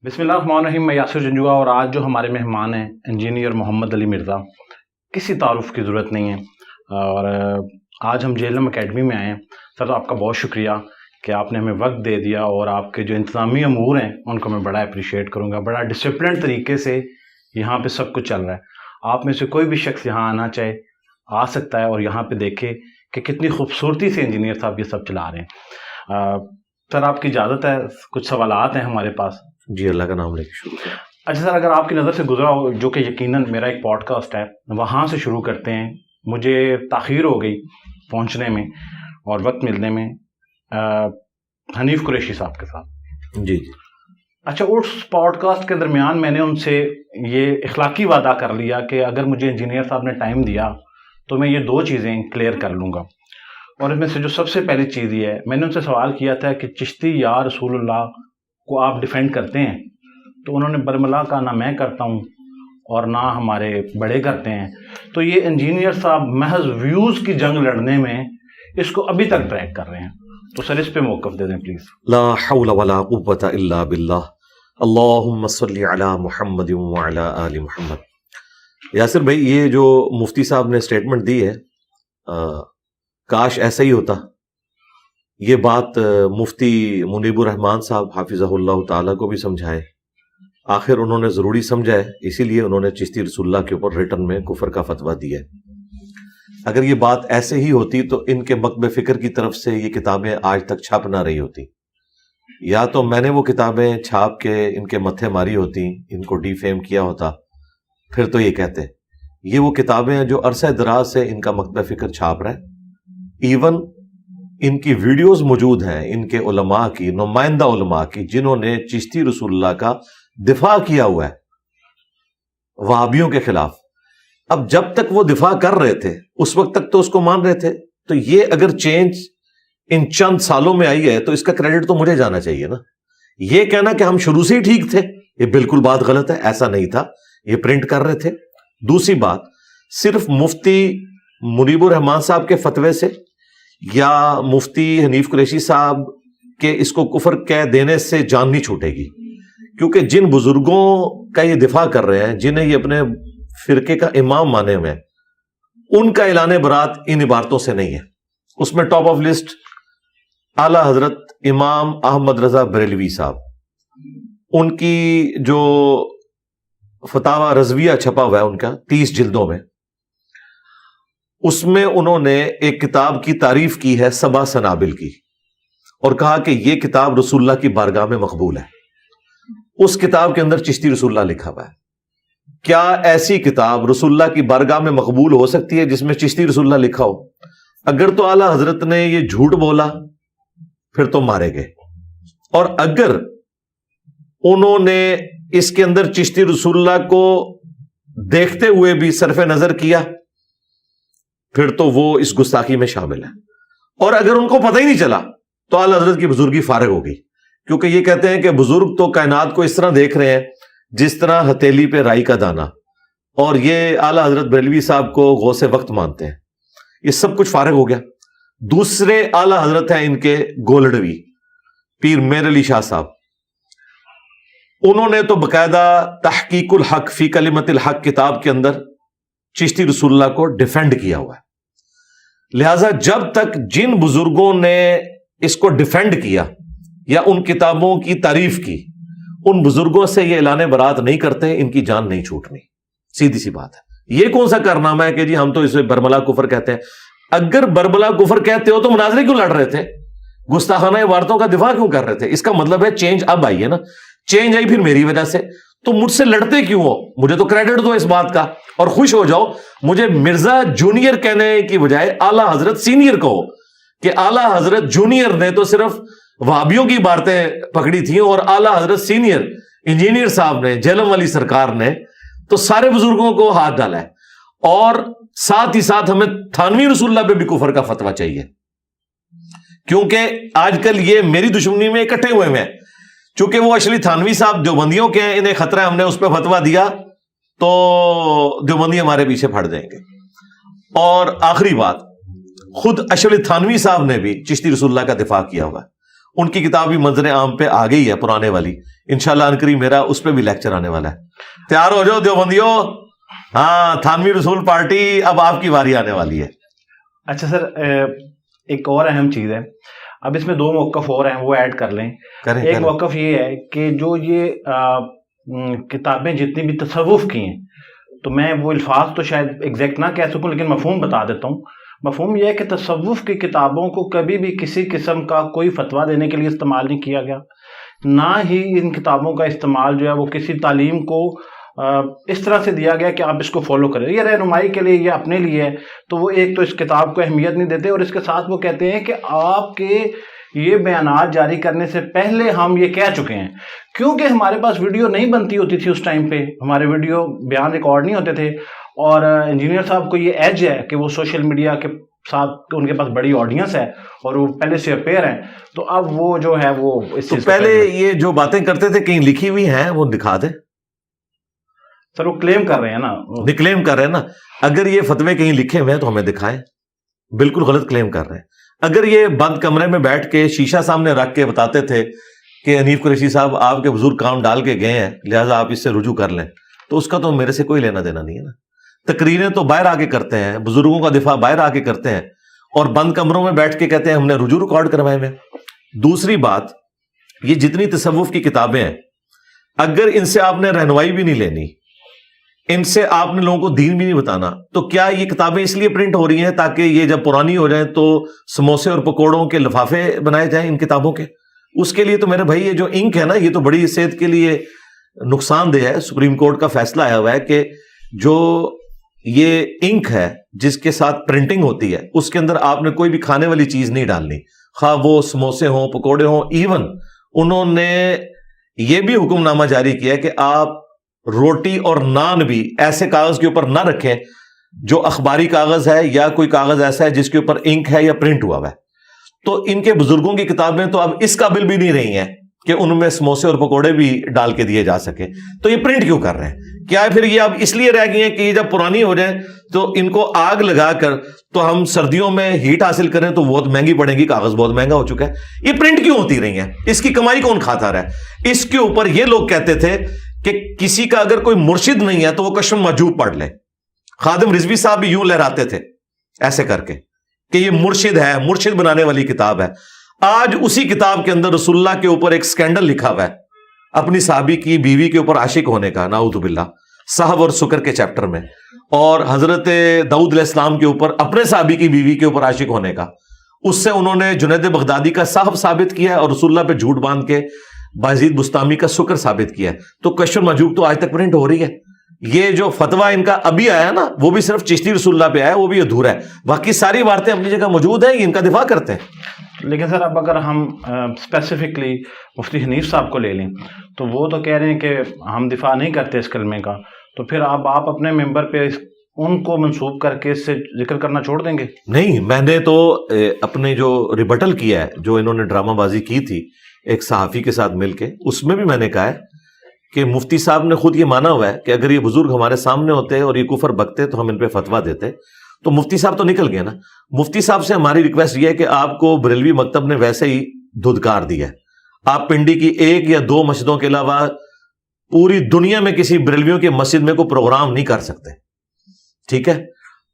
بسم اللہ الرحمن الرحیم. میں یاسر جنجوا اور آج جو ہمارے مہمان ہیں انجینئر محمد علی مرزا، کسی تعارف کی ضرورت نہیں ہے اور آج ہم جیلم اکیڈمی میں آئے ہیں. سر آپ کا بہت شکریہ کہ آپ نے ہمیں وقت دے دیا اور آپ کے جو انتظامی امور ہیں ان کو میں بڑا اپریشیٹ کروں گا. بڑا ڈسپلنڈ طریقے سے یہاں پہ سب کچھ چل رہا ہے. آپ میں سے کوئی بھی شخص یہاں آنا چاہے آ سکتا ہے اور یہاں پہ دیکھے کہ کتنی خوبصورتی سے انجینئر صاحب یہ سب چلا رہے ہیں. سر آپ کی اجازت ہے، کچھ سوالات ہیں ہمارے پاس. جی اللہ کا نام لے کے شروع کریں. اچھا سر، اگر آپ کی نظر سے گزرا ہو، جو کہ یقیناً میرا ایک پوڈ کاسٹ ہے، وہاں سے شروع کرتے ہیں. مجھے تاخیر ہو گئی پہنچنے میں اور وقت ملنے میں حنیف قریشی صاحب کے ساتھ. جی. اچھا، اس پوڈ کاسٹ کے درمیان میں نے ان سے یہ اخلاقی وعدہ کر لیا کہ اگر مجھے انجینئر صاحب نے ٹائم دیا تو میں یہ دو چیزیں کلیئر کر لوں گا. اور اس میں سے جو سب سے پہلی چیز یہ ہے، میں نے ان سے سوال کیا تھا کہ چشتی یا رسول اللہ کو آپ ڈیفینڈ کرتے ہیں؟ تو انہوں نے برملا کا نہ میں کرتا ہوں اور نہ ہمارے بڑے کرتے ہیں. تو یہ انجینئر صاحب محض ویوز کی جنگ لڑنے میں اس کو ابھی تک ٹریک کر رہے ہیں. تو سر اس پہ موقف دے دیں پلیز. لا حول ولا قوت الا باللہ. اللہم صلی علی محمد وعلی آل محمد. یاسر بھائی، یہ جو مفتی صاحب نے اسٹیٹمنٹ دی ہے، کاش ایسا ہی ہوتا. یہ بات مفتی منیب الرحمان صاحب حافظہ اللہ تعالیٰ کو بھی سمجھائے. آخر انہوں نے ضروری سمجھا ہے، اسی لیے انہوں نے چشتی رسول اللہ کے اوپر ریٹن میں کفر کا فتویٰ دیا ہے. اگر یہ بات ایسے ہی ہوتی تو ان کے مکتب فکر کی طرف سے یہ کتابیں آج تک چھپ نہ رہی ہوتی. یا تو میں نے وہ کتابیں چھاپ کے ان کے متھے ماری ہوتی، ان کو ڈی فیم کیا ہوتا، پھر تو یہ کہتے. یہ وہ کتابیں ہیں جو عرصہ دراز سے ان کا مکتب فکر چھاپ رہا ہے. ایون ان کی ویڈیوز موجود ہیں ان کے علماء کی، نمائندہ علماء کی، جنہوں نے چشتی رسول اللہ کا دفاع کیا ہوا ہے وہابیوں کے خلاف. اب جب تک وہ دفاع کر رہے تھے اس وقت تک تو اس کو مان رہے تھے. تو یہ اگر چینج ان چند سالوں میں آئی ہے تو اس کا کریڈٹ تو مجھے جانا چاہیے نا. یہ کہنا کہ ہم شروع سے ہی ٹھیک تھے، یہ بالکل بات غلط ہے. ایسا نہیں تھا، یہ پرنٹ کر رہے تھے. دوسری بات، صرف مفتی منیب الرحمان صاحب کے فتوے سے یا مفتی حنیف قریشی صاحب کے اس کو کفر کہہ دینے سے جان نہیں چھوٹے گی. کیونکہ جن بزرگوں کا یہ دفاع کر رہے ہیں، جنہیں یہ اپنے فرقے کا امام مانے ہوئے ہیں، ان کا اعلان برات ان عبارتوں سے نہیں ہے. اس میں ٹاپ آف لسٹ اعلی حضرت امام احمد رضا بریلوی صاحب، ان کی جو فتاوی رضویہ چھپا ہوا ہے ان کا 30 جلدوں میں، اس میں انہوں نے ایک کتاب کی تعریف کی ہے سبع سنابل کی، اور کہا کہ یہ کتاب رسول اللہ کی بارگاہ میں مقبول ہے. اس کتاب کے اندر چشتی رسول اللہ لکھا ہوا ہے. کیا ایسی کتاب رسول اللہ کی بارگاہ میں مقبول ہو سکتی ہے جس میں چشتی رسول اللہ لکھا ہو؟ اگر تو اعلی حضرت نے یہ جھوٹ بولا پھر تو مارے گئے، اور اگر انہوں نے اس کے اندر چشتی رسول اللہ کو دیکھتے ہوئے بھی صرف نظر کیا پھر تو وہ اس گستاخی میں شامل ہے. اور اگر ان کو پتہ ہی نہیں چلا تو اعلی حضرت کی بزرگی فارغ ہوگی. کیونکہ یہ کہتے ہیں کہ بزرگ تو کائنات کو اس طرح دیکھ رہے ہیں جس طرح ہتھیلی پہ رائی کا دانہ، اور یہ اعلی حضرت بریلوی صاحب کو غوث وقت مانتے ہیں. یہ سب کچھ فارغ ہو گیا. دوسرے اعلی حضرت ہیں ان کے گولڈوی پیر میر علی شاہ صاحب. انہوں نے تو باقاعدہ تحقیق الحق فی کلمت الحق کتاب کے اندر چشتی رسول اللہ کو ڈیفینڈ کیا ہوا ہے. لہذا جب تک جن بزرگوں نے اس کو ڈیفینڈ کیا یا ان کتابوں کی تعریف کی، ان بزرگوں سے یہ اعلان برات نہیں کرتے، ان کی جان نہیں چھوٹنی. سیدھی سی بات ہے. یہ کون سا کارنامہ ہے کہ جی ہم تو اسے برملا کفر کہتے ہیں؟ اگر برملا کفر کہتے ہو تو مناظرے کیوں لڑ رہے تھے؟ گستاخانہ عبارتوں کا دفاع کیوں کر رہے تھے؟ اس کا مطلب ہے چینج اب آئی ہے نا. چینج آئی پھر میری وجہ سے، تو مجھ سے لڑتے کیوں ہو؟ مجھے تو کریڈٹ دو اس بات کا اور خوش ہو جاؤ. مجھے مرزا جونیئر کہنے کی بجائے اعلی حضرت سینئر کہو، کہ اعلی حضرت جونیئر نے تو صرف وہابیوں کی باتیں پکڑی تھیں اور اعلی حضرت سینئر انجینئر صاحب نے، جیلم والی سرکار نے تو سارے بزرگوں کو ہاتھ ڈالا ہے. اور ساتھ ہی ساتھ ہمیں تھانوی رسول اللہ پہ بھی کفر کا فتویٰ چاہیے، کیونکہ آج کل یہ میری دشمنی میں اکٹھے ہوئے ہیں. چونکہ وہ اشلی تھانوی صاحب دیوبندیوں کے ہیں، انہیں خطرہ ہے ہم نے اس پہ فتویٰ دیا تو دیوبندی ہمارے پیچھے پھٹ جائیں گے. اور آخری بات، خود اشلی تھانوی صاحب نے بھی چشتی رسول اللہ کا دفاع کیا ہوا ہے. ان کی کتاب بھی منظر عام پہ آ گئی ہے پرانے والی. انشاءاللہ عنقریب میرا اس پہ بھی لیکچر آنے والا ہے. تیار ہو جاؤ دیوبندیوں. ہاں تھانوی رسول پارٹی اب آپ کی باری آنے والی ہے. اچھا سر، ایک اور اہم چیز ہے، اب اس میں 2 موقف اور ہیں، وہ ایڈ کر لیں. ایک موقف یہ ہے کہ جو یہ کتابیں جتنی بھی تصوف کی ہیں، تو میں وہ الفاظ تو شاید ایگزیکٹ نہ کہہ سکوں لیکن مفہوم بتا دیتا ہوں. مفہوم یہ ہے کہ تصوف کی کتابوں کو کبھی بھی کسی قسم کا کوئی فتویٰ دینے کے لیے استعمال نہیں کیا گیا، نہ ہی ان کتابوں کا استعمال جو ہے وہ کسی تعلیم کو اس طرح سے دیا گیا کہ آپ اس کو فالو کریں، یہ رہنمائی کے لیے، یہ اپنے لیے ہے. تو وہ ایک تو اس کتاب کو اہمیت نہیں دیتے، اور اس کے ساتھ وہ کہتے ہیں کہ آپ کے یہ بیانات جاری کرنے سے پہلے ہم یہ کہہ چکے ہیں. کیونکہ ہمارے پاس ویڈیو نہیں بنتی ہوتی تھی اس ٹائم پہ، ہمارے ویڈیو بیان ریکارڈ نہیں ہوتے تھے، اور انجینئر صاحب کو یہ ایج ہے کہ وہ سوشل میڈیا کے ساتھ ان کے پاس بڑی آڈینس ہے اور وہ پہلے سے اپیئر ہیں. تو اب وہ جو ہے وہ اس سے پہلے یہ جو باتیں کرتے تھے کہیں لکھی ہوئی ہیں وہ دکھا دیں. سر وہ کلیم کر رہے ہیں نا، کلیم کر رہے ہیں نا. اگر یہ فتوے کہیں لکھے ہوئے ہیں تو ہمیں دکھائیں. بالکل غلط کلیم کر رہے ہیں. اگر یہ بند کمرے میں بیٹھ کے شیشہ سامنے رکھ کے بتاتے تھے کہ حنیف قریشی صاحب آپ کے بزرگ کام ڈال کے گئے ہیں لہٰذا آپ اس سے رجوع کر لیں، تو اس کا تو میرے سے کوئی لینا دینا نہیں ہے نا. تقریریں تو باہر آ کے کرتے ہیں، بزرگوں کا دفاع باہر آ کے کرتے ہیں، اور بند کمروں میں بیٹھ کے کہتے ہیں ہم نے رجوع ریکارڈ کروائے ہوئے. دوسری بات، یہ جتنی تصوف کی کتابیں ہیں، اگر ان سے آپ نے رہنمائی بھی نہیں لینی، ان سے آپ نے لوگوں کو دین بھی نہیں بتانا، تو کیا یہ کتابیں اس لیے پرنٹ ہو رہی ہیں تاکہ یہ جب پرانی ہو جائیں تو سموسے اور پکوڑوں کے لفافے بنائے جائیں ان کتابوں کے؟ اس کے لیے تو میرے بھائی یہ جو انک ہے نا، یہ تو بڑی صحت کے لیے نقصان دہ ہے. سپریم کورٹ کا فیصلہ آیا ہوا ہے کہ جو یہ انک ہے جس کے ساتھ پرنٹنگ ہوتی ہے اس کے اندر آپ نے کوئی بھی کھانے والی چیز نہیں ڈالنی، خواہ وہ سموسے ہوں پکوڑے ہوں. ایون انہوں نے یہ بھی حکم نامہ جاری کیا کہ آپ روٹی اور نان بھی ایسے کاغذ کے اوپر نہ رکھیں جو اخباری کاغذ ہے یا کوئی کاغذ ایسا ہے جس کے اوپر انک ہے یا پرنٹ ہوا ہوا ہے. تو ان کے بزرگوں کی کتابیں تو اب اس قابل بھی نہیں رہی ہیں کہ ان میں سموسے اور پکوڑے بھی ڈال کے دیے جا سکے. تو یہ پرنٹ کیوں کر رہے ہیں؟ کیا پھر یہ اب اس لیے رہ گئی ہیں کہ یہ جب پرانی ہو جائیں تو ان کو آگ لگا کر تو ہم سردیوں میں ہیٹ حاصل کریں تو بہت مہنگی پڑے گی، کاغذ بہت مہنگا ہو چکا ہے. یہ پرنٹ کیوں ہوتی رہی ہیں؟ اس کی کمائی کون کھاتا رہا ہے؟ اس کے اوپر یہ لوگ کہتے تھے کہ کسی کا اگر کوئی مرشد نہیں ہے تو وہ کشف مجوب پڑھ لے. خادم رضوی صاحب بھی یوں لہراتے تھے ایسے کر کے کہ یہ مرشد ہے، مرشد بنانے والی کتاب ہے. آج اسی کتاب کے اندر رسول اللہ کے اوپر ایک سکینڈل لکھا ہوا ہے اپنی صحابی کی بیوی کے اوپر عاشق ہونے کا، نعوذ باللہ، صحب اور سکر کے چیپٹر میں، اور حضرت داؤد علیہ السلام کے اوپر اپنے صحابی کی بیوی کے اوپر عاشق ہونے کا. اس سے انہوں نے جنید بغدادی کا صحب ثابت کیا ہے اور رسول اللہ پہ جھوٹ باندھ کے بازید بستامی کا سکر ثابت کیا ہے. تو کشف مجوب تو آج تک پرنٹ ہو رہی ہے. یہ جو فتویٰ ان کا ابھی آیا نا وہ بھی صرف چشتی رسول اللہ پہ آیا، وہ بھی ادھورا ہے. باقی ساری عبارتیں اپنی جگہ موجود ہیں، یہ ان کا دفاع کرتے ہیں. لیکن سر اب اگر ہم اسپیسیفکلی مفتی حنیف صاحب کو لے لیں تو وہ تو کہہ رہے ہیں کہ ہم دفاع نہیں کرتے اس کلمے کا، تو پھر اب آپ اپنے ممبر پہ ان کو منسوب کر کے اس سے ذکر کرنا چھوڑ دیں گے؟ نہیں، میں نے تو اپنے جو ریبٹل کیا ہے، جو انہوں نے ڈرامہ بازی کی تھی ایک صحافی کے ساتھ مل کے، اس میں بھی میں نے کہا ہے کہ مفتی صاحب نے خود یہ مانا ہوا ہے کہ اگر یہ بزرگ ہمارے سامنے ہوتے اور یہ کفر بکتے تو ہم ان پہ فتویٰ دیتے. تو مفتی صاحب تو نکل گئے نا. مفتی صاحب سے ہماری ریکویسٹ یہ ہے کہ آپ کو بریلوی مکتب نے ویسے ہی دھدکار دیا ہے. آپ پنڈی کی 1 یا 2 مسجدوں کے علاوہ پوری دنیا میں کسی بریلویوں کی مسجد میں کوئی پروگرام نہیں کر سکتے، ٹھیک ہے؟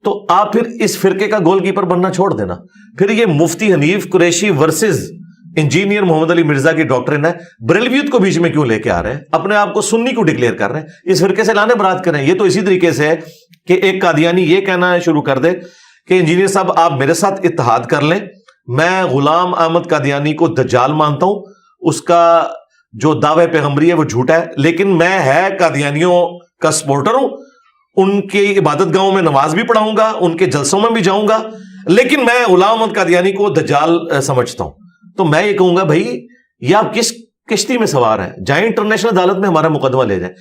تو آپ پھر اس فرقے کا گول کیپر بننا چھوڑ دینا. پھر یہ مفتی حنیف قریشی ورسز انجینئر محمد علی مرزا کی ڈاکٹرن ہے، بریلویت کو بیچ میں کیوں لے کے آ رہے ہیں؟ اپنے آپ کو سنی کیوں ڈکلیئر کر رہے ہیں؟ اس فرقے سے لانے برات کریں. یہ تو اسی طریقے سے ہے کہ ایک قادیانی یہ کہنا شروع کر دے کہ انجینئر صاحب آپ میرے ساتھ اتحاد کر لیں، میں غلام احمد قادیانی کو دجال مانتا ہوں، اس کا جو دعوے پیغمبری ہے وہ جھوٹا ہے، لیکن میں ہے قادیانیوں کا سپورٹر ہوں، ان کی عبادت گاہوں میں نماز بھی پڑھاؤں گا، ان کے جلسوں میں بھی جاؤں گا، لیکن میں غلام احمد قادیانی کو دجال سمجھتا ہوں. تو میں یہ کہوں گا بھائی یہ آپ کس کشتی میں سوار ہیں؟ جائیں انٹرنیشنل عدالت میں ہمارا مقدمہ لے جائیں.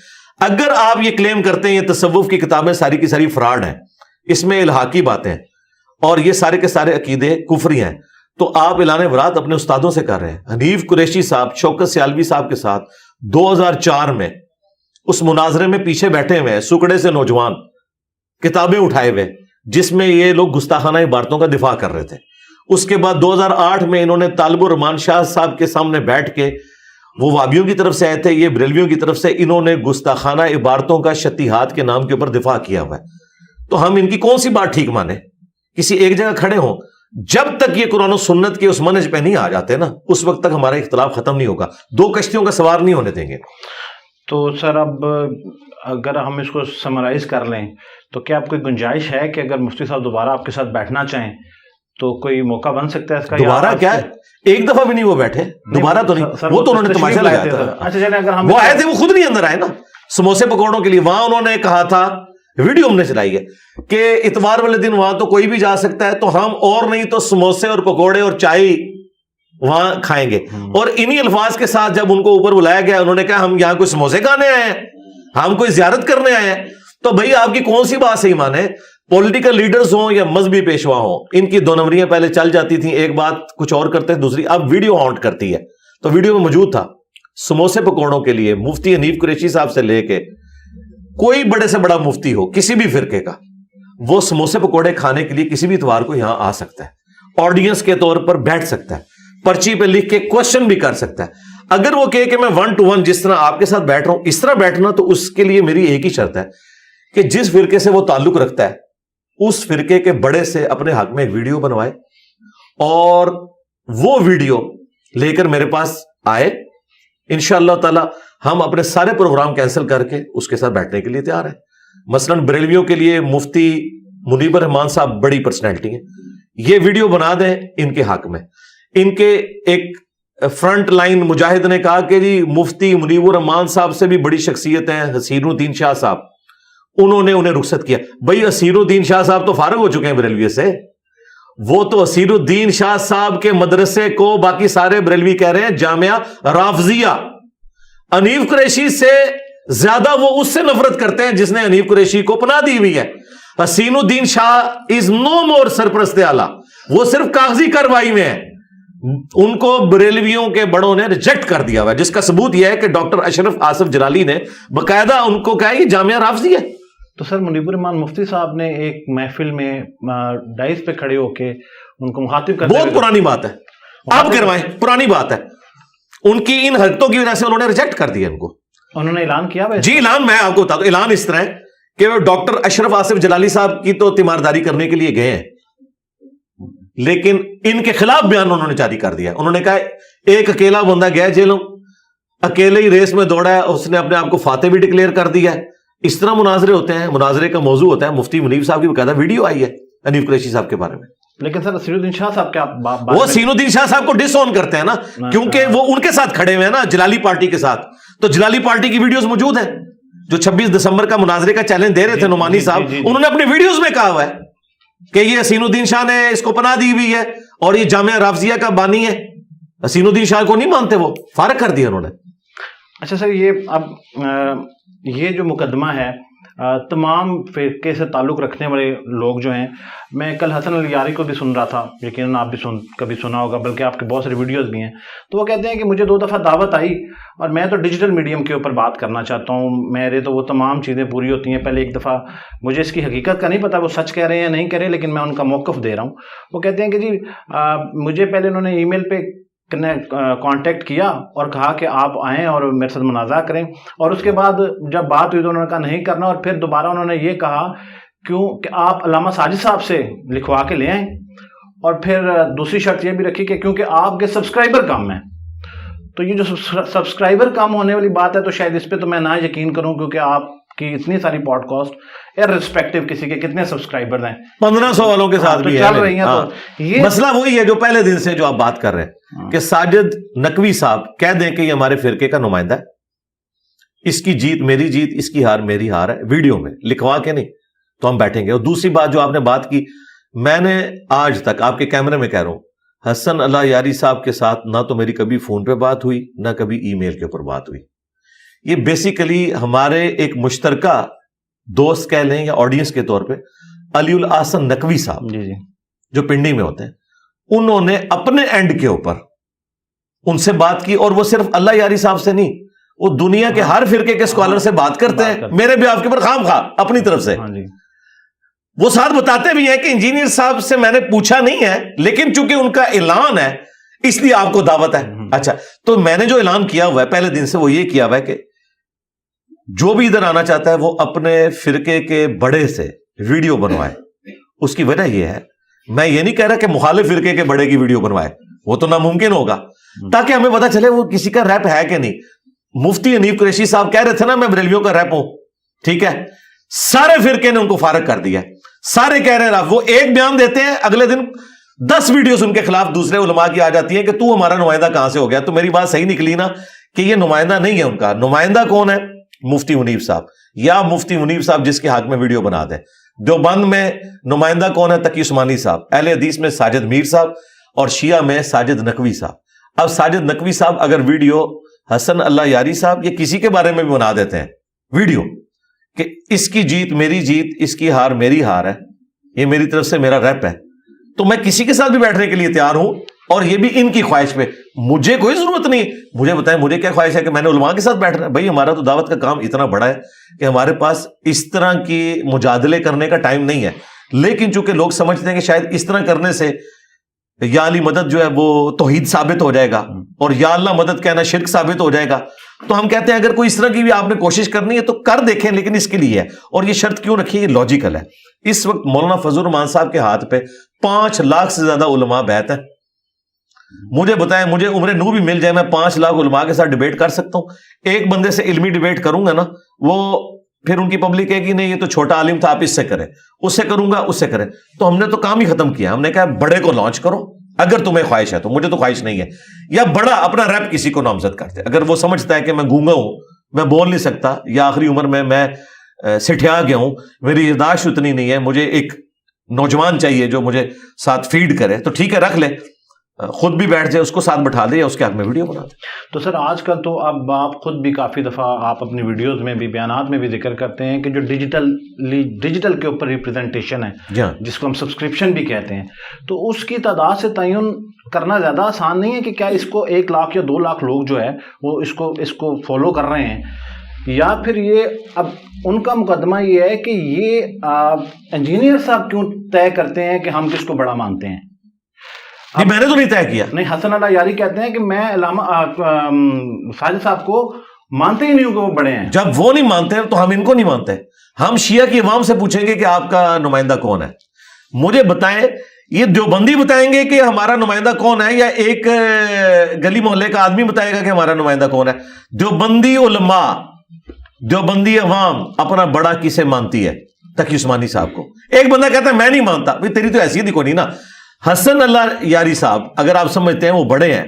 اگر آپ یہ کلیم کرتے ہیں یہ تصوف کی کتابیں ساری کی ساری فراڈ ہیں، اس میں الحاقی باتیں ہیں اور یہ سارے کے سارے عقیدے کفری ہیں، تو آپ اعلان برات اپنے استادوں سے کر رہے ہیں. حنیف قریشی صاحب شوکت سیالوی صاحب کے ساتھ 2004 میں اس مناظرے میں پیچھے بیٹھے ہوئے ہیں سکڑے سے نوجوان، کتابیں اٹھائے ہوئے، جس میں یہ لوگ گستاخانہ عبارتوں کا دفاع کر رہے تھے. اس کے بعد 2008 میں انہوں نے طالب الرحمان شاہ صاحب کے سامنے بیٹھ کے، وہ وابیوں کی طرف سے آئے تھے، یہ بریلویوں کی طرف سے، انہوں نے گستاخانہ عبارتوں کا شتیہات کے نام کے اوپر دفاع کیا ہوا ہے. تو ہم ان کی کون سی بات ٹھیک مانے؟ کسی ایک جگہ کھڑے ہوں، جب تک یہ قرآن و سنت کے اس منہج پہ نہیں آ جاتے نا، اس وقت تک ہمارا اختلاف ختم نہیں ہوگا. دو کشتیوں کا سوار نہیں ہونے دیں گے. تو سر اب اگر ہم اس کو سمرائز کر لیں تو کیا آپ کوئی گنجائش ہے کہ اگر مفتی صاحب دوبارہ آپ کے ساتھ بیٹھنا چاہیں تو کوئی موقع بن سکتا ہے اس کا؟ دوبارہ کیا ہے، ایک دفعہ بھی نہیں وہ بیٹھے، دوبارہ تو نہیں. وہ تو انہوں نے تماشا لگایا تھا. اچھا چلیں، اگر ہم وہ آئے تھے، وہ خود نہیں اندر آئے نا سموسے پکوڑوں کے لیے. وہاں انہوں نے کہا تھا، ویڈیو ہم نے چلائی ہے کہ اتوار والے دن وہاں تو کوئی بھی جا سکتا ہے، تو ہم اور نہیں تو سموسے اور پکوڑے اور چائے وہاں کھائیں گے. اور انہی الفاظ کے ساتھ جب ان کو اوپر بلایا گیا، انہوں نے کہا ہم یہاں کوئی سموسے کھانے آئے ہیں، ہم کوئی زیارت کرنے آئے ہیں. تو بھئی آپ کی کون سی بات صحیح مانے؟ پولیٹیکل لیڈرز ہوں یا مذہبی پیشوا ہوں، ان کی دو نمبریاں پہلے چل جاتی تھیں، ایک بات کچھ اور کرتے، دوسری اب ویڈیو ہانٹ کرتی ہے. تو ویڈیو میں موجود تھا سموسے پکوڑوں کے لیے مفتی حنیف قریشی صاحب سے لے کے کوئی بڑے سے بڑا مفتی ہو کسی بھی فرقے کا، وہ سموسے پکوڑے کھانے کے لیے کسی بھی اتوار کو یہاں آ سکتا ہے، آڈینس کے طور پر بیٹھ سکتا ہے، پرچی پہ لکھ کے کوشچن بھی کر سکتا ہے. اگر وہ کہے کہ میں 1 to 1 جس طرح آپ کے ساتھ بیٹھ رہا ہوں اس طرح بیٹھنا، تو اس کے لیے میری ایک ہی شرط ہے کہ جس فرقے سے وہ تعلق رکھتا ہے اس فرقے کے بڑے سے اپنے حق میں ایک ویڈیو بنوائے اور وہ ویڈیو لے کر میرے پاس آئے. انشاءاللہ تعالی ہم اپنے سارے پروگرام کینسل کر کے اس کے ساتھ بیٹھنے کے لیے تیار ہیں. مثلا بریلویوں کے لیے مفتی منیب الرحمان صاحب بڑی پرسنالٹی ہیں، یہ ویڈیو بنا دیں ان کے حق میں. ان کے ایک فرنٹ لائن مجاہد نے کہا کہ جی مفتی منیب الرحمان صاحب سے بھی بڑی شخصیت ہیں حسین الدین شاہ صاحب، انہوں نے انہیں رخصت کیا. بھائی حسین الدین شاہ صاحب تو فارغ ہو چکے ہیں بریلوی سے، وہ تو حسین الدین شاہ صاحب کے مدرسے کو باقی سارے بریلوی کہہ رہے ہیں جامعہ رافضیہ. حنیف قریشی سے زیادہ وہ اس سے نفرت کرتے ہیں جس نے حنیف قریشی کو پناہ دی ہوئی ہے. حسین الدین شاہ از نو مور سرپرست اعلیٰ، وہ صرف کاغذی کارروائی میں ہے. ان کو بریلویوں کے بڑوں نے ریجیکٹ کر دیا ہوا ہے، جس کا ثبوت یہ ہے کہ ڈاکٹر اشرف آصف جلالی نے باقاعدہ ان کو کہا یہ جامعہ رافضی ہے. تو سر منیب الرحمان مفتی صاحب نے ایک محفل میں ڈائز پہ کھڑے ہو کے ان کو مخاطب کرتے بہت پرانی بات ہے، آپ کروائیں، پرانی بات ہے. ان کی ان حرکتوں کی وجہ سے انہوں نے ریجیکٹ کر دیا ان کو. انہوں نے اعلان کیا ہے؟ جی اعلان میں آپ کو بتا دوں. اعلان اس طرح ہے کہ وہ ڈاکٹر اشرف آصف جلالی صاحب کی تو تیمارداری کرنے کے لیے گئے ہیں، لیکن ان کے خلاف بیان انہوں نے جاری کر دیا. انہوں نے کہا ایک اکیلا بندہ گیا جیلوں، اکیلے ہی ریس میں دوڑا ہے، اس نے اپنے آپ کو فاتح بھی ڈکلیئر کر دیا ہے. اس طرح مناظرے ہوتے ہیں، مناظرے کا موضوع ہوتا ہے. مفتی منیب صاحب کی باقاعدہ ویڈیو آئی ہے حنیف قریشی صاحب کے بارے میں. لیکن سر حسین الدین شاہ صاحب کیا وہ حسین الدین شاہ صاحب کو ڈس آن کرتے ہیں نا، کیونکہ وہ ان کے ساتھ کھڑے ہوئے ہیں نا جلالی پارٹی کے ساتھ. تو جلالی پارٹی کی ویڈیوز موجود ہیں جو 26 دسمبر کا مناظرے کا چیلنج دے رہے تھے نعمانی صاحب، انہوں نے اپنی ویڈیوز میں کہا ہوا ہے کہ یہ حسین الدین شاہ نے اس کو پناہ دی ہوئی ہے اور یہ جامعہ رافضیہ کا بانی ہے. حسین الدین شاہ کو نہیں مانتے، وہ فارغ کر دیا انہوں نے. اچھا سر، یہ جو مقدمہ ہے تمام فرقے سے تعلق رکھنے والے لوگ جو ہیں، میں کل حسن الیاری کو بھی سن رہا تھا، یقیناً آپ بھی کبھی سنا ہوگا، بلکہ آپ کے بہت ساری ویڈیوز بھی ہیں. تو وہ کہتے ہیں کہ مجھے 2 دفعہ دعوت آئی اور میں تو ڈیجیٹل میڈیم کے اوپر بات کرنا چاہتا ہوں، میرے تو وہ تمام چیزیں پوری ہوتی ہیں. پہلے ایک دفعہ مجھے اس کی حقیقت کا نہیں پتا وہ سچ کہہ رہے ہیں یا نہیں کہہ رہے، لیکن میں ان کا موقف دے رہا ہوں. وہ کہتے ہیں کہ جی مجھے پہلے انہوں نے ای میل پہ کانٹیکٹ کیا اور کہا کہ آپ آئیں اور میرے ساتھ مناظرہ کریں، اور اس کے بعد جب بات ہوئی تو انہوں نے کہا نہیں کرنا، اور پھر دوبارہ انہوں نے یہ کہا کہ آپ علامہ ساجد صاحب سے لکھوا کے لے آئیں، اور پھر دوسری شرط یہ بھی رکھی کہ کیونکہ آپ کے سبسکرائبر کم ہیں. تو یہ جو سبسکرائبر کم ہونے والی بات ہے تو شاید اس پہ تو میں نہ یقین کروں، کیونکہ آپ کی اتنی ساری پوڈ کاسٹ ارسپیکٹو کسی کے کتنے سبسکرائبر ہیں 1500 والوں کے ساتھ بھی چل رہی ہیں. تو یہ مسئلہ وہی ہے جو پہلے دن سے جو آپ بات کر رہے ہیں کہ ساجد نقوی صاحب کہہ دیں کہ یہ ہمارے فرقے کا نمائندہ ہے، اس کی جیت میری جیت، اس کی ہار میری ہار ہے، ویڈیو میں لکھوا کے نہیں تو ہم بیٹھیں گے. اور دوسری بات جو آپ نے بات کی، میں نے آج تک آپ کے کیمرے میں کہہ رہا ہوں حسن اللہ یاری صاحب کے ساتھ نہ تو میری کبھی فون پہ بات ہوئی نہ کبھی ای میل کے اوپر بات ہوئی. یہ بیسیکلی ہمارے ایک مشترکہ دوست کہہ لیں یا آڈینس کے طور پہ علی الاحسن نقوی صاحب جو پنڈی میں ہوتے ہیں، انہوں نے اپنے اینڈ کے اوپر ان سے بات کی، اور وہ صرف اللہ یاری صاحب سے نہیں، وہ دنیا کے ہر فرقے کے اسکالر سے بات کرتے ہیں میرے بھی آپ کے اوپر خام خواہ اپنی طرف سے. وہ ساتھ بتاتے بھی ہیں کہ انجینئر صاحب سے میں نے پوچھا نہیں ہے، لیکن چونکہ ان کا اعلان ہے اس لیے آپ کو دعوت ہے۔ اچھا، تو میں نے جو اعلان کیا ہوا ہے پہلے دن سے وہ یہ کیا ہوا ہے کہ جو بھی ادھر آنا چاہتا ہے وہ اپنے فرقے کے بڑے سے ویڈیو بنوائے۔ اس کی وجہ یہ ہے، میں یہ نہیں کہہ رہا کہ مخالف فرقے کے بڑے کی ویڈیو بنوائے، وہ تو ناممکن ہوگا، تاکہ ہمیں پتا چلے وہ کسی کا ریپ ہے کہ نہیں۔ مفتی حنیف قریشی صاحب کہہ رہے تھے نا میں بریلویوں کا ریپ ہوں، ٹھیک ہے، سارے فرقے نے ان کو فارغ کر دیا، سارے کہہ رہے ہیں، وہ ایک بیان دیتے ہیں، اگلے دن 10 ویڈیوز ان کے خلاف دوسرے علماء کی آ جاتی ہیں کہ تو ہمارا نمائندہ کہاں سے ہو گیا۔ تو میری بات صحیح نکلی نا کہ یہ نمائندہ نہیں ہے ان کا، نمائندہ کون ہے؟ مفتی منیف صاحب، یا مفتی منیف صاحب جس کے حق میں ویڈیو بنا دیں۔ دیوبند میں نمائندہ کون ہے؟ تقی عثمانی صاحب، اہل حدیث میں ساجد میر صاحب، اور شیعہ میں ساجد نقوی صاحب۔ اب ساجد نقوی صاحب اگر ویڈیو حسن اللہ یاری صاحب یا کسی کے بارے میں بھی بنا دیتے ہیں ویڈیو کہ اس کی جیت میری جیت، اس کی ہار میری ہار ہے، یہ میری طرف سے میرا ریپ ہے، تو میں کسی کے ساتھ بھی بیٹھنے کے لیے تیار ہوں، اور یہ بھی ان کی خواہش پہ، مجھے کوئی ضرورت نہیں۔ مجھے بتائیں مجھے کیا خواہش ہے کہ میں نے علماء کے ساتھ بیٹھنا ہے؟ بھائی ہمارا تو دعوت کا کام اتنا بڑا ہے کہ ہمارے پاس اس طرح کی مجادلے کرنے کا ٹائم نہیں ہے، لیکن چونکہ لوگ سمجھتے ہیں کہ شاید اس طرح کرنے سے یا علی مدد جو ہے وہ توحید ثابت ہو جائے گا، اور یا اللہ مدد کہنا شرک ثابت ہو جائے گا، تو ہم کہتے ہیں اگر کوئی اس طرح کی بھی آپ نے کوشش کرنی ہے تو کر دیکھیں، لیکن اس کے لیے ہے، اور یہ شرط کیوں رکھی ہے؟ یہ لاجیکل ہے۔ اس وقت مولانا فضل الرحمان صاحب کے ہاتھ پہ 5 لاکھ سے زیادہ علماء بیعت ہیں۔ مجھے بتائیں، مجھے عمر نو بھی مل جائے، میں 5 لاکھ علماء کے ساتھ ڈیبیٹ کر سکتا ہوں؟ ایک بندے سے علمی ڈیبیٹ کروں گا نا، وہ پھر ان کی پبلک کہے گی نہیں یہ تو چھوٹا عالم تھا، آپ اس سے کریں، اس سے کروں گا، اس سے کریں۔ تو ہم نے تو کام ہی ختم کیا، ہم نے کہا بڑے کو لانچ کرو اگر تمہیں خواہش ہے تو، مجھے تو خواہش نہیں ہے، یا بڑا اپنا ریپ کسی کو نامزد کرتے، اگر وہ سمجھتا ہے کہ میں گونگا ہوں، میں بول نہیں سکتا، یا آخری عمر میں سٹھیا گیا ہوں، میری یاداشت اتنی نہیں ہے، مجھے ایک نوجوان چاہیے جو مجھے ساتھ فیڈ کرے، تو ٹھیک ہے رکھ لے، خود بھی بیٹھ جائے، اس کو ساتھ بٹھا دے، یا اس کے حق میں ویڈیو بنا دے۔ تو سر آج کل تو اب آپ خود بھی کافی دفعہ آپ اپنی ویڈیوز میں بھی بیانات میں بھی ذکر کرتے ہیں کہ جو ڈیجیٹل کے اوپر ریپریزنٹیشن ہے، جس کو ہم سبسکرپشن بھی کہتے ہیں، تو اس کی تعداد سے تعین کرنا زیادہ آسان نہیں ہے کہ کیا اس کو 1 لاکھ یا 2 لاکھ لوگ جو ہے وہ اس کو فالو کر رہے ہیں، یا پھر یہ اب ان کا مقدمہ یہ ہے کہ یہ انجینئر صاحب کیوں طے کرتے ہیں کہ ہم کس کو بڑا مانتے ہیں؟ میں نے تو نہیں طے کیا۔ نہیں، حسن اللہ یاری کہتے ہیں کہ میں علامہ ساجد صاحب کو مانتے ہی نہیں ہوں کہ وہ بڑے ہیں۔ جب وہ نہیں مانتے تو ہم ان کو نہیں مانتے۔ ہم شیعہ کی عوام سے پوچھیں گے کہ آپ کا نمائندہ کون ہے، مجھے بتائیں، یہ دیوبندی بتائیں گے کہ ہمارا نمائندہ کون ہے، یا ایک گلی محلے کا آدمی بتائے گا کہ ہمارا نمائندہ کون ہے؟ دیوبندی علماء، دیوبندی عوام اپنا بڑا کسے مانتی ہے؟ تقی عثمانی صاحب کو۔ ایک بندہ کہتا ہے میں نہیں مانتا، بھئی تیری تو حیثیت ہی کوئی نہیں نا۔ حسن اللہ یاری صاحب اگر آپ سمجھتے ہیں وہ بڑے ہیں،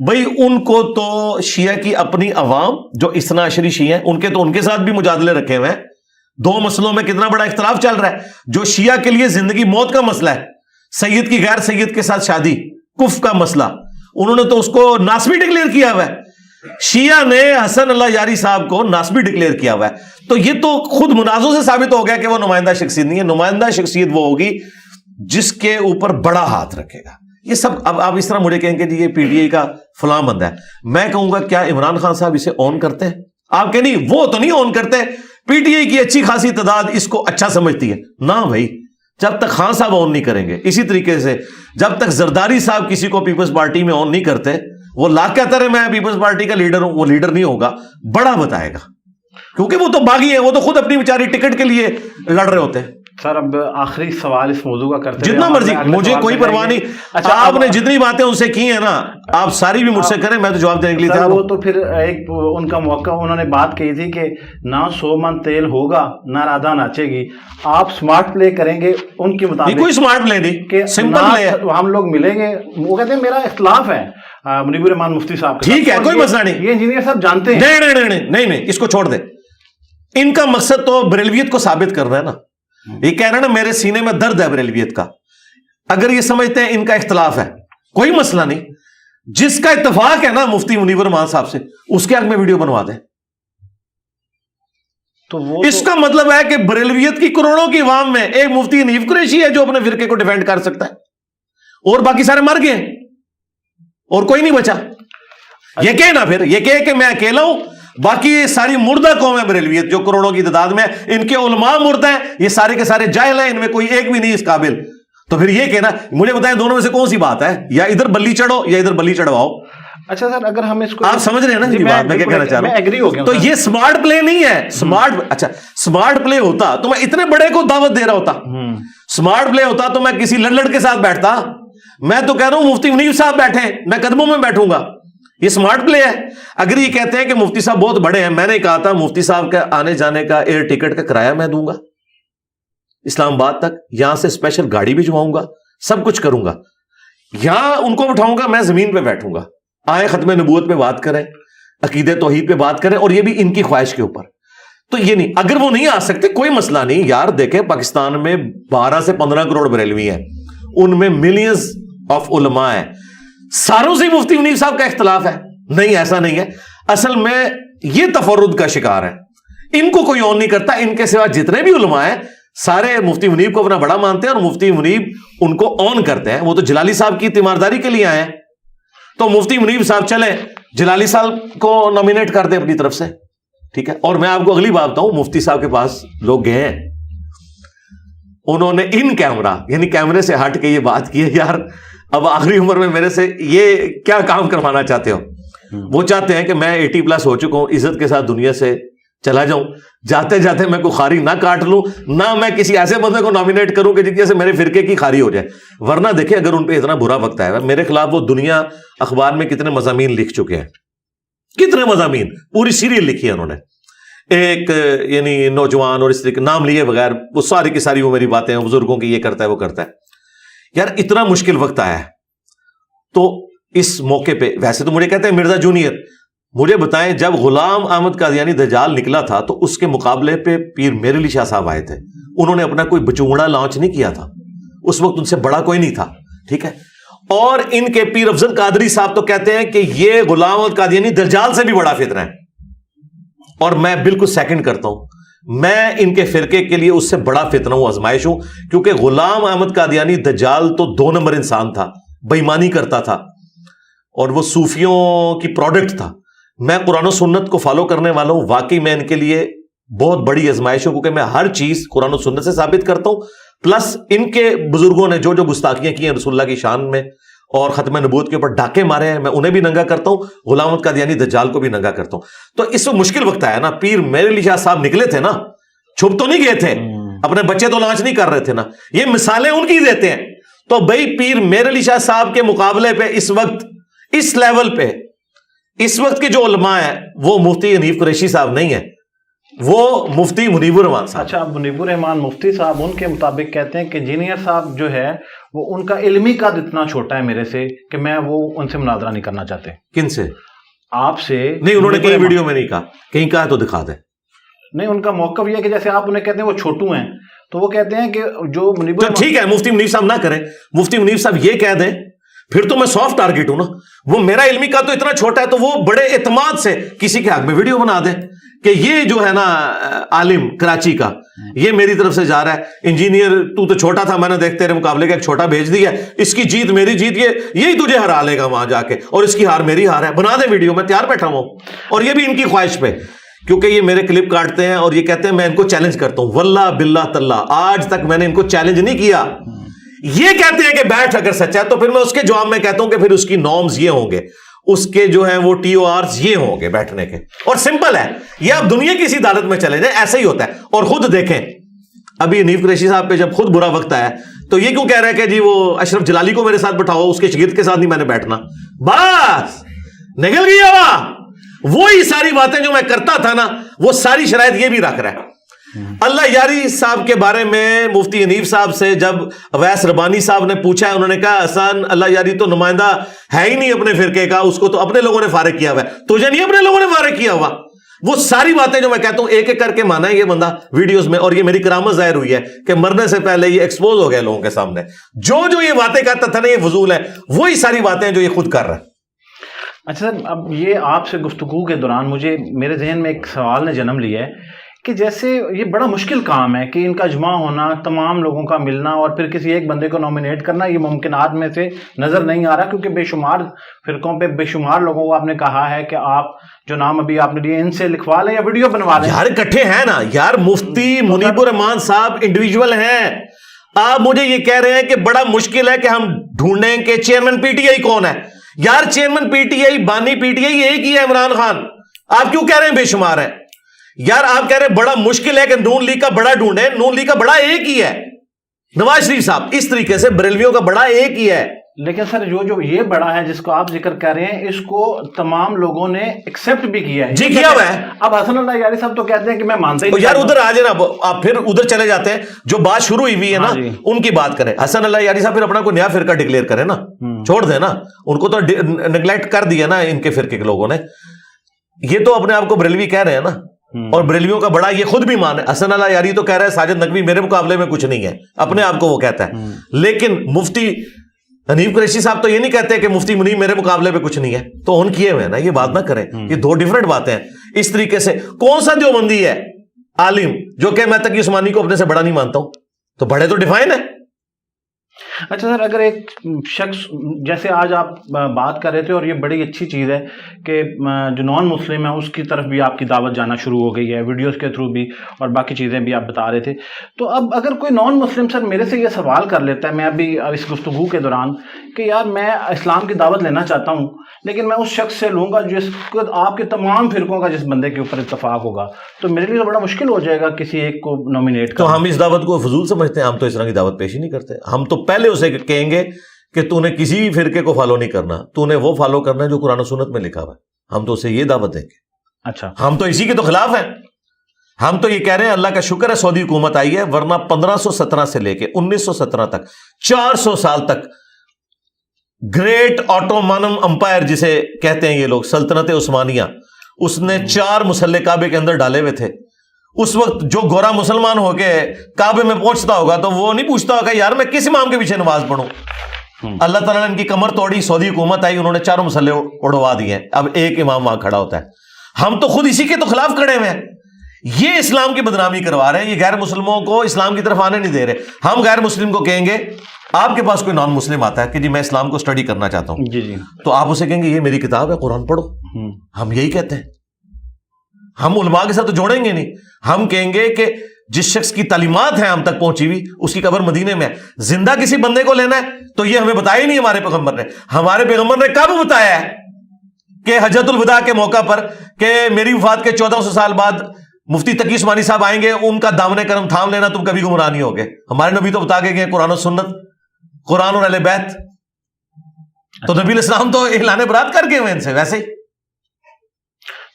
بھئی ان کو تو شیعہ کی اپنی عوام جو اثنا عشری شیعہ ہیں ان کے ساتھ بھی مجادلے رکھے ہوئے ہیں۔ 2 مسئلوں میں کتنا بڑا اختلاف چل رہا ہے، جو شیعہ کے لیے زندگی موت کا مسئلہ ہے، سید کی غیر سید کے ساتھ شادی، کفر کا مسئلہ، انہوں نے تو اس کو ناسبی ڈکلیئر کیا ہوا ہے، شیعہ نے حسن اللہ یاری صاحب کو ناسبی ڈکلیئر کیا ہوا ہے۔ تو یہ تو خود منازع سے ثابت ہو گیا کہ وہ نمائندہ شخصیت نہیں ہے۔ نمائندہ شخصیت وہ ہوگی جس کے اوپر بڑا ہاتھ رکھے گا۔ یہ سب اب آپ اس طرح مجھے کہیں گے جی یہ پی ٹی آئی کا فلاں بندہ ہے، میں کہوں گا کیا عمران خان صاحب اسے آن کرتے ہیں؟ آپ کہ نہیں وہ تو نہیں آن کرتے، پی ٹی آئی کی اچھی خاصی تعداد اس کو اچھا سمجھتی ہے نا بھائی، جب تک خان صاحب آن نہیں کریں گے۔ اسی طریقے سے جب تک زرداری صاحب کسی کو پیپلز پارٹی میں آن نہیں کرتے، وہ لاکھ کہتا رہے میں پیپلز پارٹی کا لیڈر ہوں، وہ لیڈر نہیں ہوگا، بڑا بتائے گا، کیونکہ وہ تو باغی ہیں، وہ تو خود اپنی بیچاری ٹکٹ کے لیے لڑ رہے ہوتے ہیں۔ سر اب آخری سوال اس موضوع کا کرتے ہیں، جتنا مرضی، مجھے کوئی پرواہ نہیں۔ اچھا آپ نے جتنی باتیں ان سے کی ہیں نا، آپ ساری بھی مجھ سے کریں، میں تو جواب دینے کے لیے تیار ہوں۔ وہ تو پھر ایک ان کا موقع، انہوں نے بات کہی تھی کہ نہ 100 من تیل ہوگا نہ رادہ ناچے گی، آپ سمارٹ پلے کریں گے ان کے مطابق۔ کوئی سمارٹ پلے نہیں، کہ سمپل پلے ہے، ہم لوگ ملیں گے، وہ کہتے ہیں میرا اختلاف ہے منیب الرحمان مفتی صاحب کا، ٹھیک ہے کوئی مسئلہ نہیں، یہ انجینئر صاحب جانتے ہیں۔ نہیں اس کو چھوڑ دے، ان کا مقصد تو بریلویت کو ثابت کرنا ہے نا، یہ کہہ رہا ہے نا میرے سینے میں درد ہے بریلویت کا۔ اگر یہ سمجھتے ہیں ان کا اختلاف ہے، کوئی مسئلہ نہیں، جس کا اتفاق ہے نا مفتی منیب الرحمان صاحب سے، اس کے حق میں ویڈیو بنوا دیں۔ تو وہ اس کا مطلب ہے کہ بریلویت کی کروڑوں کی عوام میں ایک مفتی حنیف قریشی ہے جو اپنے فرقے کو ڈیفینڈ کر سکتا ہے، اور باقی سارے مر گئے اور کوئی نہیں بچا۔ یہ کہے نا، پھر یہ کہے کہ میں اکیلا ہوں، باقی یہ ساری مردہ قوم ہے بریلویت جو کروڑوں کی تعداد میں ہے، ان کے علماء مردہ ہیں، یہ سارے کے سارے جاہل ہیں، ان میں کوئی ایک بھی نہیں اس قابل. تو پھر یہ کہنا، مجھے بتائیں دونوں میں سے کون سی بات ہے؟ یا ادھر بلی چڑھو یا ادھر بلی چڑھواؤ. اچھا سر، اگر ہم اس کو آپ سمجھ رہے ہیں نا یہ بات میں کیا کہنا چاہ رہا ہوں؟ تو یہ سمارٹ پلے نہیں ہے. سمارٹ پلے ہوتا تو میں اتنے بڑے کو دعوت دے رہا ہوتا. سمارٹ پلے ہوتا تو میں کسی لڑ کے ساتھ بیٹھتا. میں تو کہہ رہا ہوں مفتی منیب صاحب بیٹھے ہیں، میں قدموں میں بیٹھوں گا. یہ سمارٹ پلے ہے. اگر یہ کہتے ہیں کہ مفتی صاحب بہت بڑے ہیں، میں نے کہا تھا مفتی صاحب کا آنے جانے کا ایئر ٹکٹ کا کرایہ میں دوں گا اسلام آباد تک، یہاں سے اسپیشل گاڑی بھجواؤں گا، سب کچھ کروں گا. یہاں ان کو بٹھاؤں گا، میں زمین پہ بیٹھوں گا. آئے ختم نبوت پہ بات کریں، عقیدہ توحید پہ بات کریں، اور یہ بھی ان کی خواہش کے اوپر. تو یہ نہیں، اگر وہ نہیں آ سکتے کوئی مسئلہ نہیں یار. دیکھیں پاکستان میں 12 سے 15 کروڑ بریلوی ہیں، ان میں ملینز آف علماء ہیں. ساروں سے مفتی منیب صاحب کا اختلاف ہے؟ نہیں، ایسا نہیں ہے. اصل میں یہ تفرد کا شکار ہے، ان کو کوئی اور نہیں کرتا. ان کے سوا جتنے بھی علماء ہیں سارے مفتی منیب کو اپنا بڑا مانتے ہیں، اور مفتی منیب ان کو آن کرتے ہیں. وہ تو جلالی صاحب کی تیمارداری کے لیے آئے ہیں، تو مفتی منیب صاحب چلیں جلالی صاحب کو نامینیٹ کر دیں اپنی طرف سے، ٹھیک ہے. اور میں آپ کو اگلی بات بتاؤں، مفتی صاحب کے پاس لوگ گئے ہیں، انہوں نے ان کیمرہ یعنی کیمرے سے ہٹ کے یہ بات کی ہے، یار اب آخری عمر میں میرے سے یہ کیا کام کروانا چاہتے ہو؟ وہ چاہتے ہیں کہ میں 80+ ہو چکا ہوں، عزت کے ساتھ دنیا سے چلا جاؤں، جاتے جاتے میں کوئی خاری نہ کاٹ لوں، نہ میں کسی ایسے بندے کو نامینیٹ کروں کہ جس سے میرے فرقے کی خاری ہو جائے. ورنہ دیکھیں اگر ان پہ اتنا برا وقت آیا ہے، میرے خلاف وہ دنیا اخبار میں کتنے مضامین لکھ چکے ہیں، کتنے مضامین، پوری سیریل لکھی ہے انہوں نے. ایک یعنی نوجوان اور اس طریقے نام لیے بغیر وہ ساری کی ساری وہ میری باتیں ہیں، بزرگوں کی، یہ کرتا ہے وہ کرتا ہے. یار اتنا مشکل وقت آیا ہے، تو اس موقع پہ ویسے تو مجھے کہتے ہیں مرزا جونیئر، مجھے بتائیں جب غلام احمد قادیانی دجال نکلا تھا تو اس کے مقابلے پہ پیر میر علی شاہ صاحب آئے تھے. انہوں نے اپنا کوئی بچونگڑا لانچ نہیں کیا تھا، اس وقت ان سے بڑا کوئی نہیں تھا، ٹھیک ہے. اور ان کے پیر افضل قادری صاحب تو کہتے ہیں کہ یہ غلام احمد قادیانی دجال سے بھی بڑا فتنہ ہے. اور میں بالکل سیکنڈ کرتا ہوں، میں ان کے فرقے کے لیے اس سے بڑا فتنہ ہوں، آزمائش ہوں. کیونکہ غلام احمد قادیانی دجال تو 2 نمبر انسان تھا، بےایمانی کرتا تھا، اور وہ صوفیوں کی پروڈکٹ تھا. میں قرآن و سنت کو فالو کرنے والا ہوں، واقعی میں ان کے لیے بہت بڑی آزمائش ہوں، کیونکہ میں ہر چیز قرآن و سنت سے ثابت کرتا ہوں. پلس ان کے بزرگوں نے جو جو گستاخیاں کی ہیں رسول اللہ کی شان میں اور ختم نبوت کے اوپر ڈاکے مارے ہیں، میں انہیں بھی ننگا کرتا ہوں، غلام احمد قادیانی دجال کو بھی ننگا کرتا ہوں. تو اس وقت مشکل وقت آیا نا، پیر میر علی شاہ صاحب نکلے تھے نا، چھپ تو نہیں گئے تھے، اپنے بچے تو لانچ نہیں کر رہے تھے نا، یہ مثالیں ان کی دیتے ہیں. تو بھائی پیر میر علی شاہ صاحب کے مقابلے پہ اس وقت اس لیول پہ اس وقت کے جو علماء ہیں وہ مفتی حنیف قریشی صاحب نہیں ہیں، وہ مفتی منیب الرحمان صاحب. اچھا، منیب الرحمان مفتی صاحب ان کے مطابق کہتے ہیں کہ انجینئر صاحب جو ہے وہ ان کا علمی قد اتنا چھوٹا ہے میرے سے کہ میں وہ ان سے مناظرہ نہیں کرنا چاہتے. کن سے؟ آپ سے نہیں، انہوں نے کہیں ویڈیو میں نہیں کہا، کہیں کہا تو دکھا دیں. نہیں، ان کا موقف یہ ہے کہ جیسے آپ انہیں کہتے ہیں وہ چھوٹو ہیں، تو وہ کہتے ہیں کہ جو منیب، تو ٹھیک ہے مفتی منیب صاحب نہ کریں، مفتی منیب صاحب یہ کہہ دیں، پھر تو میں سافٹ ٹارگیٹ ہوں نا. وہ میرا علمی کا تو اتنا چھوٹا ہے، تو وہ بڑے اعتماد سے کسی کے حق میں ویڈیو بنا دیں کہ یہ جو ہے نا عالم کراچی کا، یہ میری طرف سے جا رہا ہے، انجینئر تو چھوٹا تھا، میں نے دیکھ تیرے مقابلے کا ایک چھوٹا بھیج دیا، اس کی جیت میری جیت، یہی تجھے ہرا لے گا وہاں جا کے، اور اس کی ہار میری ہار ہے. بنا دیں ویڈیو، میں تیار بیٹھا ہوں. اور یہ بھی ان کی خواہش پہ، کیونکہ یہ میرے کلپ کاٹتے ہیں اور یہ کہتے ہیں میں ان کو چیلنج کرتا ہوں. واللہ باللہ تاللہ آج تک میں نے ان کو چیلنج نہیں کیا. یہ کہتے ہیں کہ بیٹھ اگر سچا ہے، تو پھر میں اس کے جواب میں کہتا ہوں کہ پھر اس کی نارمز یہ ہوں گے، اس کے جو ہیں وہ TORs یہ ہوں گے بیٹھنے کے. اور سمپل ہے یہ، آپ دنیا کی کسی عدالت میں چلے جائیں ایسا ہی ہوتا ہے. اور خود دیکھیں ابھی حنیف قریشی صاحب پہ جب خود برا وقت آیا تو یہ کیوں کہہ رہا ہے کہ جی وہ اشرف جلالی کو میرے ساتھ بٹھاؤ، اس کے شاگرد کے ساتھ نہیں میں نے بیٹھنا. بس نکل گئی ہوا، وہی ساری باتیں جو میں کرتا تھا نا وہ ساری شرائط یہ بھی رکھ رہا ہے. اللہ یاری صاحب کے بارے میں مفتی حنیف صاحب سے جب اویس ربانی صاحب نے پوچھا ہے، انہوں نے کہا احسان اللہ یاری تو نمائندہ ہے ہی نہیں اپنے فرقے کا، اس کو تو اپنے لوگوں نے فارغ کیا ہوا ہے، تجھے نہیں اپنے لوگوں نے فارغ کیا ہوا. وہ ساری باتیں جو میں کہتا ہوں ایک ایک کر کے مانا ہے یہ بندہ ویڈیوز میں، اور یہ میری کرامت ظاہر ہوئی ہے کہ مرنے سے پہلے یہ ایکسپوز ہو گیا لوگوں کے سامنے. جو یہ باتیں کرتا تھا نا یہ فضول ہے، وہی ساری باتیں جو یہ خود کر رہا ہے. اچھا سر، اب یہ آپ سے گفتگو کے دوران میرے ذہن میں ایک سوال نے جنم لیا ہے کہ جیسے یہ بڑا مشکل کام ہے کہ ان کا اجماع ہونا، تمام لوگوں کا ملنا اور پھر کسی ایک بندے کو نامینیٹ کرنا، یہ ممکنات میں سے نظر نہیں آ رہا، کیونکہ بے شمار فرقوں پہ بے شمار لوگوں کو آپ نے کہا ہے کہ آپ جو نام ابھی آپ نے لیے ان سے لکھوا لیں یا ویڈیو بنوا لیں. یار اکٹھے ہیں نا یار، مفتی منیب الرحمان صاحب انڈیویجول ہیں. آپ مجھے یہ کہہ رہے ہیں کہ بڑا مشکل ہے کہ ہم ڈھونڈیں کہ چیئرمین پی ٹی آئی کون ہے. یار چیئرمین پی ٹی آئی، بانی پی ٹی آئی ایک ہی ہے، عمران خان. آپ کیوں کہہ رہے ہیں بے شمار ہے؟ یار آپ کہہ رہے ہیں بڑا مشکل ہے کہ نون لیگ کا بڑا ڈھونڈے. نون لیگ کا بڑا ایک ہی ہے، نواز شریف صاحب. اس طریقے سے بریلویوں کا بڑا ایک ہی ہے. لیکن سر جو یہ بڑا ہے جس کو آپ ذکر کر رہے ہیں، اس کو تمام لوگوں نے ایکسپٹ بھی کیا ہے. جی کیا ہوا ہے. اب حسن اللہ یاری صاحب تو کہتے ہیں کہ میں مانتا ہی نہیں. یار ادھر آ جائے نا، آپ پھر ادھر چلے جاتے ہیں. جو بات شروع ہوئی ہے نا ان کی بات کریں. حسن اللہ یاری صاحب پھر اپنا کوئی نیا فرقہ ڈکلیئر کریں نا، چھوڑ دیں نا. ان کو تو نیگلیکٹ کر دیا نا ان کے فرقے کے لوگوں نے. یہ تو اپنے آپ کو بریلوی کہہ رہے ہیں نا، اور بریلویوں کا بڑا یہ خود بھی مان ہے. حسن اللہ یاری تو کہہ رہا ہے ساجد نقوی میرے مقابلے میں کچھ نہیں ہے، اپنے آپ کو وہ کہتا ہے. لیکن مفتی حنیف قریشی صاحب تو یہ نہیں کہتے کہ مفتی منیب میرے مقابلے پہ کچھ نہیں ہے. تو ان کیے ہوئے نا، یہ بات نہ کریں. یہ دو ڈیفرنٹ باتیں ہیں. اس طریقے سے کون سا دیوبندی ہے عالم جو کہ میں تقی عثمانی کو اپنے سے بڑا نہیں مانتا ہوں؟ تو بڑے تو ڈیفائن ہے. اچھا سر، اگر ایک شخص جیسے آج آپ بات کر رہے تھے، اور یہ بڑی اچھی چیز ہے کہ جو نان مسلم ہے اس کی طرف بھی آپ کی دعوت جانا شروع ہو گئی ہے، ویڈیوز کے تھرو بھی، اور باقی چیزیں بھی آپ بتا رہے تھے. تو اب اگر کوئی نان مسلم سر میرے سے یہ سوال کر لیتا ہے، میں ابھی اس گفتگو کے دوران، کہ یار میں اسلام کی دعوت لینا چاہتا ہوں، لیکن میں اس شخص سے لوں گا جس کو آپ کے تمام فرقوں کا جس بندے کے اوپر اتفاق ہوگا، تو میرے لیے تو بڑا مشکل ہو جائے گا کسی ایک کو نامینیٹ کرنا. تو ہم اس دعوت کو فضول سمجھتے ہیں؟ ہم تو اس طرح کی دعوت پیش ہی نہیں کرتے. ہم تو پہلے اسے کہیں گے کہ تو نے کسی بھی فرقے کو فالو نہیں کرنا، تو نے وہ فالو کرنا ہے جو قرآن و سنت میں لکھا ہوا ہے. ہم تو اسے یہ دعوت دیں گے. اچھا، ہم تو اسی کے تو خلاف ہیں. ہم تو یہ کہہ رہے ہیں اللہ کا شکر ہے سعودی حکومت آئی ہے، ورنہ 1517 سے لے کے 1917 تک 400 سال تک گریٹ آٹومانم امپائر جسے کہتے ہیں یہ لوگ، سلطنت عثمانیہ، اس نے 4 مسلح کعبے کے اندر ڈالے ہوئے تھے. اس وقت جو گورا مسلمان ہو کے کعبے میں پہنچتا ہوگا تو وہ نہیں پوچھتا ہوگا یار میں کس امام کے پیچھے نماز پڑھوں. اللہ تعالیٰ نے ان کی کمر توڑی، سعودی حکومت آئی، انہوں نے 4 مسلح اڑوا دیے. اب ایک امام وہاں کھڑا ہوتا ہے. ہم تو خود اسی کے تو خلاف کھڑے ہوئے ہیں. یہ اسلام کی بدنامی کروا رہے ہیں، یہ غیر مسلموں کو اسلام کی طرف آنے نہیں دے رہے. ہم غیر مسلم کو کہیں گے آپ کے پاس کوئی نان مسلم آتا ہے کہ جی میں اسلام کو اسٹڈی کرنا چاہتا ہوں، جی تو آپ اسے کہیں گے یہ میری کتاب ہے قرآن پڑھو. ہم یہی کہتے ہیں. ہم علماء کے ساتھ تو جوڑیں گے نہیں. ہم کہیں گے کہ جس شخص کی تعلیمات ہیں ہم تک پہنچی ہوئی، اس کی قبر مدینے میں ہے. زندہ کسی بندے کو لینا ہے تو یہ ہمیں بتایا ہی نہیں ہمارے پیغمبر نے. ہمارے پیغمبر نے کب بتایا ہے کہ حجۃ الوداع کے موقع پر کہ میری وفات کے 1400 سال بعد مفتی تقی عثمانی صاحب آئیں گے، ان کا دامن کرم تھام لینا، تم کبھی گمراہ نہیں ہوگے. ہمارے نبی تو بتا کے گئے قرآن و سنت، قرآن اور اہل بیت. تو نبی الاسلام تو اعلان برات کر گئے ہوئے ان سے ویسے ہی.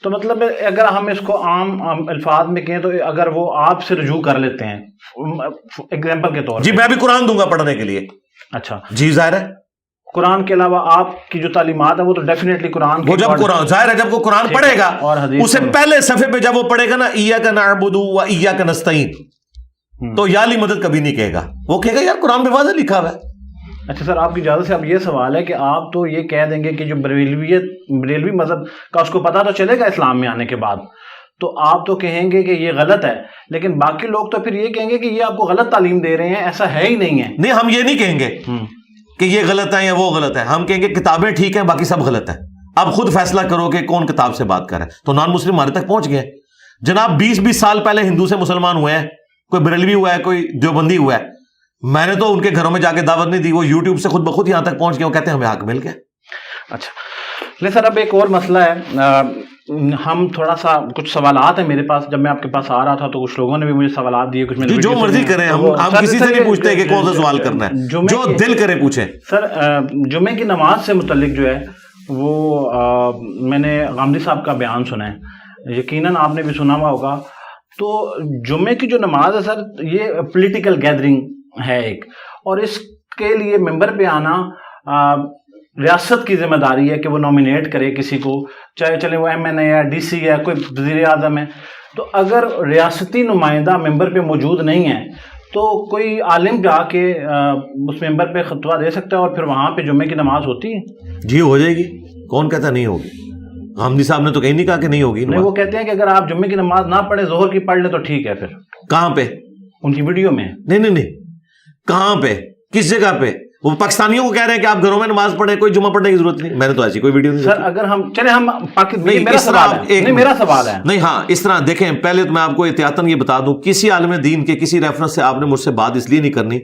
تو مطلب اگر ہم اس کو عام الفاظ میں کہیں تو اگر وہ آپ سے رجوع کر لیتے ہیں ایگزامپل کے طور پر، جی میں بھی قرآن دوں گا پڑھنے کے لیے. اچھا جی ظاہر ہے. قرآن کے علاوہ آپ کی جو تعلیمات ہیں وہ تو ڈیفینیٹلی قرآن وہ جب قرآن ظاہر ہے جب وہ قرآن پڑھے گا اسے پہلے صفحے پہ جب وہ پڑھے گا نا ایاک نعبد و ایاک نستعین، تو یا علی مدد کبھی نہیں کہے گا. وہ کہے گا یار قرآن میں واضح لکھا ہوا ہے. اچھا سر، آپ کی اجازت سے اب یہ سوال ہے کہ آپ تو یہ کہہ دیں گے کہ جو بریلوی مذہب کا اس کو پتہ تو چلے گا اسلام میں آنے کے بعد، تو آپ تو کہیں گے کہ یہ غلط ہے، لیکن باقی لوگ تو پھر یہ کہیں گے کہ یہ آپ کو غلط تعلیم دے رہے ہیں، ایسا ہے ہی نہیں ہے. نہیں ہم یہ نہیں کہیں گے کہ یہ غلط ہے یا وہ غلط ہے. ہم کہیں گے کتابیں ٹھیک ہیں باقی سب غلط ہے. اب خود فیصلہ کرو کہ کون کتاب سے بات کر رہا ہے. تو نان مسلم ہمارے تک پہنچ گئے جناب. 20 سال پہلے ہندو سے مسلمان ہوئے ہیں، کوئی بریلوی ہوا ہے، کوئی دیوبندی ہوا ہے. میں نے تو ان کے گھروں میں جا کے دعوت نہیں دی، وہ یوٹیوب سے خود بخود یہاں تک پہنچ گئے. وہ کہتے ہیں ہمیں حق مل گیا. اچھا لے سر، اب ایک اور مسئلہ ہے. ہم تھوڑا سا کچھ سوالات ہیں میرے پاس. جب میں آپ کے پاس آ رہا تھا تو کچھ لوگوں نے بھی مجھے سوالات دیے. کچھ جو مرضی کریں، ہم کسی سے نہیں پوچھتے کہ کون سا سوال کرنا ہے، جو دل کرے پوچھیں. سر جمعے کی نماز سے متعلق جو ہے وہ میں نے غامدی صاحب کا بیان سنا ہے، یقیناً آپ نے بھی سنا ہوا ہوگا. تو جمعے کی جو نماز ہے سر، یہ پولیٹیکل گیدرنگ ہے ایک، اور اس کے لیے ممبر پہ آنا ریاست کی ذمہ داری ہے کہ وہ نامینیٹ کرے کسی کو، چاہے چلے وہ ایم این اے ہے، ڈی سی ہے، کوئی وزیر اعظم ہے. تو اگر ریاستی نمائندہ ممبر پہ موجود نہیں ہے تو کوئی عالم جا کے اس ممبر پہ خطبہ دے سکتا ہے اور پھر وہاں پہ جمعے کی نماز ہوتی ہے. جی ہو جائے گی، کون کہتا نہیں ہوگی. غامدی صاحب نے تو کہیں نہیں کہا کہ نہیں ہوگی نہیں، وہ کہتے ہیں کہ اگر آپ جمعے کی نماز نہ پڑھے ظہر کی پڑھ لیں تو ٹھیک ہے. پھر کہاں پہ؟ ان کی ویڈیو میں. نہیں کہاں پہ، کس جگہ پہ؟ وہ پاکستانیوں کو کہہ رہے ہیں کہ آپ گھروں میں نماز پڑھیں، کوئی جمعہ پڑھنے کی ضرورت نہیں. میں نے تو ایسی کوئی ویڈیو نہیں سر. اگر ہم چلے ہم میرا سوال ہے. نہیں ہاں اس طرح دیکھیں، پہلے تو میں آپ کو احتیاطاً یہ بتا دوں، کسی عالم دین کے کسی ریفرنس سے آپ نے مجھ سے بات اس لیے نہیں کرنی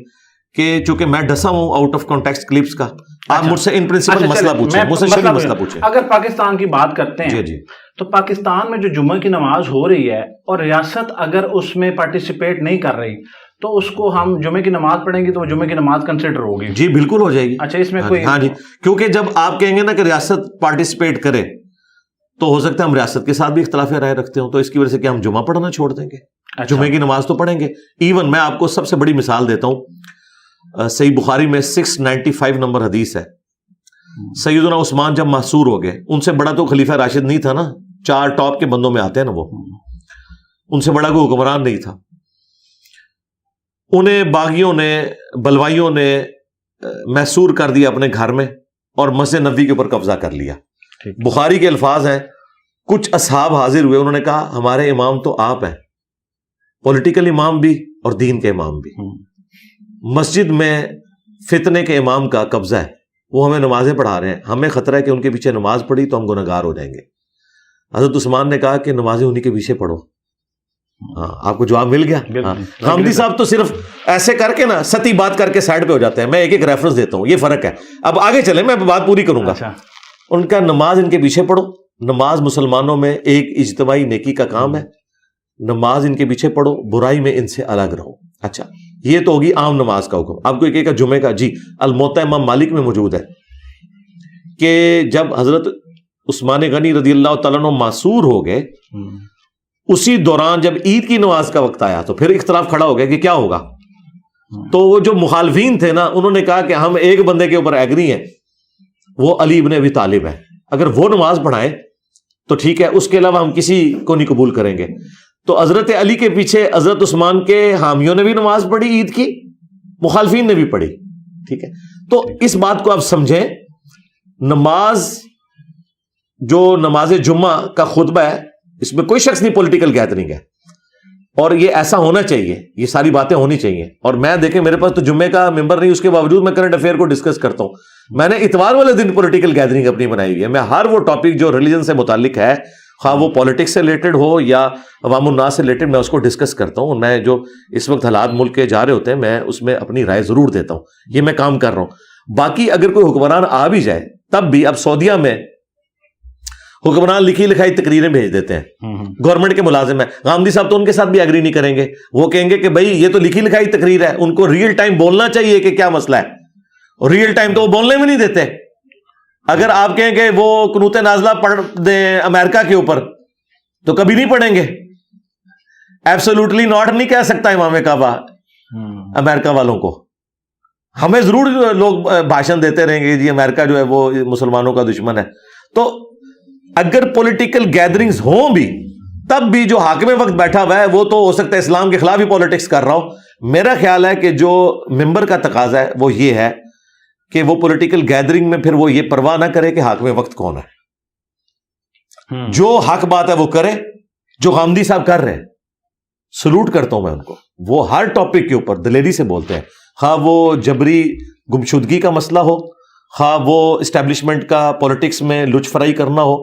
کہ چونکہ میں ڈسا ہوں آؤٹ آف کانٹیکسٹ کلپس کا. آپ مجھ سے ان پرنسپل مسئلہ پوچھیں، مجھ سے شرعی مسئلہ پوچھیں. اگر پاکستان کی بات کرتے ہیں جی تو پاکستان میں جو جمعہ کی نماز ہو رہی ہے اور ریاست اگر اس میں پارٹیسپیٹ نہیں کر رہی تو اس کو ہم جمعے کی نماز پڑھیں گے تو وہ جمعے کی نماز کنسیڈر ہوگی؟ جی بالکل ہو جائے گی. اچھا اس میں کوئی ہاں جی، کیونکہ جب آپ کہیں گے نا کہ ریاست پارٹیسپیٹ کرے تو ہو سکتا ہے ہم ریاست کے ساتھ بھی اختلاف رائے رکھتے ہوں، تو اس کی وجہ سے کیا ہم جمعہ پڑھنا چھوڑ دیں گے؟ جمعے کی نماز تو پڑھیں گے. ایون میں آپ کو سب سے بڑی مثال دیتا ہوں، صحیح بخاری میں 695 نمبر حدیث ہے. سیدنا عثمان جب محصور ہو گئے، ان سے بڑا تو خلیفہ راشد نہیں تھا نا، 4 ٹاپ کے بندوں میں آتے ہیں نا وہ، ان سے بڑا کوئی حکمران نہیں تھا. انہیں باغیوں نے، بلوائیوں نے محصور کر دیا اپنے گھر میں اور مسجد نبوی کے اوپر قبضہ کر لیا. بخاری کے الفاظ ہیں، کچھ اصحاب حاضر ہوئے، انہوں نے کہا ہمارے امام تو آپ ہیں، پولیٹیکل امام بھی اور دین کے امام بھی. مسجد میں فتنے کے امام کا قبضہ ہے، وہ ہمیں نمازیں پڑھا رہے ہیں، ہمیں خطرہ ہے کہ ان کے پیچھے نماز پڑھی تو ہم گنہگار ہو جائیں گے. حضرت عثمان نے کہا کہ نمازیں انہی کے پیچھے پڑھو. ہاں آپ کو جواب مل گیا. غامدی صاحب تو صرف ایسے کر کے نا ستی بات کر کے سائڈ پہ ہو جاتے ہیں. میں ایک ریفرنس دیتا ہوں، یہ فرق ہے. اب آگے چلیں، میں بات پوری کروں گا. ان کا نماز ان کے پیچھے پڑھو. نماز مسلمانوں میں ایک اجتماعی نیکی کا کام ہے. نماز ان کے پیچھے پڑھو، برائی میں ان سے الگ رہو. اچھا یہ تو ہوگی عام نماز کا حکم. آپ کو ایک ایک جمعے کا. جی الموطا امام مالک میں موجود ہے کہ جب حضرت عثمان غنی رضی اللہ تعالیٰ عنہ معصور ہو گئے، اسی دوران جب عید کی نماز کا وقت آیا تو پھر اختلاف کھڑا ہو گیا کہ کیا ہوگا. تو وہ جو مخالفین تھے نا، انہوں نے کہا کہ ہم ایک بندے کے اوپر ایگری ہیں، وہ علی ابن ابی طالب ہے، اگر وہ نماز پڑھائے تو ٹھیک ہے، اس کے علاوہ ہم کسی کو نہیں قبول کریں گے. تو حضرت علی کے پیچھے حضرت عثمان کے حامیوں نے بھی نماز پڑھی عید کی، مخالفین نے بھی پڑھی. ٹھیک ہے، تو اس بات کو آپ سمجھیں. نماز جو نماز جمعہ کا خطبہ ہے، اس میں کوئی شخص نہیں پولیٹیکل گیدرنگ ہے، اور یہ ایسا ہونا چاہیے، یہ ساری باتیں ہونی چاہیے. اور میں دیکھیں میرے پاس تو جمعے کا ممبر نہیں، اس کے باوجود میں کرنٹ افیئر کو ڈسکس کرتا ہوں. میں نے اتوار والے دن پولیٹیکل گیدرنگ اپنی بنائی ہوئی ہے. میں ہر وہ ٹاپک جو ریلیجن سے متعلق ہے، خواہ وہ پالیٹکس سے ریلیٹڈ ہو یا عوام الناس سے ریلیٹڈ، میں اس کو ڈسکس کرتا ہوں. میں جو اس وقت حالات ملک کے جا رہے ہوتے ہیں، میں اس میں اپنی رائے ضرور دیتا ہوں. یہ میں کام کر رہا ہوں. باقی اگر کوئی حکمران آ بھی جائے تب بھی، اب سعودیہ میں حکمران لکھی لکھائی تقریریں بھیج دیتے ہیں، گورنمنٹ کے ملازم ہیں. غامدی صاحب تو ان کے ساتھ بھی ایگری نہیں کریں گے. وہ کہیں گے کہ بھائی یہ تو لکھی لکھائی تقریر ہے، ان کو ریئل ٹائم بولنا چاہیے کہ کیا مسئلہ ہے. اور ریئل ٹائم تو وہ بولنے میں نہیں دیتے. اگر آپ کہیں کہ وہ قنوت نازلہ پڑھ دیں امریکہ کے اوپر تو کبھی نہیں پڑھیں گے. ایبسولوٹلی ناٹ نہیں کہہ سکتا امام کعبہ امریکہ والوں کو. ہمیں ضرور لوگ بھاشن دیتے رہیں گے جی امریکہ جو ہے وہ مسلمانوں کا دشمن ہے. تو اگر پولیٹیکل گیدرنگز ہوں بھی تب بھی جو حاکم وقت بیٹھا ہوا ہے وہ تو ہو سکتا ہے اسلام کے خلاف ہی پالیٹکس کر رہا ہو. میرا خیال ہے کہ جو ممبر کا تقاضا ہے وہ یہ ہے کہ وہ پولیٹیکل گیدرنگ میں پھر وہ یہ پرواہ نہ کرے کہ حاکم وقت کون ہے. جو حق بات ہے وہ کرے. جو غامدی صاحب کر رہے ہیں سلوٹ کرتا ہوں میں ان کو. وہ ہر ٹاپک کے اوپر دلیری سے بولتے ہیں، خواہ وہ جبری گمشدگی کا مسئلہ ہو، خواہ وہ اسٹیبلشمنٹ کا پولیٹکس میں لچ فرائی کرنا ہو،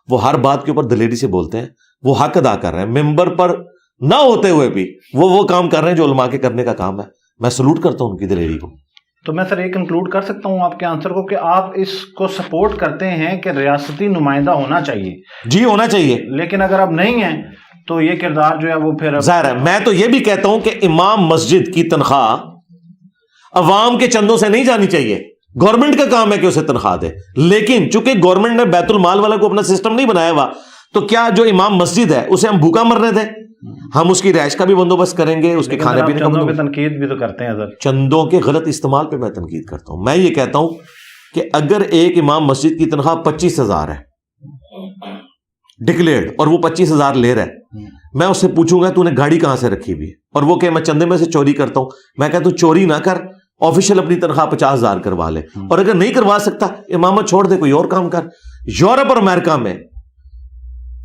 وہ ہر بات کے اوپر دلیری سے بولتے ہیں. وہ حق ادا کر رہے ہیں، ممبر پر نہ ہوتے ہوئے بھی وہ کام کر رہے ہیں جو علماء کے کرنے کا کام ہے. میں سلوٹ کرتا ہوں ان کی دلیری کو. تو میں سر یہ کنکلوڈ کر سکتا ہوں آپ کے آنسر کو کہ آپ اس کو سپورٹ کرتے ہیں کہ ریاستی نمائندہ ہونا چاہیے؟ جی ہونا چاہیے. لیکن اگر اب نہیں ہے تو یہ کردار جو ہے وہ پھر ظاہر ہے. میں تو یہ بھی کہتا ہوں کہ امام مسجد کی تنخواہ عوام کے چندوں سے نہیں جانی چاہیے. گورنمنٹ کا کام ہے کہ اسے تنخواہ دے، لیکن چونکہ گورنمنٹ نے بیت المال والا کو اپنا سسٹم نہیں بنایا ہوا، تو کیا جو امام مسجد ہے اسے ہم بھوکا مرنے دیں؟ ہم اس کی رہائش کا بھی بندوبست کریں گے، اس کے کھانے پینے کا بندوبست. تنقید بھی تو کرتے ہیں سر. چندوں کے غلط استعمال پہ میں تنقید کرتا ہوں. میں یہ کہتا ہوں کہ اگر ایک امام مسجد کی تنخواہ 25,000 ہے ڈکلیئرڈ اور وہ 25,000 لے رہا ہے، میں اس سے پوچھوں گا تو نے گاڑی کہاں سے رکھی ہوئی ہے، اور وہ کہ میں چندے میں سے چوری کرتا ہوں، میں کہتا ہوں چوری نہ کر، آفیشیل اپنی تنخواہ 50,000 کروا لے. اور اگر نہیں کروا سکتا امامت چھوڑ دے، کوئی اور کام کر. یورپ اور امریکہ میں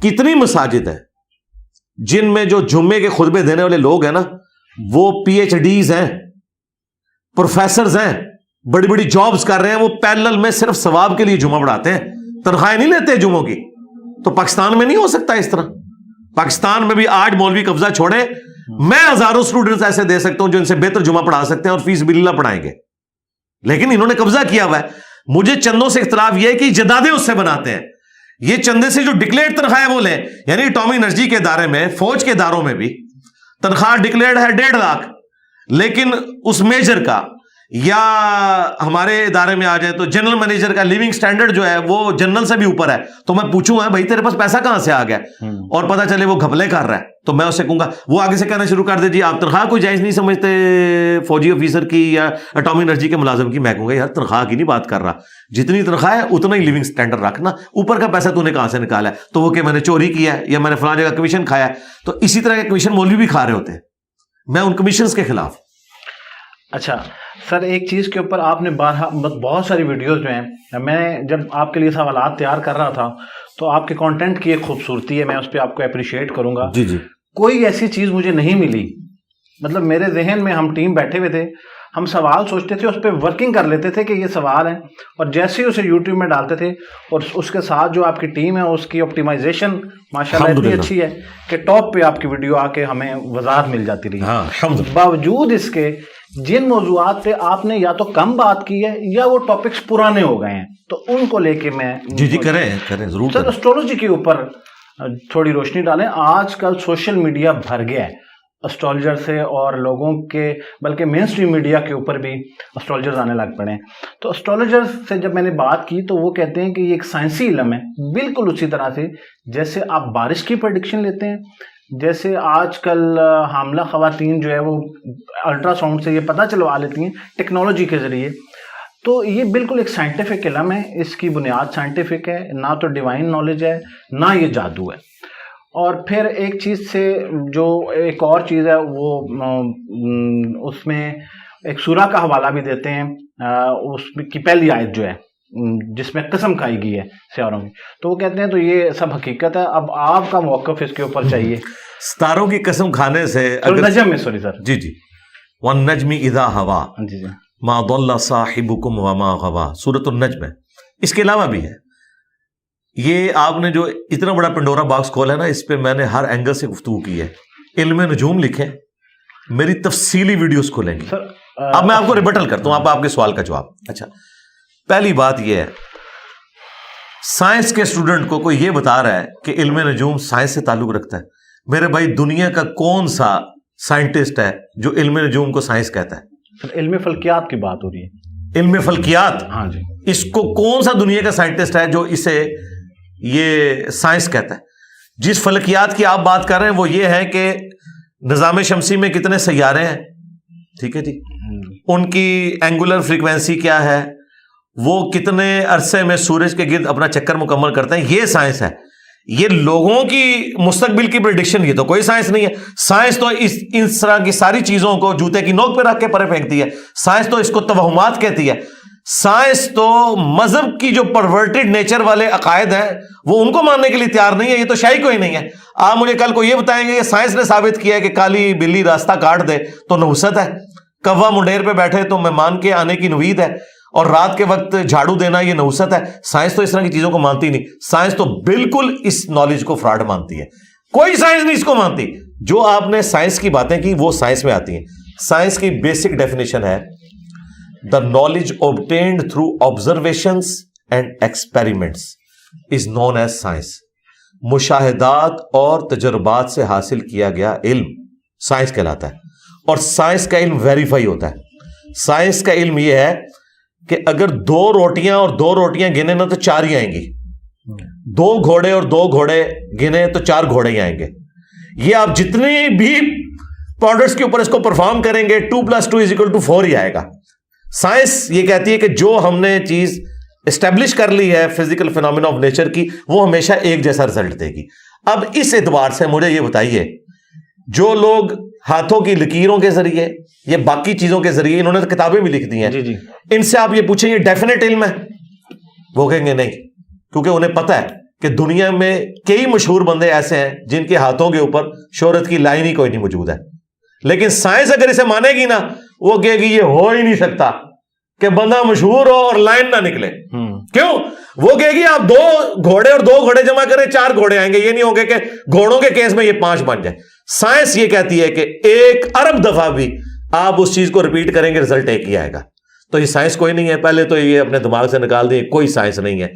کتنی مساجد ہیں جن میں جو جمعے کے خطبے دینے والے لوگ ہیں نا وہ پی ایچ ڈیز ہیں, پروفیسرز ہیں, بڑی بڑی جابز کر رہے ہیں, وہ پیرلل میں صرف ثواب کے لیے جمعہ پڑھاتے ہیں, تنخواہیں نہیں لیتے جمعوں کی. تو پاکستان میں نہیں ہو سکتا اس طرح. پاکستان میں بھی آج مولوی قبضہ چھوڑے, میں ہزاروں اسٹوڈنٹس ایسے دے سکتا ہوں جو ان سے بہتر جمعہ پڑھا سکتے ہیں اور فی سبیل اللہ پڑھائیں گے, لیکن انہوں نے قبضہ کیا ہوا ہے. مجھے چندوں سے اختلاف یہ ہے کہ جدادیں اس سے بناتے ہیں. یہ چندے سے جو ڈکلیئرڈ تنخواہیں وہ لیں, یعنی اٹامک انرجی کے ادارے میں, فوج کے اداروں میں بھی تنخواہ ڈکلیئرڈ ہے 1.5 لاکھ, لیکن اس میجر کا یا ہمارے ادارے میں آ جائے تو جنرل مینیجر کا لیونگ سٹینڈرڈ جو ہے وہ جنرل سے بھی اوپر ہے. تو میں پوچھوں گا بھائی تیرے پاس پیسہ کہاں سے آ گیا, اور پتہ چلے وہ گھپلے کر رہا ہے, تو میں اسے کہوں گا, وہ آگے سے کہنا شروع کر دے جی آپ تنخواہ کوئی جائز نہیں سمجھتے فوجی آفیسر کی یا اٹامک انرجی کے ملازم کی. میں کہوں گا یار تنخواہ کی نہیں بات کر رہا, جتنی تنخواہ ہے اتنا ہی لیونگ سٹینڈرڈ رکھنا, اوپر کا پیسہ تو نے کہاں سے نکالا ہے, تو وہ کہ میں نے چوری کیا ہے یا میں نے فلاں جگہ کمیشن کھایا ہے. تو اسی طرح کے کمیشن مولوی بھی کھا رہے ہوتے ہیں, میں ان کمیشنز کے خلاف. اچھا سر, ایک چیز کے اوپر آپ نے بہت ساری ویڈیوز جو ہیں, میں جب آپ کے لیے سوالات تیار کر رہا تھا تو آپ کے کانٹینٹ کی ایک خوبصورتی ہے, میں اس پہ آپ کو اپریشیٹ کروں گا. جی جی, کوئی ایسی چیز مجھے نہیں ملی, مطلب میرے ذہن میں ہم ٹیم بیٹھے ہوئے تھے, ہم سوال سوچتے تھے, اس پہ ورکنگ کر لیتے تھے کہ یہ سوال ہے, اور جیسے ہی اسے یوٹیوب میں ڈالتے تھے, اور اس کے ساتھ جو آپ کی ٹیم ہے اس کی آپٹیمائزیشن ماشاءاللہ اتنی اچھی ہے کہ ٹاپ پہ آپ کی ویڈیو آ کے ہمیں وضاحت مل جاتی رہی. باوجود اس کے جن موضوعات پہ آپ نے یا تو کم بات کی ہے یا وہ ٹاپکس پرانے ہو گئے ہیں, تو ان کو لے کے میں جی کریں ضرور. سر اسٹرولوجی کے اوپر تھوڑی روشنی ڈالیں. آج کل سوشل میڈیا بھر گیا ہے اسٹرالوجر سے, اور لوگوں کے بلکہ مین اسٹریم میڈیا کے اوپر بھی اسٹرالوجرز آنے لگ پڑے ہیں. تو اسٹرالوجر سے جب میں نے بات کی تو وہ کہتے ہیں کہ یہ ایک سائنسی علم ہے, بالکل اسی طرح سے جیسے آپ بارش کی پریڈکشن لیتے ہیں, جیسے آج کل حاملہ خواتین جو ہے وہ الٹرا ساؤنڈ سے یہ پتہ چلوا لیتی ہیں ٹیکنالوجی کے ذریعے. تو یہ بالکل ایک سائنٹیفک علم ہے, اس کی بنیاد سائنٹیفک ہے, نہ تو ڈیوائن نالج ہے نہ یہ جادو ہے. اور پھر ایک چیز سے جو ایک اور چیز ہے وہ اس میں ایک سورہ کا حوالہ بھی دیتے ہیں, اس کی پہلی آیت جو ہے جس میں قسم کھائی گئی ہے ستاروں کی, تو وہ کہتے ہیں تو یہ سب حقیقت ہے. اب آپ کا موقف اس کے اوپر چاہیے. ستاروں کی قسم کھانے سے نجم میں سوری سر جی جی, والنجم اذا ہوا جی جی ما ضل صاحبکم وما غوا, سورۃ النجم ہے. اس کے علاوہ بھی ہے. یہ آپ نے جو اتنا بڑا پنڈورا باکس کھولا ہے نا, اس پہ میں نے ہر اینگل سے گفتگو کی ہے. علم نجوم لکھیں, میری تفصیلی ویڈیوز کھولیں گے. اب میں آپ کو ریبٹل کرتا ہوں, آپ کے سوال کا جواب. اچھا, پہلی بات یہ ہے, سائنس کے اسٹوڈنٹ کو کوئی یہ بتا رہا ہے کہ علم نجوم سائنس سے تعلق رکھتا ہے. میرے بھائی دنیا کا کون سا سائنٹسٹ ہے جو علم نجوم کو سائنس کہتا ہے؟ علم فلکیات کی بات ہو رہی ہے. علم فلکیات, ہاں جی. اس کو کون سا دنیا کا سائنٹسٹ ہے جو اسے یہ سائنس کہتا ہے؟ جس فلکیات کی آپ بات کر رہے ہیں وہ یہ ہے کہ نظام شمسی میں کتنے سیارے ہیں, ٹھیک ہے جی, ان کی اینگولر فریکوینسی کیا ہے, وہ کتنے عرصے میں سورج کے گرد اپنا چکر مکمل کرتے ہیں, یہ سائنس ہے. یہ لوگوں کی مستقبل کی پریڈکشن, یہ تو کوئی سائنس نہیں ہے. سائنس تو اس طرح کی ساری چیزوں کو جوتے کی نوک پہ رکھ کے پرے پھینکتی ہے. سائنس تو اس کو توہمات کہتی ہے. سائنس تو مذہب کی جو پرورٹڈ نیچر والے عقائد ہیں وہ ان کو ماننے کے لیے تیار نہیں ہے. یہ تو شاہی کوئی نہیں ہے. آپ مجھے کل کو یہ بتائیں گے کہ سائنس نے ثابت کیا ہے کہ کالی بلی راستہ کاٹ دے تو نحوست ہے, کوا منڈیر پہ بیٹھے تو مہمان کے آنے کی نوید ہے, اور رات کے وقت جھاڑو دینا یہ نحوست ہے. سائنس تو اس طرح کی چیزوں کو مانتی نہیں. سائنس تو بالکل اس نالج کو فراڈ مانتی ہے. کوئی سائنس نہیں اس کو مانتی. جو آپ نے سائنس کی باتیں کی وہ سائنس میں آتی ہیں. سائنس کی بیسک ڈیفینیشن ہے the knowledge obtained through observations and experiments is known as science. مشاہدات اور تجربات سے حاصل کیا گیا علم سائنس کہلاتا ہے. اور سائنس کا علم ویریفائی ہوتا ہے. سائنس کا علم یہ ہے کہ اگر 2 روٹیاں اور 2 روٹیاں گنے نا تو 4 ہی آئیں گی, 2 گھوڑے اور 2 گھوڑے گنے تو 4 گھوڑے ہی آئیں گے. یہ آپ جتنے بھی پاؤنڈرز کے اوپر اس کو پرفارم کریں گے 2 + 2 = 4 ہی آئے گا. سائنس یہ کہتی ہے کہ جو ہم نے چیز اسٹیبلش کر لی ہے فزیکل فینومینا آف نیچر کی, وہ ہمیشہ ایک جیسا رزلٹ دے گی. اب اس اعتبار سے مجھے یہ بتائیے, جو لوگ ہاتھوں کی لکیروں کے ذریعے یا باقی چیزوں کے ذریعے, انہوں نے تو کتابیں بھی لکھ دی ہیں, ان سے آپ یہ پوچھیں یہ ڈیفینیٹ علم ہے, وہ کہیں گے نہیں, کیونکہ انہیں پتہ ہے کہ دنیا میں کئی مشہور بندے ایسے ہیں جن کے ہاتھوں کے اوپر شہرت کی لائن ہی کوئی نہیں موجود ہے، لیکن سائنس اگر اسے مانے گی نا وہ کہے گی یہ ہو ہی نہیں سکتا کہ بندہ مشہور ہو اور لائن نہ نکلے. کیوں؟ وہ کہے گی آپ 2 گھوڑے اور 2 گھوڑے جمع کریں 4 گھوڑے آئیں گے، یہ نہیں ہوگے کہ گھوڑوں کے کیس میں یہ 5 بن جائے. سائنس یہ کہتی ہے کہ 1 ارب دفعہ بھی آپ اس چیز کو ریپیٹ کریں گے رزلٹ ایک ہی آئے گا. تو یہ سائنس کوئی نہیں ہے، پہلے تو یہ اپنے دماغ سے نکال دیں، کوئی سائنس نہیں ہے،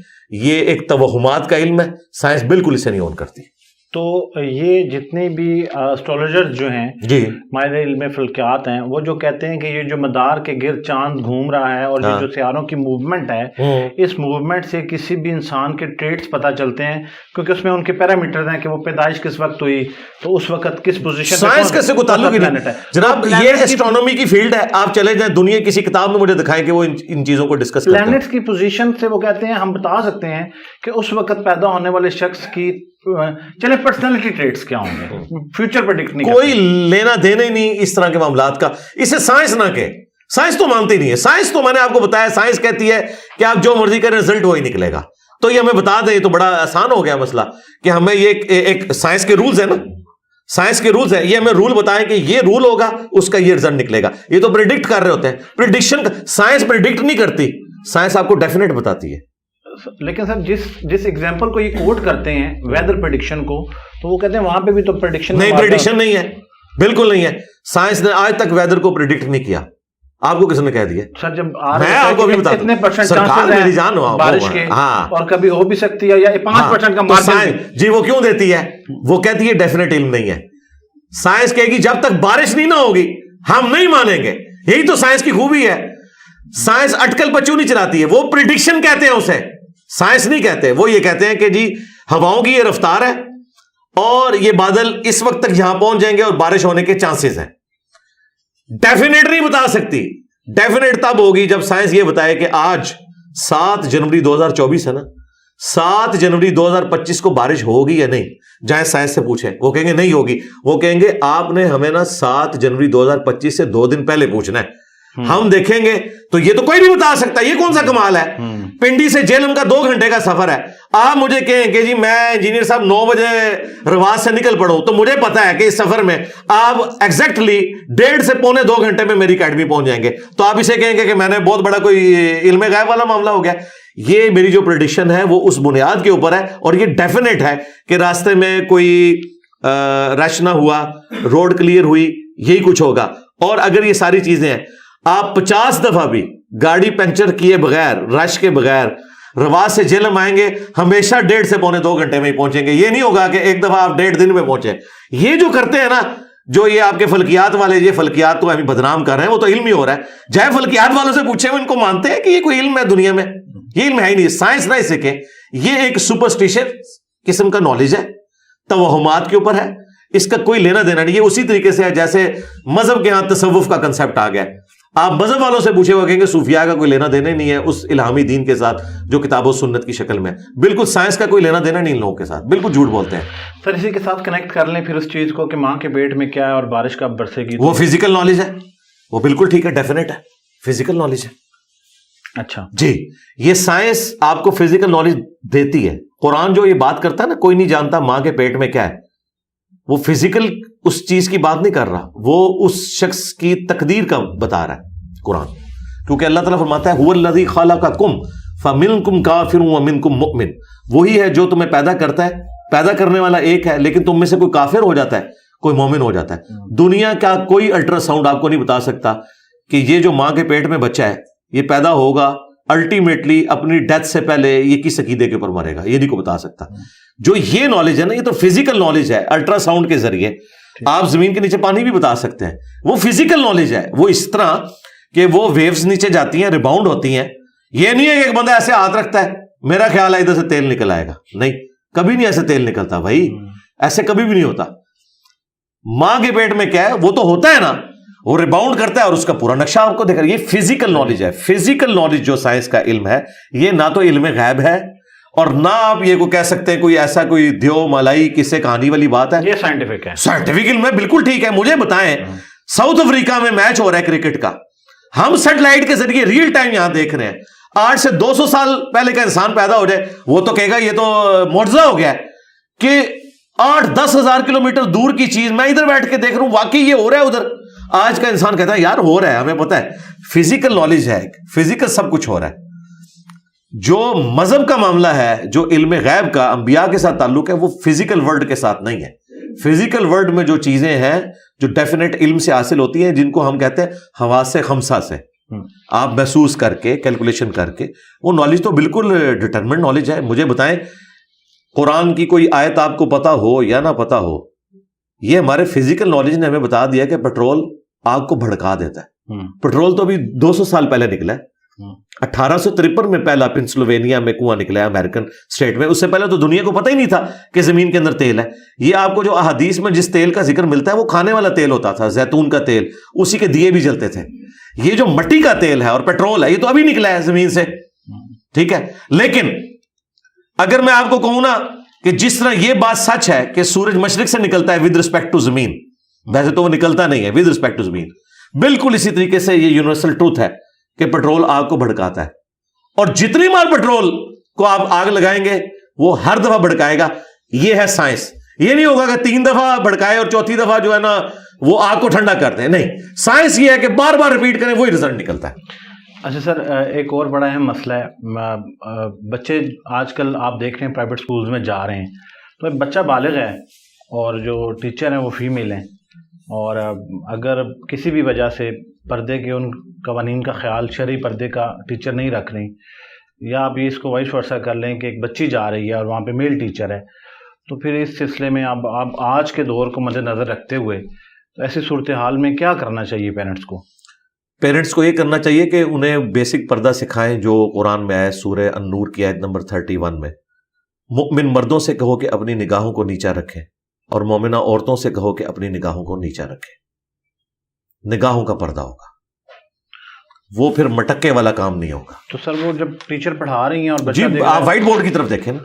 یہ ایک توہمات کا علم ہے. سائنس بالکل اسے نہیں اون کرتی. تو یہ جتنے بھی اسٹرولوجرز جو ہیں جی ماہر علم فلکیات ہیں، وہ جو کہتے ہیں کہ یہ جو مدار کے گرد چاند گھوم رہا ہے اور یہ جو سیاروں کی موومنٹ ہے، اس موومنٹ سے کسی بھی انسان کے ٹریٹس پتہ چلتے ہیں، کیونکہ اس میں ان کے پیرامیٹرز ہیں کہ وہ پیدائش کس وقت ہوئی، تو اس وقت کس پوزیشن. سائنس کا سے کوئی تعلق ہی نہیں جناب، یہ ایسٹرونومی کی فیلڈ ہے. آپ چلے جائیں دنیا کسی کتاب میں مجھے دکھائیں کہ وہ ان چیزوں کو ڈسکس کرتے ہیں. پلانٹس کی پوزیشن سے وہ کہتے ہیں ہم بتا سکتے ہیں کہ اس وقت پیدا ہونے والے شخص کی چلے پرسنالٹی ٹریٹس کیا ہوں گے، فیوچر پریڈکٹ نہیں. کوئی لینا دینا ہی نہیں اس طرح کے معاملات کا. اسے سائنس نہ کہ سائنس تو مانتی نہیں ہے. سائنس تو میں نے آپ کو بتایا، سائنس کہتی ہے کہ آپ جو مرضی کریں رزلٹ وہی نکلے گا. تو یہ ہمیں بتا دیں، تو بڑا آسان ہو گیا مسئلہ کہ ہمیں یہ ایک سائنس کے رولز ہیں نا، سائنس کے رولز ہیں، یہ ہمیں رول بتائیں کہ یہ رول ہوگا اس کا یہ رزلٹ نکلے گا. یہ تو پریڈکٹ کر رہے ہوتے ہیں. پریڈکشن سائنس پریڈکٹ نہیں کرتی، سائنس آپ کو ڈیفینیٹ بتاتی ہے. لیکن سر جس ایگزامپل کو یہ کوٹ کرتے ہیں ویدر پریڈکشن کو، تو وہ کہتے ہیں وہاں پہ بھی تو پریڈکشن نہیں، پریڈکشن نہیں ہے، بالکل نہیں ہے. سائنس نے آج تک ویدر کو پریڈکٹ نہیں کیا. آپ کو کس نے کہہ دیا؟ سر جب میں آپ کو بھی بتا اتنے پرسنٹ سرکار میری جان ہو بارش کے، اور کبھی ہو بھی سکتی ہے، یا 5% کا مارجن. جی وہ کیوں دیتی ہے؟ وہ کہتی ہے ڈیفینیٹ علم نہیں ہے. سائنس کہے گی جب تک بارش نہیں نہ ہوگی ہم نہیں مانیں گے. یہی تو سائنس کی خوبی ہے. سائنس اٹکل پچو نہیں چلاتی ہے، وہ پریڈکشن کہتے ہیں اسے، سائنس نہیں کہتے. وہ یہ کہتے ہیں کہ جی ہواؤں کی یہ رفتار ہے اور یہ بادل اس وقت تک یہاں پہنچ جائیں گے اور بارش ہونے کے چانسز ہیں. ڈیفینیٹ نہیں بتا سکتی. ڈیفینیٹ تب ہوگی جب سائنس یہ بتائے کہ آج 7 جنوری 2024 ہے نا، 7 جنوری 2025 کو بارش ہوگی یا نہیں. جائیں سائنس سے پوچھیں، وہ کہیں گے نہیں ہوگی. وہ کہیں گے آپ نے ہمیں نا 7 جنوری 2025 سے 2 دن پہلے پوچھنا ہے، ہم دیکھیں گے. تو یہ تو کوئی نہیں بتا سکتا. یہ کون سا کمال ہے؟ پنڈی سے جیلم کا 2 گھنٹے کا سفر ہے. آپ مجھے کہیں کہ جی میں انجینئر صاحب 9 بجے رواس سے نکل پڑوں، تو مجھے پتا ہے کہ اس سفر میں آپ ایگزیکٹلی 1.5 سے 1.25 گھنٹے میں میری اکیڈمی پہنچ جائیں گے. تو آپ اسے کہیں گے کہ میں نے بہت بڑا کوئی علم غیب والا معاملہ ہو گیا. یہ میری جو پریڈکشن ہے وہ اس بنیاد کے اوپر ہے، اور یہ ڈیفینیٹ ہے کہ راستے میں کوئی رش نہ ہوا، روڈ کلیئر ہوئی، یہی کچھ ہوگا. اور اگر یہ ساری چیزیں ہیں، آپ 50 دفعہ بھی گاڑی پنچر کیے بغیر، رش کے بغیر رواس سے جیلم آئیں گے، ہمیشہ 1.5 سے 2.25 گھنٹے میں ہی پہنچیں گے. یہ نہیں ہوگا کہ ایک دفعہ آپ 1.5 دن میں پہنچے. یہ جو کرتے ہیں نا، جو یہ آپ کے فلکیات والے، یہ فلکیات تو ہمیں بدنام کر رہے ہیں، وہ تو علم ہی ہو رہا ہے. جائے فلکیات والوں سے پوچھیں، وہ ان کو مانتے ہیں کہ یہ کوئی علم ہے دنیا میں؟ یہ علم ہے ہی نہیں. سائنس نہ اسے کہ یہ ایک سپرسٹیشن قسم کا نالج ہے، توہمات کے اوپر ہے. اس کا کوئی لینا دینا نہیں. یہ اسی طریقے سے ہے جیسے مذہب کے ہاں تصوف کا کنسپٹ آ گیا. آپ مذہب والوں سے پوچھے، وہ کہیں گے صوفیاء کا کوئی لینا دینا نہیں ہے اس الہامی دین کے ساتھ جو کتاب و سنت کی شکل میں. بالکل سائنس کا کوئی لینا دینا نہیں ان لوگوں کے ساتھ، بالکل جھوٹ بولتے ہیں. سر اسی کے ساتھ کنیکٹ کر لیں پھر اس چیز کو کہ ماں کے پیٹ میں کیا ہے اور بارش کب برسے گی. وہ فزیکل نالج ہے، وہ بالکل ٹھیک ہے، ڈیفینیٹ ہے، فزیکل نالج ہے. اچھا جی، یہ سائنس آپ کو فزیکل نالج دیتی ہے. قرآن جو یہ بات کرتا ہے نا، کوئی نہیں جانتا ماں کے پیٹ میں کیا ہے، وہ فزیکل اس چیز کی بات نہیں کر رہا، وہ اس شخص کی تقدیر کا بتا رہا ہے قرآن. کیونکہ اللہ تعالیٰ فرماتا ہے هو الذی خلقکم فمنکم کافر ومنکم مؤمن. وہی ہے جو تمہیں پیدا کرتا ہے. پیدا کرنے والا ایک ہے، لیکن تم میں سے کوئی کافر ہو جاتا ہے، کوئی مومن ہو جاتا ہے. دنیا کا کوئی الٹرا ساؤنڈ آپ کو نہیں بتا سکتا کہ یہ جو ماں کے پیٹ میں بچہ ہے یہ پیدا ہوگا الٹیمیٹلی اپنی ڈیتھ سے پہلے یہ کس عقیدے کے اوپر مرے گا، یہ نہیں کو بتا سکتا. جو یہ نالج ہے نا، یہ تو فزیکل نالج ہے. الٹرا ساؤنڈ کے ذریعے آپ زمین کے نیچے پانی بھی بتا سکتے ہیں. وہ فزیکل نالج ہے. وہ اس طرح کہ وہ ویوز نیچے جاتی ہیں، ریباؤنڈ ہوتی ہیں. یہ نہیں ہے کہ ایک بندہ ایسے ہاتھ رکھتا ہے میرا خیال ہے ادھر سے تیل نکل آئے گا. نہیں، کبھی نہیں ایسے تیل نکلتا بھائی، ایسے کبھی بھی نہیں ہوتا. ماں کے پیٹ میں کیا ہے وہ تو ہوتا ہے نا، وہ ریباؤنڈ کرتا ہے اور اس کا پورا نقشہ آپ کو دیکھ رہا ہے. یہ فزیکل نالج ہے. فزیکل نالج جو سائنس کا علم ہے، یہ نہ تو علم غیب ہے اور نہ آپ یہ کو کہہ سکتے ہیں کوئی ایسا کوئی دیو ملائی قصے کہانی والی بات ہے. یہ سائنٹیفک ہے، سائنٹیفک علم ہے، بالکل ٹھیک ہے. مجھے بتائیں، ساؤتھ افریقہ میں میچ ہو رہا ہے کرکٹ کا، ہم سیٹلائٹ کے ذریعے ریئل ٹائم یہاں دیکھ رہے ہیں. آج سے 200 سال پہلے کا انسان پیدا ہو جائے وہ تو کہے گا یہ تو معجزہ ہو گیا ہے کہ 8-10 ہزار کلومیٹر دور کی چیز میں ادھر بیٹھ کے دیکھ رہا ہوں، واقعی یہ ہو رہا ہے ادھر. آج کا انسان کہتا ہے یار ہو رہا ہے، ہمیں پتا ہے فزیکل نالج ہے، فزیکل سب کچھ ہو رہا ہے. جو مذہب کا معاملہ ہے، جو علم غیب کا انبیاء کے ساتھ تعلق ہے، وہ فزیکل ورلڈ کے ساتھ نہیں ہے. فزیکل ورلڈ میں جو چیزیں ہیں جو ڈیفینیٹ علم سے حاصل ہوتی ہیں، جن کو ہم کہتے ہیں حواس خمسہ سے، آپ محسوس کر کے کیلکولیشن کر کے، وہ نالج تو بالکل ڈٹرمنٹ نالج ہے. مجھے بتائیں قرآن کی کوئی آیت آپ کو پتا ہو یا نہ پتا ہو، یہ ہمارے فزیکل نالج نے ہمیں بتا دیا کہ پیٹرول آگ کو بھڑکا دیتا ہے. پیٹرول تو ابھی 200 سال پہلے نکلا ہے. 1853 میں پہلا پنسلوینیا میں کنواں نکلا ہے امریکن اسٹیٹ میں. اس سے پہلے تو دنیا کو پتہ ہی نہیں تھا کہ زمین کے اندر تیل ہے. یہ آپ کو جو احادیث میں جس تیل کا ذکر ملتا ہے وہ کھانے والا تیل ہوتا تھا، زیتون کا تیل، اسی کے دیے بھی جلتے تھے. یہ جو مٹی کا تیل ہے اور پیٹرول ہے یہ تو ابھی نکلا ہے زمین سے، ٹھیک ہے. لیکن اگر میں آپ کو کہوں نا کہ جس طرح یہ بات سچ ہے کہ سورج مشرق سے نکلتا ہے ود رسپیکٹ ٹو زمین، ویسے تو وہ نکلتا نہیں ہے ود رسپیکٹ ٹو زمین، بالکل اسی طریقے سے یہ یونیورسل ٹروتھ ہے کہ پیٹرول آگ کو بھڑکاتا ہے. اور جتنی بار پیٹرول کو آپ آگ لگائیں گے وہ ہر دفعہ بھڑکائے گا. یہ ہے سائنس. یہ نہیں ہوگا کہ 3 دفعہ بھڑکائے اور چوتھی دفعہ جو ہے نا وہ آگ کو ٹھنڈا کرتے ہیں. نہیں، سائنس یہ ہے کہ بار بار ریپیٹ کریں وہی رزلٹ نکلتا ہے. اچھا سر، ایک اور بڑا اہم مسئلہ ہے، بچے آج کل آپ دیکھ رہے ہیں پرائیویٹ سکولز میں جا رہے ہیں، تو ایک بچہ بالغ ہے اور جو ٹیچر ہیں وہ فیمیل ہیں، اور اگر کسی بھی وجہ سے پردے کے ان قوانین کا خیال، شرعی پردے کا ٹیچر نہیں رکھ رہی، یا آپ یہ اس کو وائس ورثہ کر لیں کہ ایک بچی جا رہی ہے اور وہاں پہ میل ٹیچر ہے، تو پھر اس سلسلے میں آپ آج کے دور کو مد نظر رکھتے ہوئے تو ایسی صورتحال میں کیا کرنا چاہیے پیرنٹس کو؟ پیرنٹس کو یہ کرنا چاہیے کہ انہیں بیسک پردہ سکھائیں جو قرآن میں آیا ہے، سورہ النور کی آیت نمبر 31 میں. مؤمن مردوں سے کہو کہ اپنی نگاہوں کو نیچا رکھیں اور مومنہ عورتوں سے کہو کہ اپنی نگاہوں کو نیچا رکھیں. نگاہوں کا پردہ ہوگا، وہ پھر مٹکے والا کام نہیں ہوگا. تو سر وہ جب ٹیچر پڑھا رہی ہیں اور جی آپ وائٹ بورڈ کی طرف دیکھیں نا،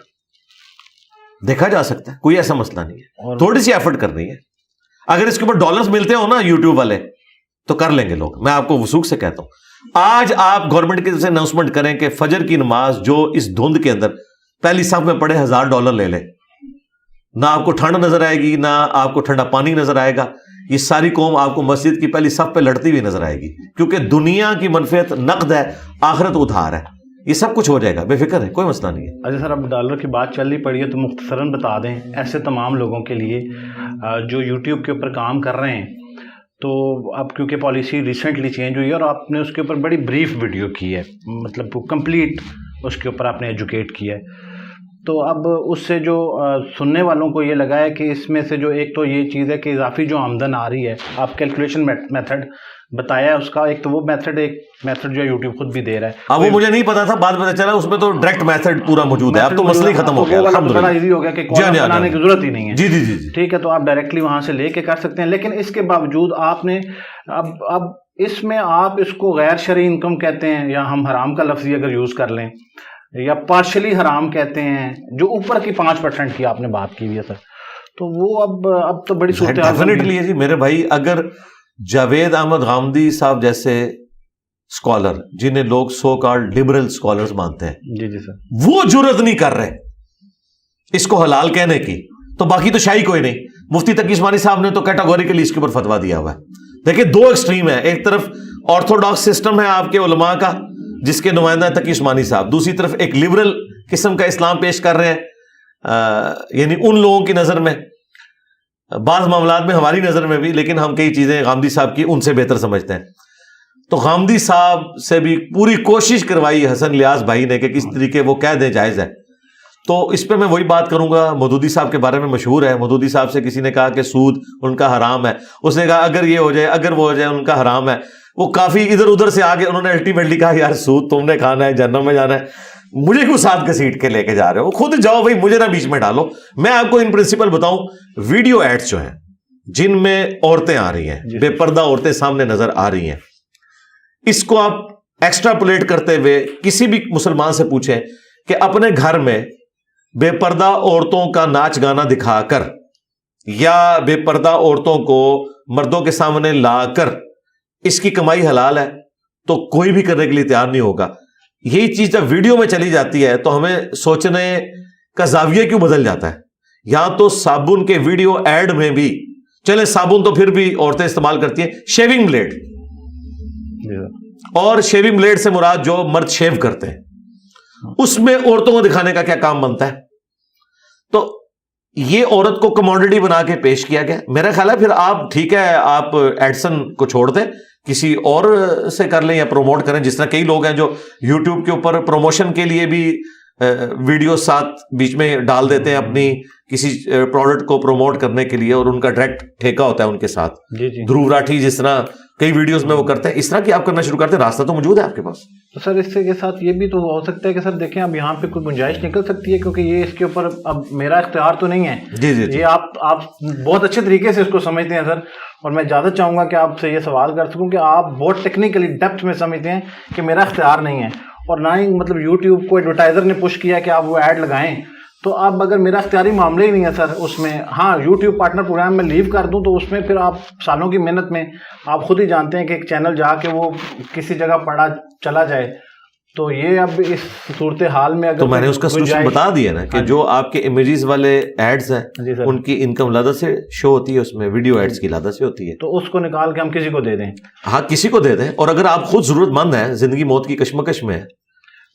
دیکھا جا سکتا ہے، کوئی ایسا مسئلہ نہیں ہے. تھوڑی سی ایفرٹ کرنی ہے. اگر اس کے اوپر ڈالرز ملتے ہو نا یوٹیوب والے تو کر لیں گے لوگ. میں آپ کو وثوق سے کہتا ہوں، آج آپ گورنمنٹ کی طرف سے اناؤنسمنٹ کریں کہ فجر کی نماز جو اس دھند کے اندر پہلی صف میں پڑھے $1000 لے لے. نہ آپ کو ٹھنڈ نظر آئے گی، نہ آپ کو ٹھنڈا پانی نظر آئے گا. یہ ساری قوم آپ کو مسجد کی پہلی صف پہ لڑتی ہوئی نظر آئے گی، کیونکہ دنیا کی منفعت نقد ہے، آخرت ادھار ہے. یہ سب کچھ ہو جائے گا، بے فکر ہے، کوئی مسئلہ نہیں ہے. اچھا سر، اب ڈالر کی بات چل رہی پڑی ہے تو مختصراً بتا دیں ایسے تمام لوگوں کے لیے جو یوٹیوب کے اوپر کام کر رہے ہیں. تو اب کیونکہ پالیسی ریسنٹلی چینج ہوئی ہے اور آپ نے اس کے اوپر بڑی بریف ویڈیو کی ہے، مطلب کمپلیٹ اس کے اوپر آپ نے ایجوکیٹ کیا ہے، تو اب اس سے جو سننے والوں کو یہ لگا ہے کہ اس میں سے جو ایک تو یہ چیز ہے کہ اضافی جو آمدن آ رہی ہے، آپ کیلکولیشن میتھڈ بتایا ہے اس کا، ایک تو وہ ایک میتھڈ جو ہے یوٹیوب خود بھی دے رہا ہے. اب وہ مجھے نہیں پتا تھا، بعد میں چلا اس میں تو ڈائریکٹ میتھڈ پورا موجود ہے. اب تو مسئلہ ہی ختم ہو گیا، الحمدللہ ایزی ہو گیا کہ کال بنانے کی ضرورت ہی نہیں ہے. جی جی جی ٹھیک ہے، تو آپ ڈائریکٹلی وہاں سے لے کے کر سکتے ہیں. لیکن اس کے باوجود آپ نے اب اس میں آپ اس کو غیر شرعی انکم کہتے ہیں، یا ہم حرام کا لفظ اگر یوز کر لیں، یا پارشلی حرام کہتے ہیں، جو اوپر کی 5% کی آپ نے بات کی ہوئی ہے سر، تو وہ اب تو بڑی صورتحال ڈیفینیٹلی ہے جی میرے بھائی. اگر جاوید احمد غامدی صاحب جیسے اسکالر، جنہیں لوگ سو کالڈ لبرل اسکالرز مانتے ہیں، جی جی سر، وہ جرت نہیں کر رہے اس کو حلال کہنے کی، تو باقی تو شاہی کوئی نہیں. مفتی تقی عثمانی صاحب نے تو کیٹاگوریکلی اس کے اوپر فتویٰ دیا ہوا ہے. دیکھیں دو ایکسٹریم ہے، ایک طرف آرتھوڈاکس سسٹم ہے آپ کے علماء کا جس کے نمائندہ تقی عثمانی صاحب، دوسری طرف ایک لبرل قسم کا اسلام پیش کر رہے ہیں. یعنی ان لوگوں کی نظر میں، بعض معاملات میں ہماری نظر میں بھی، لیکن ہم کئی چیزیں غامدی صاحب کی ان سے بہتر سمجھتے ہیں. تو غامدی صاحب سے بھی پوری کوشش کروائی حسن لیاز بھائی نے کہ کس طریقے وہ کہہ دیں جائز ہے. تو اس پہ میں وہی بات کروں گا. مودودی صاحب کے بارے میں مشہور ہے، مودودی صاحب سے کسی نے کہا کہ سود ان کا حرام ہے، اس نے کہا اگر یہ ہو جائے، اگر وہ ہو جائے، ان کا حرام ہے. وہ کافی ادھر ادھر سے آگے انہوں نے الٹیمیٹلی کہا یار سود تم نے کھانا ہے، جہنم میں جانا ہے، مجھے کیوں ساتھ گھسیٹ کے لے کے جا رہے ہو، خود جاؤ بھائی، مجھے نہ بیچ میں ڈالو. میں آپ کو ان پرنسپل بتاؤں، ویڈیو ایڈز جو ہیں جن میں عورتیں آ رہی ہیں، بے پردہ عورتیں سامنے نظر آ رہی ہیں، اس کو آپ ایکسٹراپولیٹ کرتے ہوئے کسی بھی مسلمان سے پوچھیں کہ اپنے گھر میں بے پردہ عورتوں کا ناچ گانا دکھا کر یا بے پردہ عورتوں کو مردوں کے سامنے لا کر اس کی کمائی حلال ہے، تو کوئی بھی کرنے کے لیے تیار نہیں ہوگا. یہی چیز جب ویڈیو میں چلی جاتی ہے تو ہمیں سوچنے کا زاویہ کیوں بدل جاتا ہے. یا تو صابن کے ویڈیو ایڈ میں بھی, چلے صابن تو پھر بھی عورتیں استعمال کرتی ہیں, شیونگ بلیڈ, اور شیونگ بلیڈ سے مراد جو مرد شیو کرتے ہیں, اس میں عورتوں کو دکھانے کا کیا کام بنتا ہے؟ تو یہ عورت کو کموڈٹی بنا کے پیش کیا گیا. میرا خیال ہے پھر آپ ٹھیک ہے, آپ ایڈسن کو چھوڑ دیں, کسی اور سے کر لیں یا پروموٹ کریں. جس طرح کئی لوگ ہیں جو یوٹیوب کے اوپر پروموشن کے لیے بھی ویڈیو ساتھ بیچ میں ڈال دیتے ہیں اپنی کسی پروڈکٹ کو پروموٹ کرنے کے لیے, اور ان کا ڈائریکٹ ٹھیکہ ہوتا ہے ان کے ساتھ. دھروو راٹھی جس طرح کئی ویڈیوز میں وہ کرتے ہیں, اس طرح کی آپ کرنا شروع کرتے ہیں. راستہ تو موجود ہے آپ کے پاس. تو سر اس کے ساتھ یہ بھی تو ہو سکتا ہے کہ سر دیکھیں اب یہاں پہ کوئی گنجائش نکل سکتی ہے, کیونکہ یہ اس کے اوپر اب میرا اختیار تو نہیں ہے. یہ آپ بہت اچھے طریقے سے اس کو سمجھتے ہیں سر, اور میں اجازت چاہوں گا کہ آپ سے یہ سوال کر سکوں کہ آپ بہت ٹیکنیکلی ڈیپتھ میں سمجھتے ہیں کہ میرا اختیار نہیں ہے, اور نہ ہی مطلب یوٹیوب کو ایڈورٹائزر نے پش کیا کہ آپ وہ ایڈ لگائیں. تو اب اگر میرا اختیاری معاملہ ہی نہیں ہے سر اس میں, ہاں یوٹیوب پارٹنر پروگرام میں لیو کر دوں تو اس میں پھر آپ سالوں کی محنت میں آپ خود ہی جانتے ہیں کہ ایک چینل جا کے وہ کسی جگہ پڑا چلا جائے. تو یہ اب اس صورتحال میں اگر تو میں نے اس کا سولوشن بتا دیا نا کہ جو آپ کے امیجز والے ایڈز ہیں ان کی انکم علیحدہ سے شو ہوتی ہے, اس میں ویڈیو ایڈز کی علیحدہ سے ہوتی ہے, تو اس کو نکال کے ہم کسی کو دے دیں. ہاں کسی کو دے دیں. اور اگر آپ خود ضرورت مند ہیں, زندگی موت کی کشمکش میں ہے,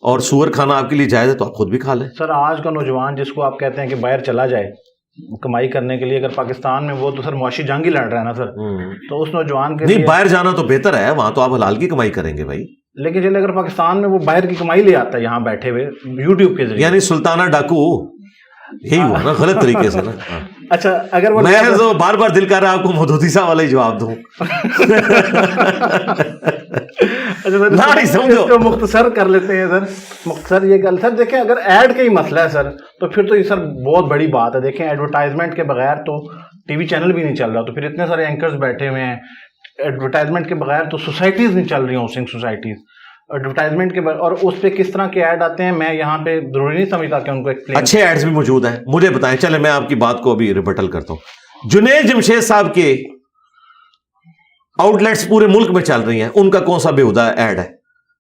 اور سور کھانا آپ کے لیے جائز ہے, تو آپ خود بھی کھا لیں. سر آج کا نوجوان جس کو آپ کہتے ہیں کہ باہر چلا جائے کمائی کرنے کے لیے, اگر پاکستان میں وہ تو سر معاشی جنگ ہی لڑ رہا ہے نا سر, تو اس نوجوان کے نہیں باہر جانا تو بہتر ہے, وہاں تو آپ حلال کی کمائی کریں گے بھائی. لیکن چلے اگر پاکستان میں وہ باہر کی کمائی لے آتا ہے یہاں بیٹھے ہوئے یوٹیوب کے ذریعے, یعنی سلطانہ ڈاکو یہی ہوا نا غلط طریقے سے نا. اچھا اگر وہ میں تو بار بار دل کر رہا ہے آپ کو مودودی صاحب والا ہی جواب دوں. اس کو مختصر کر لیتے ہیں سر, مختصر یہ گل سر دیکھیں اگر ایڈ کا ہی مسئلہ ہے سر تو پھر تو یہ سر بہت بڑی بات ہے. دیکھیں ایڈورٹائزمنٹ کے بغیر تو ٹی وی چینل بھی نہیں چل رہا, تو پھر اتنے سارے اینکرز بیٹھے ہوئے ہیں. ایڈورٹائزمنٹ کے بغیر تو سوسائٹیز نہیں چل رہی, ہاؤسنگ سوسائٹیز ایڈورٹائزمنٹ کے بغیر, اور اس پہ کس طرح کے ایڈ آتے ہیں میں یہاں پہ ضروری نہیں سمجھتا کہ ان کو ایکسپلین. اچھے ایڈز بھی موجود ہیں, مجھے بتائیں. چلے میں آپ کی بات کو ابھی ریبٹل کرتا ہوں. جنید جمشید صاحب کے آؤٹ لیٹس پورے ملک میں چل رہی ہیں, ان کا کون سا بےہودہ ایڈ ہے؟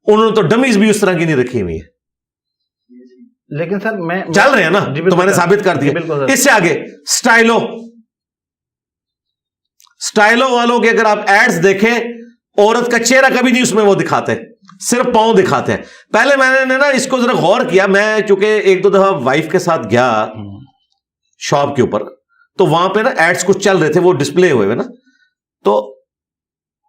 انہوں نے تو ڈمیز بھی اس طرح کی نہیں رکھی ہوئی ہے, لیکن سر میں چل رہے ہیں نا, تو میں نے ثابت کر دیا. اس سے آگے سٹائلو والوں کے اگر آپ ایڈز دیکھیں, عورت کا چہرہ کبھی نہیں اس میں وہ دکھاتے, صرف پاؤں دکھاتے ہیں. پہلے میں نے نا اس کو ذرا غور کیا, میں چونکہ ایک دو دفعہ وائف کے ساتھ گیا شاپ کے اوپر, تو وہاں پہ نا ایڈز کچھ چل رہے تھے, وہ ڈسپلے ہوئے ہوئے نا, تو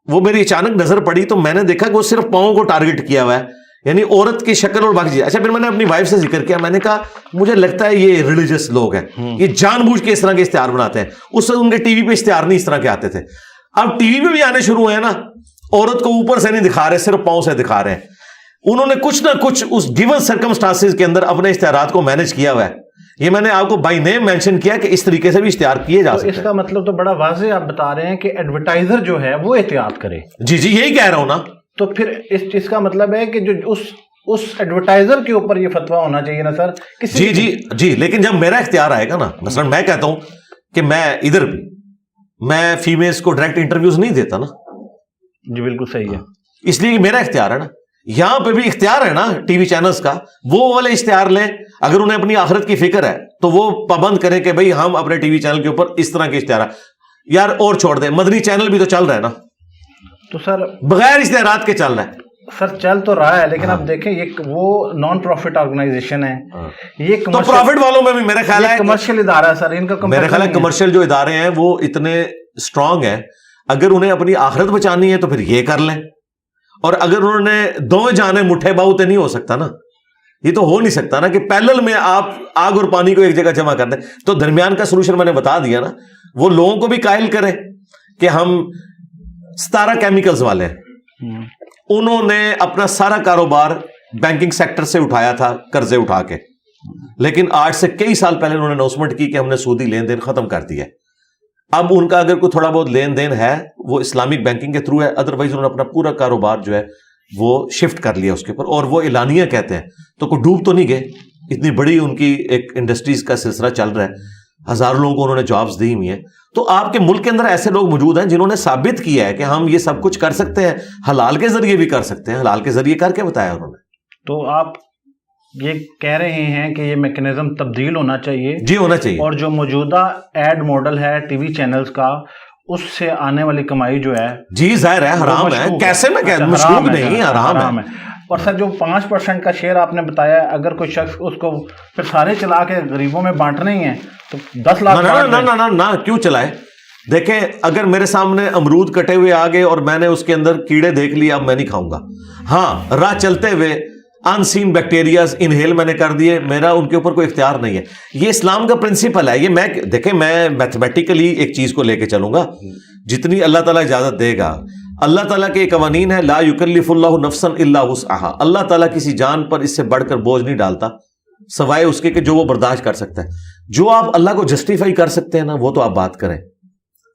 وہ میری اچانک نظر پڑی, تو میں نے دیکھا کہ وہ صرف پاؤں کو ٹارگٹ کیا ہوا ہے, یعنی عورت کی شکل اور باقی چیز. اچھا پھر میں نے اپنی وائف سے ذکر کیا, میں نے کہا مجھے لگتا ہے یہ ریلیجس لوگ ہیں, یہ جان بوجھ کے اس طرح کے اشتہار بناتے ہیں. اس وقت ان کے ٹی وی پہ اشتہار نہیں اس طرح کے آتے تھے, اب ٹی وی پہ بھی آنے شروع ہوئے ہیں نا. عورت کو اوپر سے نہیں دکھا رہے, صرف پاؤں سے دکھا رہے ہیں. انہوں نے کچھ نہ کچھ اس گیون سرکمسٹانسز کے اندر اپنے اشتہارات کو مینج کیا ہوا ہے. یہ میں نے آپ کو بائی نیم مینشن کیا کہ اس طریقے سے بھی اشتہار کیے جا سکتے ہیں. اس کا مطلب تو بڑا واضح آپ بتا رہے ہیں کہ ایڈورٹائزر جو ہے وہ احتیاط کرے. جی یہی کہہ رہا ہوں نا. تو پھر اس چیز کا مطلب ہے کہ جو اس ایڈورٹائزر کے اوپر یہ فتویٰ ہونا چاہیے نا سر. جی لیکن جب میرا اختیار آئے گا نا, مثلا میں کہتا ہوں کہ میں ادھر بھی میں فیمیلز کو ڈائریکٹ انٹرویوز نہیں دیتا نا. جی بالکل صحیح ہے, اس لیے کہ میرا اختیار ہے نا. یہاں پہ بھی اختیار ہے نا ٹی وی چینلز کا, وہ والے اشتہار لیں. اگر انہیں اپنی آخرت کی فکر ہے تو وہ پابند کریں کہ بھئی ہم اپنے ٹی وی چینل کے اوپر اس طرح کے اشتہار. یار اور چھوڑ دیں, مدنی چینل بھی تو چل رہا ہے نا, تو سر بغیر اشتہارات کے چل رہا ہے. سر چل تو رہا ہے, لیکن اب دیکھیں یہ وہ نان پروفٹ آرگنائزیشن ہے, یہ تو پروفٹ والوں میں بھی میرا خیال ہے کمرشل ادارہ ہے سر. ان کا میرا خیال ہے کمرشل جو ادارے ہیں وہ اتنے اسٹرانگ ہیں, اگر انہیں اپنی آخرت بچانی ہے تو پھر یہ کر لیں, اور اگر انہوں نے دو جانے مٹھے باؤ تو نہیں ہو سکتا نا. یہ تو ہو نہیں سکتا نا کہ پیرلل میں آپ آگ اور پانی کو ایک جگہ جمع کر دیں. تو درمیان کا سولوشن میں نے بتا دیا نا, وہ لوگوں کو بھی قائل کریں کہ ہم 17 کیمیکلز والے ہیں, انہوں نے اپنا سارا کاروبار بینکنگ سیکٹر سے اٹھایا تھا قرضے اٹھا کے, لیکن آج سے کئی سال پہلے انہوں نے اناؤنسمنٹ کی کہ ہم نے سودی لین دین ختم کر دیا. اب ان کا اگر کوئی تھوڑا بہت لین دین ہے وہ اسلامک بینکنگ کے تھرو ہے, ادروائز انہوں نے اپنا پورا کاروبار جو ہے وہ شفٹ کر لیا اس کے اوپر, اور وہ اعلانیہ کہتے ہیں. تو کوئی ڈوب تو نہیں گئے, اتنی بڑی ان کی ایک انڈسٹریز کا سلسلہ چل رہا ہے, ہزاروں لوگوں کو انہوں نے جابز دی ہوئی ہیں. تو آپ کے ملک کے اندر ایسے لوگ موجود ہیں جنہوں نے ثابت کیا ہے کہ ہم یہ سب کچھ کر سکتے ہیں, حلال کے ذریعے بھی کر سکتے ہیں, حلال کے ذریعے کر کے بتایا انہوں نے. تو آپ یہ کہہ رہے ہیں کہ یہ میکنزم تبدیل ہونا چاہیے؟ جی ہونا چاہیے. اور جو موجودہ ایڈ ماڈل ہے ٹی وی چینلز کا، اس سے آنے والی کمائی جو ہے جی ظاہر ہے حرام ہے. کیسے میں کہہ مشکوک نہیں، حرام ہے. اور سر جو 5% کا شیئر آپ نے بتایا، اگر کوئی شخص اس کو پھر سارے چلا کے غریبوں میں بانٹنے ہی ہیں تو 10 لاکھ نہ کیوں چلائے؟ دیکھیں اگر میرے سامنے امرود کٹے ہوئے آ گئے اور میں نے اس کے اندر کیڑے دیکھ لیے، اب میں نہیں کھاؤں گا. ہاں راہ چلتے ہوئے ان سین بیکٹیریاز انہیل میں نے کر دیے، میرا ان کے اوپر کوئی اختیار نہیں ہے. یہ اسلام کا پرنسپل ہے. یہ میں دیکھیں میں میتھمیٹیکلی ایک چیز کو لے کے چلوں گا، جتنی اللہ تعالیٰ اجازت دے گا. اللہ تعالیٰ کے قوانین ہے لا یکلف اللہ نفسا الا وسعہا. اللہ تعالیٰ کسی جان پر اس سے بڑھ کر بوجھ نہیں ڈالتا سوائے اس کے کہ جو وہ برداشت کر سکتا ہے. جو آپ اللہ کو جسٹیفائی کر سکتے ہیں نا وہ تو آپ بات کریں.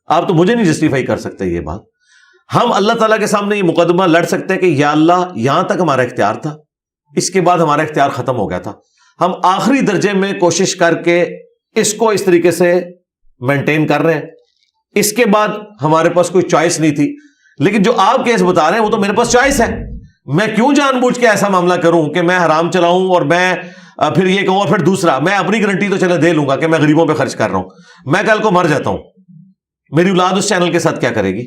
آپ تو مجھے نہیں جسٹیفائی کر سکتے یہ بات. ہم اللہ تعالیٰ کے سامنے یہ مقدمہ لڑ سکتے ہیں کہ یا اللہ یہاں تک ہمارا اختیار تھا، اس کے بعد ہمارا اختیار ختم ہو گیا تھا. ہم آخری درجے میں کوشش کر کے اس کو اس طریقے سے مینٹین کر رہے ہیں. اس کے بعد ہمارے پاس کوئی چوائس نہیں تھی. لیکن جو آپ کیس بتا رہے ہیں وہ تو میرے پاس چوائس ہے. میں کیوں جان بوجھ کے ایسا معاملہ کروں کہ میں حرام چلاؤں اور میں پھر یہ کہوں. اور پھر دوسرا، میں اپنی گارنٹی تو چلے دے لوں گا کہ میں غریبوں پہ خرچ کر رہا ہوں. میں کل کو مر جاتا ہوں، میری اولاد اس چینل کے ساتھ کیا کرے گی؟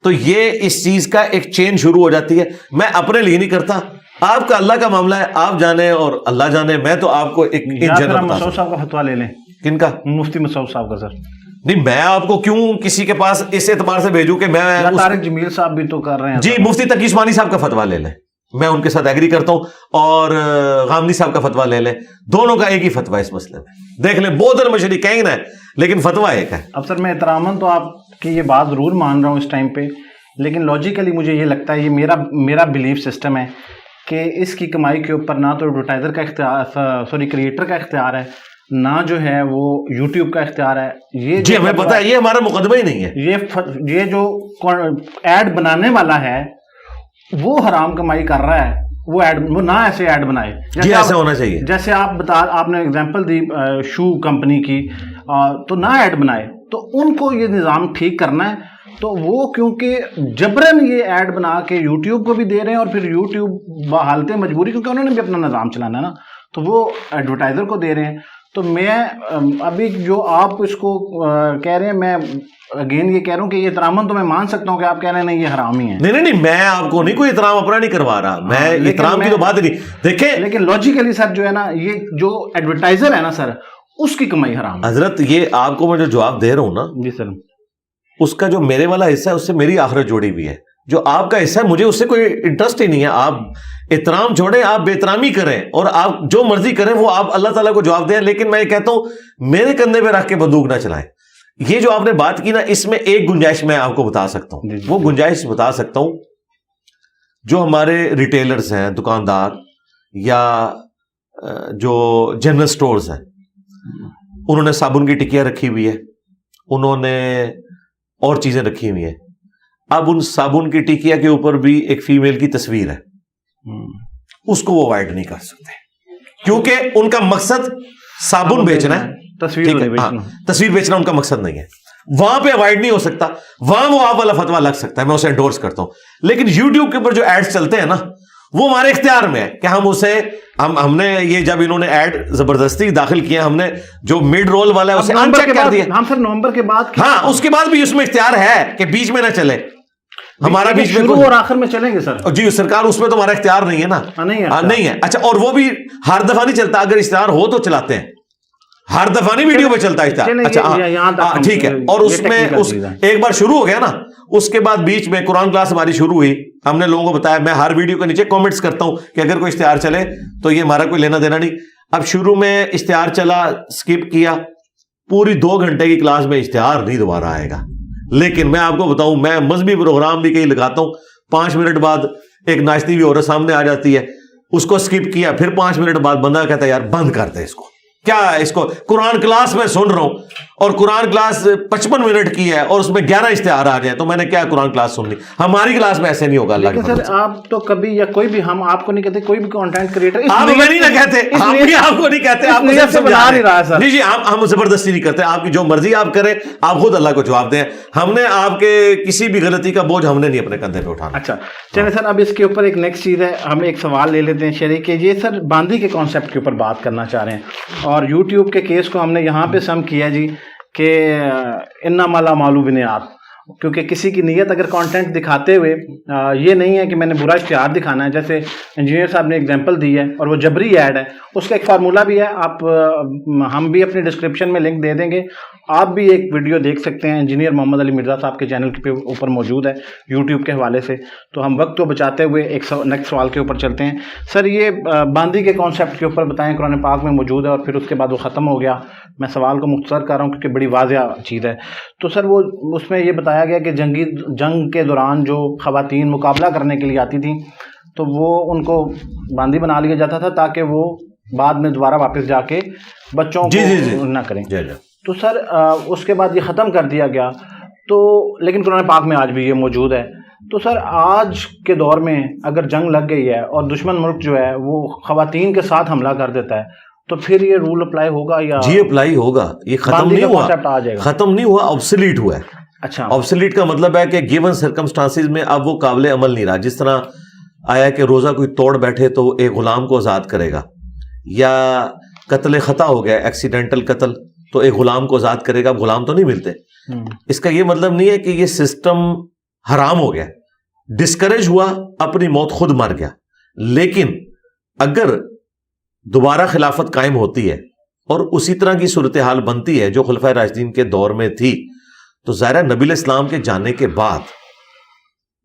تو یہ اس چیز کا ایک چین شروع ہو جاتی ہے. میں اپنے لیے نہیں کرتا، آپ کا اللہ کا معاملہ ہے، آپ جانے اور اللہ جانے. میں تو آپ کو ایک مسعود صاحب کا فتویٰ لے لیں. کن کا؟ مفتی مسعود صاحب کا. سر نہیں میں آپ کو کیوں کسی کے پاس اس اعتبار سے بھیجوں کہ میں طارق جمیل صاحب بھی تو کر رہے ہیں. جی مفتی تقی عثمانی صاحب کا فتویٰ لے لیں، میں ان کے ساتھ ایگری کرتا ہوں. اور غامدی صاحب کا فتویٰ لے لیں. دونوں کا ایک ہی فتویٰ اس مسئلے میں. دیکھ لیں بہت المشرکین ہے لیکن فتویٰ ایک ہے. اب سر میں احتراماً تو آپ کی یہ بات ضرور مان رہا ہوں اس ٹائم پہ، لیکن لاجیکلی مجھے یہ لگتا ہے، یہ میرا بلیف سسٹم ہے کہ اس کی کمائی کے اوپر نہ تو ایڈورٹائزر کا اختیار، کریٹر کا اختیار ہے، نہ جو ہے وہ یوٹیوب کا اختیار ہے. یہ جی ہمیں پتہ ہے یہ ہمارا مقدمہ ہی نہیں ہے. یہ جو ایڈ بنانے والا ہے وہ حرام کمائی کر رہا ہے. وہ نہ ایسے ایڈ بنائے. جی ایسا ہونا چاہیے. جیسے آپ نے اگزامپل دی شو کمپنی کی، تو نہ ایڈ بنائے. تو ان کو یہ نظام ٹھیک کرنا ہے. تو وہ کیونکہ جبرن یہ ایڈ بنا کے یوٹیوب کو بھی دے رہے ہیں، اور پھر یوٹیوب بحالت مجبوری، کیونکہ انہوں نے بھی اپنا نظام چلانا ہے نا، تو وہ ایڈورٹائزر کو دے رہے ہیں. تو میں ابھی جو آپ اس کو کہہ رہے ہیں، میں اگین یہ کہہ رہا ہوں کہ یہ احتراماً تو میں مان سکتا ہوں کہ آپ کہہ رہے ہیں نہیں یہ حرام ہی ہے. نہیں میں آپ کو نہیں کوئی احترام اپنا نہیں کروا رہا. میں احترام کی تو بات نہیں. دیکھیں لیکن لاجیکلی سر جو ہے نا، یہ جو ایڈورٹائزر ہے نا سر، اس کی کمائی حرام ہے. حضرت یہ آپ کو میں جو جواب دے رہا ہوں نا، جی سر، اس کا جو میرے والا حصہ ہے اس سے میری آخرت جوڑی ہوئی ہے. جو آپ کا حصہ ہے مجھے اس سے کوئی انٹرسٹ ہی نہیں ہے. آپ احترام چھوڑیں، آپ بے احترامی کریں اور آپ جو مرضی کریں وہ آپ اللہ تعالیٰ کو جواب دیں. لیکن میں یہ کہتا ہوں میرے کندھے پہ رکھ کے بندوق نہ چلائیں. یہ جو آپ نے بات کی نا، اس میں ایک گنجائش میں آپ کو بتا سکتا ہوں. وہ گنجائش بتا سکتا ہوں، جو ہمارے ریٹیلرز ہیں، دکاندار یا جو جنرل سٹورز ہیں، انہوں نے صابن کی ٹکیاں رکھی ہوئی ہے، انہوں نے اور چیزیں رکھی ہوئی ہیں. اب ان صابن کی ٹکیا کے اوپر بھی ایک فیمیل کی تصویر ہے، اس کو وہ اوائڈ نہیں کر سکتے کیونکہ ان کا مقصد صابن بیچنا ہے، تصویر بیچنا ان کا مقصد نہیں ہے. وہاں پہ اوائڈ نہیں ہو سکتا، وہاں وہ آپ والا فتویٰ لگ سکتا ہے، میں اسے انڈورس کرتا ہوں. لیکن یوٹیوب کے اوپر جو ایڈز چلتے ہیں نا، وہ ہمارے اختیار میں ہے کہ ہم اسے ہم نے یہ جب انہوں نے ایڈ زبردستی داخل کیا، ہم نے جو مڈ رول والا ہے اسے ان چیک کر دیا. ہم سر نومبر کے بعد، ہاں اس کے بعد بھی اس میں اختیار ہے کہ بیچ میں نہ چلے. ہمارا بیچ میں شروع اور آخر میں چلیں گے سر. جی سرکار اس میں تو ہمارا اختیار نہیں ہے نا. نہیں ہے. اچھا اور وہ بھی ہر دفعہ نہیں چلتا، اگر اشتہار ہو تو چلاتے ہیں، ہر دفعہ نہیں ویڈیو پہ چلتا اشتہار. اچھا ٹھیک ہے. اور اس میں ایک بار شروع ہو گیا نا، اس کے بعد بیچ میں قرآن کلاس ہماری شروع ہوئی. ہم نے لوگوں کو بتایا، میں ہر ویڈیو کے نیچے کامنٹس کرتا ہوں کہ اگر کوئی اشتہار چلے تو یہ ہمارا کوئی لینا دینا نہیں. اب شروع میں اشتہار چلا، اسکپ کیا، پوری 2 گھنٹے کی کلاس میں اشتہار نہیں دوبارہ آئے گا. لیکن میں آپ کو بتاؤں، میں مذہبی پروگرام بھی کہیں لگاتا ہوں، 5 منٹ بعد ایک ناچتی ہوئی عورت سامنے آ جاتی ہے، اس کو اسکپ کیا، پھر 5 منٹ بعد بندہ کہتا ہے یار بند کر دے اس کو، کیا اس کو قرآن کلاس میں سن رہا ہوں اور قرآن کلاس 55 منٹ کی ہے اور اس میں 11 اشتہار آ جائیں تو میں نے کیا قرآن کلاس سننی؟ ہماری کلاس میں ایسے نہیں ہوگا. اللہ لیکن کے سر آپ تو کبھی یا کوئی بھی، ہم آپ کو نہیں کہتے، کوئی بھی کنٹینٹ کریٹر آپ ہمیں نہیں نہ کہتے، ہم بھی آپ کو نہیں کہتے، آپ کو صرف سمجھا نہیں رہا. نہیں جی ہم زبردستی نہیں کرتے، آپ کی جو مرضی آپ کریں، آپ خود اللہ کو جواب دیں. ہم نے آپ کے کسی بھی غلطی کا بوجھ ہم نے نہیں اپنے کندھے پہ اٹھانا. اچھا چلیں سر، اب اس کے اوپر ایک نیکسٹ چیز ہے، ہم ایک سوال لے لیتے ہیں شریک کہ یہ سر باندی کے کانسیپٹ کے اوپر بات کرنا چاہ رہے ہیں، اور یوٹیوب کے کیس کو ہم نے یہاں پہ سم کیا جی کہ انما الاعمال بالنیات، کیونکہ کسی کی نیت اگر کانٹینٹ دکھاتے ہوئے یہ نہیں ہے کہ میں نے برا اشتہار دکھانا ہے، جیسے انجینئر صاحب نے اگزامپل دی ہے اور وہ جبری ایڈ ہے، اس کا ایک فارمولہ بھی ہے، آپ ہم بھی اپنی ڈسکرپشن میں لنک دے دیں گے، آپ بھی ایک ویڈیو دیکھ سکتے ہیں، انجینئر محمد علی مرزا صاحب کے چینل کے اوپر موجود ہے یوٹیوب کے حوالے سے. تو ہم وقت کو بچاتے ہوئے ایک نیکسٹ سوال کے اوپر چلتے ہیں. سر یہ باندی کے کانسیپٹ کے اوپر بتائیں، قرآن پاک میں موجود ہے اور پھر اس کے بعد وہ ختم ہو گیا. میں سوال کو مختصر کر رہا ہوں کیونکہ بڑی واضح چیز ہے. تو سر وہ اس میں یہ بتایا گیا کہ جنگ کے دوران جو خواتین مقابلہ کرنے کے لیے آتی تھیں تو وہ ان کو باندی بنا لیا جاتا تھا تاکہ وہ بعد میں دوبارہ واپس جا کے بچوں کو نہ کریں. تو سر اس کے بعد یہ ختم کر دیا گیا، تو لیکن قرآن پاک میں آج بھی یہ موجود ہے. تو سر آج کے دور میں اگر جنگ لگ گئی ہے اور دشمن ملک جو ہے وہ خواتین کے ساتھ حملہ کر دیتا ہے تو پھر یہ رول اپلائی ہوگا یا؟ جی اپلائی ہوگا، یہ ختم نہیں ہوا، ختم نہیں ہوا، آبسلیٹ ہوا ہے. اچھا، آبسلیٹ کا مطلب ہے کہ گیون سرکمسٹانسز میں اب وہ قابل عمل نہیں رہا. جس طرح آیا کہ روزہ کوئی توڑ بیٹھے تو ایک غلام کو آزاد کرے گا، یا قتل خطا ہو گیا ایکسیڈنٹل قتل تو ایک غلام کو آزاد کرے گا. اب غلام تو نہیں ملتے. اس کا یہ مطلب نہیں ہے کہ یہ سسٹم حرام ہو گیا، ڈسکریج ہوا، اپنی موت خود مر گیا. لیکن اگر دوبارہ خلافت قائم ہوتی ہے اور اسی طرح کی صورتحال بنتی ہے جو خلفائے راشدین کے دور میں تھی، تو ظاہر نبی علیہ السلام کے جانے کے بعد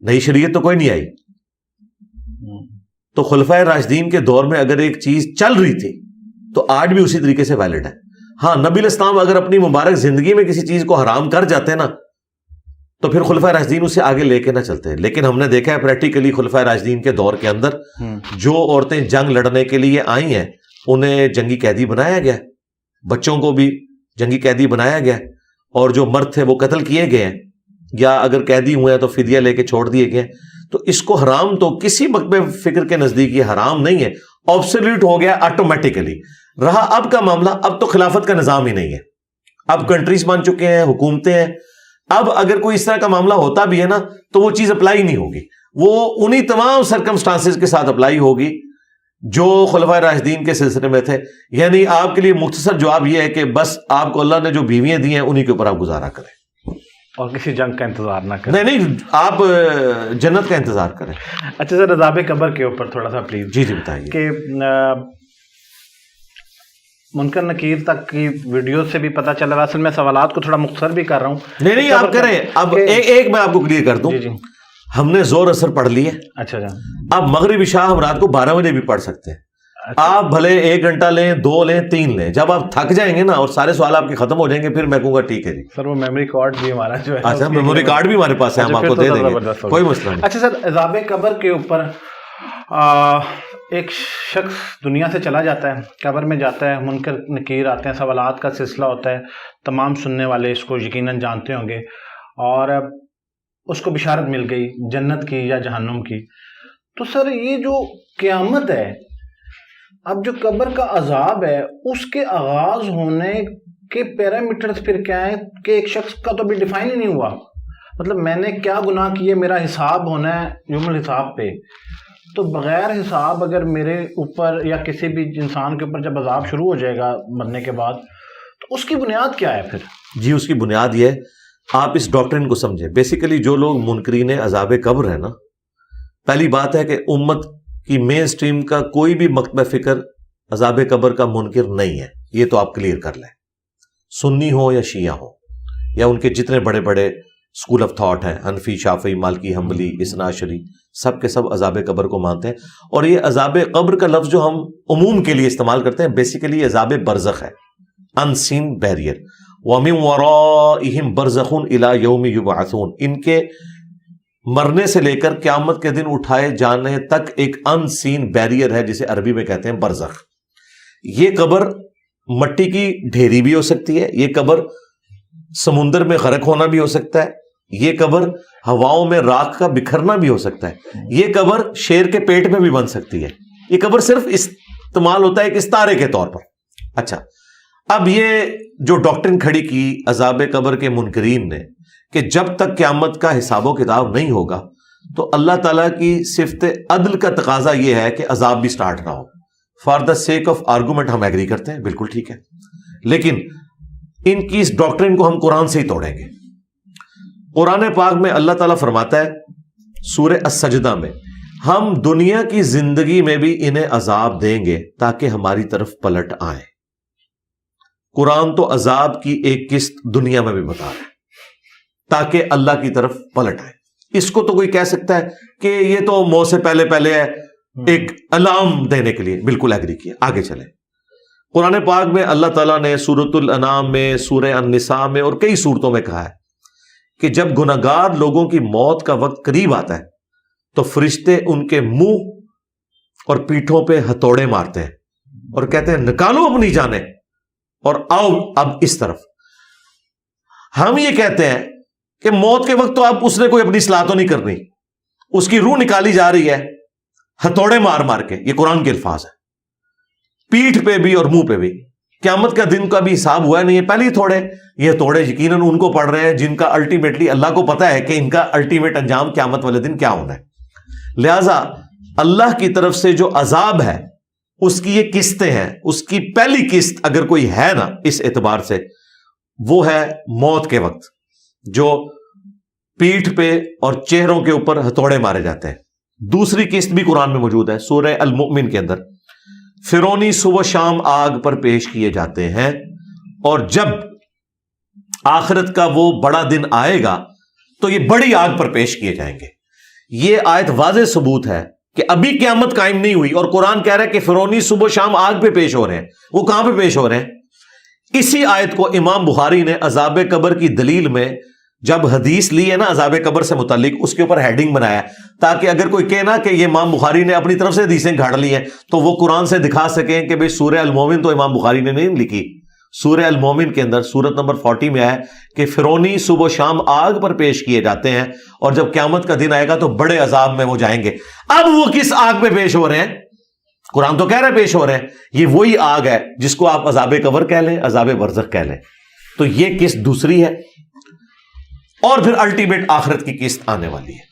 نئی شریعت تو کوئی نہیں آئی، تو خلفائے راشدین کے دور میں اگر ایک چیز چل رہی تھی تو آج بھی اسی طریقے سے ویلڈ ہے. ہاں نبی علیہ السلام اگر اپنی مبارک زندگی میں کسی چیز کو حرام کر جاتے نا تو پھر خلفائے راشدین اسے آگے لے کے نہ چلتے. لیکن ہم نے دیکھا ہے پریکٹیکلی خلفائے راشدین کے دور کے اندر جو عورتیں جنگ لڑنے کے لیے آئی ہیں انہیں جنگی قیدی بنایا گیا، بچوں کو بھی جنگی قیدی بنایا گیا، اور جو مرد تھے وہ قتل کیے گئے ہیں، یا اگر قیدی ہوئے ہیں تو فدیہ لے کے چھوڑ دیے گئے. تو اس کو حرام تو کسی مکتب فکر کے نزدیک یہ حرام نہیں ہے، آبسلیٹ ہو گیا آٹومیٹیکلی. رہا اب کا معاملہ، اب تو خلافت کا نظام ہی نہیں ہے، اب کنٹریز بن چکے ہیں، حکومتیں ہیں. اب اگر کوئی اس طرح کا معاملہ ہوتا بھی ہے نا تو وہ چیز اپلائی نہیں ہوگی، وہ انہی تمام سرکمسٹانسز کے ساتھ اپلائی ہوگی جو خلفائے راشدین کے سلسلے میں تھے. یعنی آپ کے لیے مختصر جواب یہ ہے کہ بس آپ کو اللہ نے جو بیویاں دی ہیں انہی کے اوپر آپ گزارا کریں اور کسی جنگ کا انتظار نہ کریں. نہیں آپ جنت کا انتظار کریں. اچھا سر، عذاب قبر کے اوپر تھوڑا سا پلیز. جی بتائیے. کہ منکر نکیر تک کی ویڈیو سے بھی پتہ چل رہا، اصل میں سوالات کو تھوڑا مختصر بھی کر رہا ہوں. نہیں آپ کریں. اب ایک میں آپ کو کلیئر کر دوں. جی ہم نے زور اثر پڑھ لی ہے. اچھا اب مغرب عشاء ہم رات کو 12 بجے بھی پڑھ سکتے ہیں. آپ بھلے 1 گھنٹہ لیں، 2 لیں، 3 لیں، جب آپ تھک جائیں گے نا اور سارے سوال آپ کے ختم ہو جائیں گے پھر میں کہوں گا ٹھیک ہے جی. سر وہ میموری کارڈ بھی ہمارا جو ہے، اچھا میموری کارڈ بھی ہمارے پاس ہے، ہم آپ کو دے دیں گے، کوئی مسئلہ نہیں. اچھا سر، عذاب قبر کے اوپر ایک شخص دنیا سے چلا جاتا ہے، قبر میں جاتا ہے، منکر نکیر آتے ہیں، سوالات کا سلسلہ ہوتا ہے، تمام سننے والے اس کو یقیناً جانتے ہوں گے، اور اس کو بشارت مل گئی جنت کی یا جہنم کی. تو سر یہ جو قیامت ہے، اب جو قبر کا عذاب ہے اس کے آغاز ہونے کے پیرامیٹرز پھر کیا ہیں کہ ایک شخص کا تو بھی ڈیفائن ہی نہیں ہوا. مطلب میں نے کیا گناہ کیے، میرا حساب ہونا ہے یوم الحساب پہ، تو بغیر حساب اگر میرے اوپر یا کسی بھی انسان کے اوپر جب عذاب شروع ہو جائے گا مرنے کے بعد تو اس کی بنیاد کیا ہے پھر؟ جی اس کی بنیاد یہ ہے، آپ اس ڈاکٹرن کو سمجھیں. بیسیکلی جو لوگ منکرین عذاب قبر ہے نا، پہلی بات ہے کہ امت کی مین سٹریم کا کوئی بھی مکتبہ فکر عذاب قبر کا منکر نہیں ہے. یہ تو آپ کلیئر کر لیں، سنی ہو یا شیعہ ہو یا ان کے جتنے بڑے بڑے اسکول آف تھاٹ ہیں، حنفی، شافعی، مالکی، حنبلی، اثنا عشری، سب کے سب عذاب قبر کو مانتے ہیں. اور یہ عذاب قبر کا لفظ جو ہم عموم کے لیے استعمال کرتے ہیں بیسیکلی عذاب برزخ ہے، ان سین بیریئر. وَمِن وَرَائِهِمْ بَرْزَخٌ إِلَى يَوْمِ يُبْعَثُونَ، ان کے مرنے سے لے کر قیامت کے دن اٹھائے جانے تک ایک ان سین بیریئر ہے جسے عربی میں کہتے ہیں برزخ. یہ قبر مٹی کی ڈھیری بھی ہو سکتی ہے، یہ قبر سمندر میں غرق ہونا بھی ہو سکتا ہے, یہ قبر ہواؤں میں راکھ کا بکھرنا بھی ہو سکتا ہے, یہ قبر شیر کے پیٹ میں بھی بن سکتی ہے, یہ قبر صرف استعمال ہوتا ہے ایک استارے کے طور پر. اچھا, اب یہ جو ڈاکٹرن کھڑی کی عذاب قبر کے منکرین نے کہ جب تک قیامت کا حساب و کتاب نہیں ہوگا تو اللہ تعالیٰ کی صفت عدل کا تقاضا یہ ہے کہ عذاب بھی سٹارٹ نہ ہو. For the sake of argument ہم ایگری کرتے ہیں, بالکل ٹھیک ہے, لیکن ان کی اس ڈاکٹرن کو ہم قرآن سے ہی توڑیں گے. قرآن پاک میں اللہ تعالیٰ فرماتا ہے سورہ السجدہ میں, ہم دنیا کی زندگی میں بھی انہیں عذاب دیں گے تاکہ ہماری طرف پلٹ آئیں. قرآن تو عذاب کی ایک قسط دنیا میں بھی بتا رہا ہے تاکہ اللہ کی طرف پلٹ آئے. اس کو تو کوئی کہہ سکتا ہے کہ یہ تو موت سے پہلے پہلے ہے, ایک الارم دینے کے لیے, بالکل ایگری کیا. آگے چلیں, قرآن پاک میں اللہ تعالیٰ نے سورۃ الانعام میں, سورہ النساء میں اور کئی سورتوں میں کہا ہے کہ جب گناہگار لوگوں کی موت کا وقت قریب آتا ہے تو فرشتے ان کے منہ اور پیٹھوں پہ ہتھوڑے مارتے ہیں اور کہتے ہیں نکالو اپنی جانیں اور آؤ اب اس طرف. ہم یہ کہتے ہیں کہ موت کے وقت تو اب اس نے کوئی اپنی اصلاح تو نہیں کرنی, اس کی روح نکالی جا رہی ہے ہتھوڑے مار مار کے. یہ قرآن کے الفاظ ہیں, پیٹھ پہ بھی اور منہ پہ بھی. قیامت کا دن کا بھی حساب ہوا نہیں ہے, پہلے تھوڑے یہ تھوڑے یقیناً ان کو پڑھ رہے ہیں جن کا الٹیمیٹلی اللہ کو پتا ہے کہ ان کا الٹیمیٹ انجام قیامت والے دن کیا ہونا ہے. لہذا اللہ کی طرف سے جو عذاب ہے اس کی یہ قسطیں ہیں. اس کی پہلی قسط اگر کوئی ہے نا اس اعتبار سے, وہ ہے موت کے وقت جو پیٹھ پہ اور چہروں کے اوپر ہتھوڑے مارے جاتے ہیں. دوسری قسط بھی قرآن میں موجود ہے سورہ المؤمن کے اندر, فرعونی صبح شام آگ پر پیش کیے جاتے ہیں اور جب آخرت کا وہ بڑا دن آئے گا تو یہ بڑی آگ پر پیش کیے جائیں گے. یہ آیت واضح ثبوت ہے کہ ابھی قیامت قائم نہیں ہوئی اور قرآن کہہ رہا ہے کہ فرعونی صبح شام آگ پہ پیش ہو رہے ہیں. وہ کہاں پہ پیش ہو رہے ہیں؟ اسی آیت کو امام بخاری نے عذاب قبر کی دلیل میں جب حدیث لی ہے نا عذاب قبر سے متعلق, اس کے اوپر ہیڈنگ بنایا تاکہ اگر کوئی کہنا کہ یہ امام بخاری نے اپنی طرف سے حدیثیں گھاڑ لی ہیں تو وہ قرآن سے دکھا سکیں کہ بھئی سورہ المومن تو امام بخاری نے نہیں لکھی. سورہ المومن کے اندر سورت نمبر 40 میں آیا کہ فرعونی صبح و شام آگ پر پیش کیے جاتے ہیں اور جب قیامت کا دن آئے گا تو بڑے عذاب میں وہ جائیں گے. اب وہ کس آگ پہ پیش ہو رہے ہیں؟ قرآن تو کہہ رہے پیش ہو رہے ہیں, یہ وہی آگ ہے جس کو آپ عذاب قبر کہہ لیں, عذاب برزخ کہہ لیں. تو یہ قسط دوسری ہے اور پھر الٹیمیٹ آخرت کی قسط آنے والی ہے.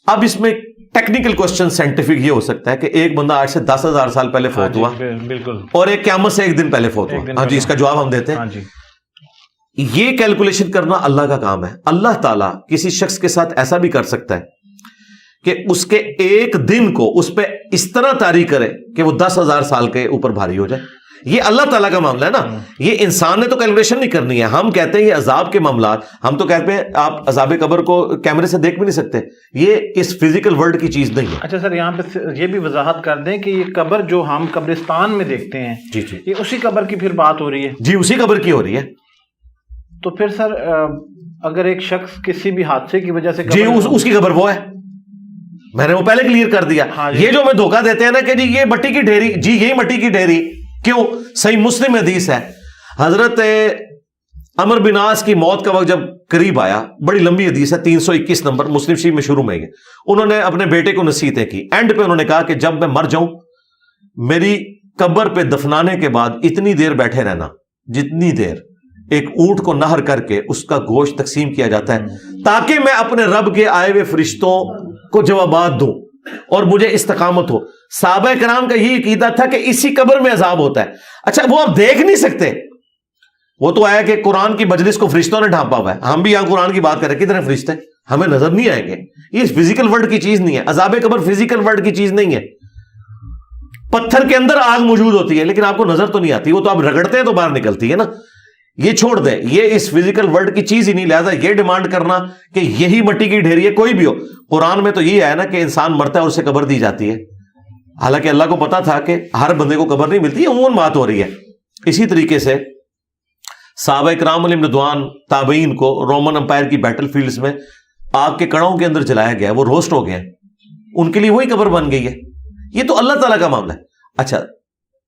اب اس میں ٹیکنیکل کوسچن سائنٹیفک یہ ہو سکتا ہے کہ ایک بندہ آج سے 10,000 سال پہلے فوت ہوا, بالکل, اور ایک قیامت سے ایک دن پہلے فوت ہوا. ہاں جی, اس کا جواب ہم دیتے ہیں. یہ کیلکولیشن کرنا اللہ کا کام ہے. اللہ تعالیٰ کسی شخص کے ساتھ ایسا بھی کر سکتا ہے کہ اس کے ایک دن کو اس پہ اس طرح طاری کرے کہ وہ 10,000 سال کے اوپر بھاری ہو جائے. یہ اللہ تعالیٰ کا معاملہ ہے نا, یہ انسان نے تو کیلکولیشن نہیں کرنی ہے. ہم کہتے ہیں یہ عذاب کے معاملات, ہم تو کہتے ہیں آپ عذاب قبر کو کیمرے سے دیکھ بھی نہیں سکتے, یہ اس فزیکل ورلڈ کی چیز نہیں ہے. اچھا سر, یہاں پہ یہ بھی وضاحت کر دیں کہ یہ قبر جو ہم قبرستان میں دیکھتے ہیں, جی جی, یہ اسی قبر کی پھر بات ہو رہی ہے؟ جی اسی قبر کی ہو رہی ہے. تو پھر سر اگر ایک شخص کسی بھی حادثے کی وجہ سے جی اس کی قبر وہ ہے, میں نے وہ پہلے کلیئر کر دیا. یہ جو ہمیں دھوکہ دیتے ہیں نا کہ جی یہ مٹی کی ڈھیری, جی یہی مٹی کی ڈھیری. کیوں؟ صحیح مسلم حدیث ہے, حضرت عمر بن عاص کی موت کا وقت جب قریب آیا, بڑی لمبی حدیث ہے 321 نمبر مسلم شریف میں شروع میں, انہوں نے اپنے بیٹے کو نصیحتیں کی. اینڈ پہ انہوں نے کہا کہ جب میں مر جاؤں میری قبر پہ دفنانے کے بعد اتنی دیر بیٹھے رہنا جتنی دیر ایک اونٹ کو نہر کر کے اس کا گوشت تقسیم کیا جاتا ہے تاکہ میں اپنے رب کے آئے ہوئے فرشتوں کو جوابات دوں اور مجھے استقامت ہو. صحابہ کرام کا یہ عقیدہ تھا کہ اسی قبر میں عذاب ہوتا ہے. اچھا وہ آپ دیکھ نہیں سکتے, وہ تو آیا کہ قرآن کی مجلس کو فرشتوں نے ڈھانپا ہوا ہے. ہم بھی یہاں قرآن کی بات کر رہے ہیں, کتنے فرشتے ہمیں نظر نہیں آئیں گے. یہ فزیکل ورلڈ کی چیز نہیں ہے, عذاب قبر فزیکل ورلڈ کی چیز نہیں ہے. پتھر کے اندر آگ موجود ہوتی ہے لیکن آپ کو نظر تو نہیں آتی, وہ تو آپ رگڑتے ہیں تو باہر نکلتی ہے نا. یہ چھوڑ دیں, یہ اس فزیکل ورلڈ کی چیز ہی نہیں. لہذا یہ ڈیمانڈ کرنا کہ یہی مٹی کی ڈھیری ہے, کوئی بھی ہو, قرآن میں تو یہ ہے نا کہ انسان مرتا ہے اور اسے قبر دی جاتی ہے. حالانکہ اللہ کو پتا تھا کہ ہر بندے کو قبر نہیں ملتی, عموماً بات ہو رہی ہے. اسی طریقے سے صحابہ کرام علیہم رضوان تابعین کو رومن امپائر کی بیٹل فیلڈز میں آگ کے کڑاؤں کے اندر جلایا گیا, وہ روسٹ ہو گئے, ان کے لیے وہی قبر بن گئی ہے. یہ تو اللہ تعالیٰ کا معاملہ ہے. اچھا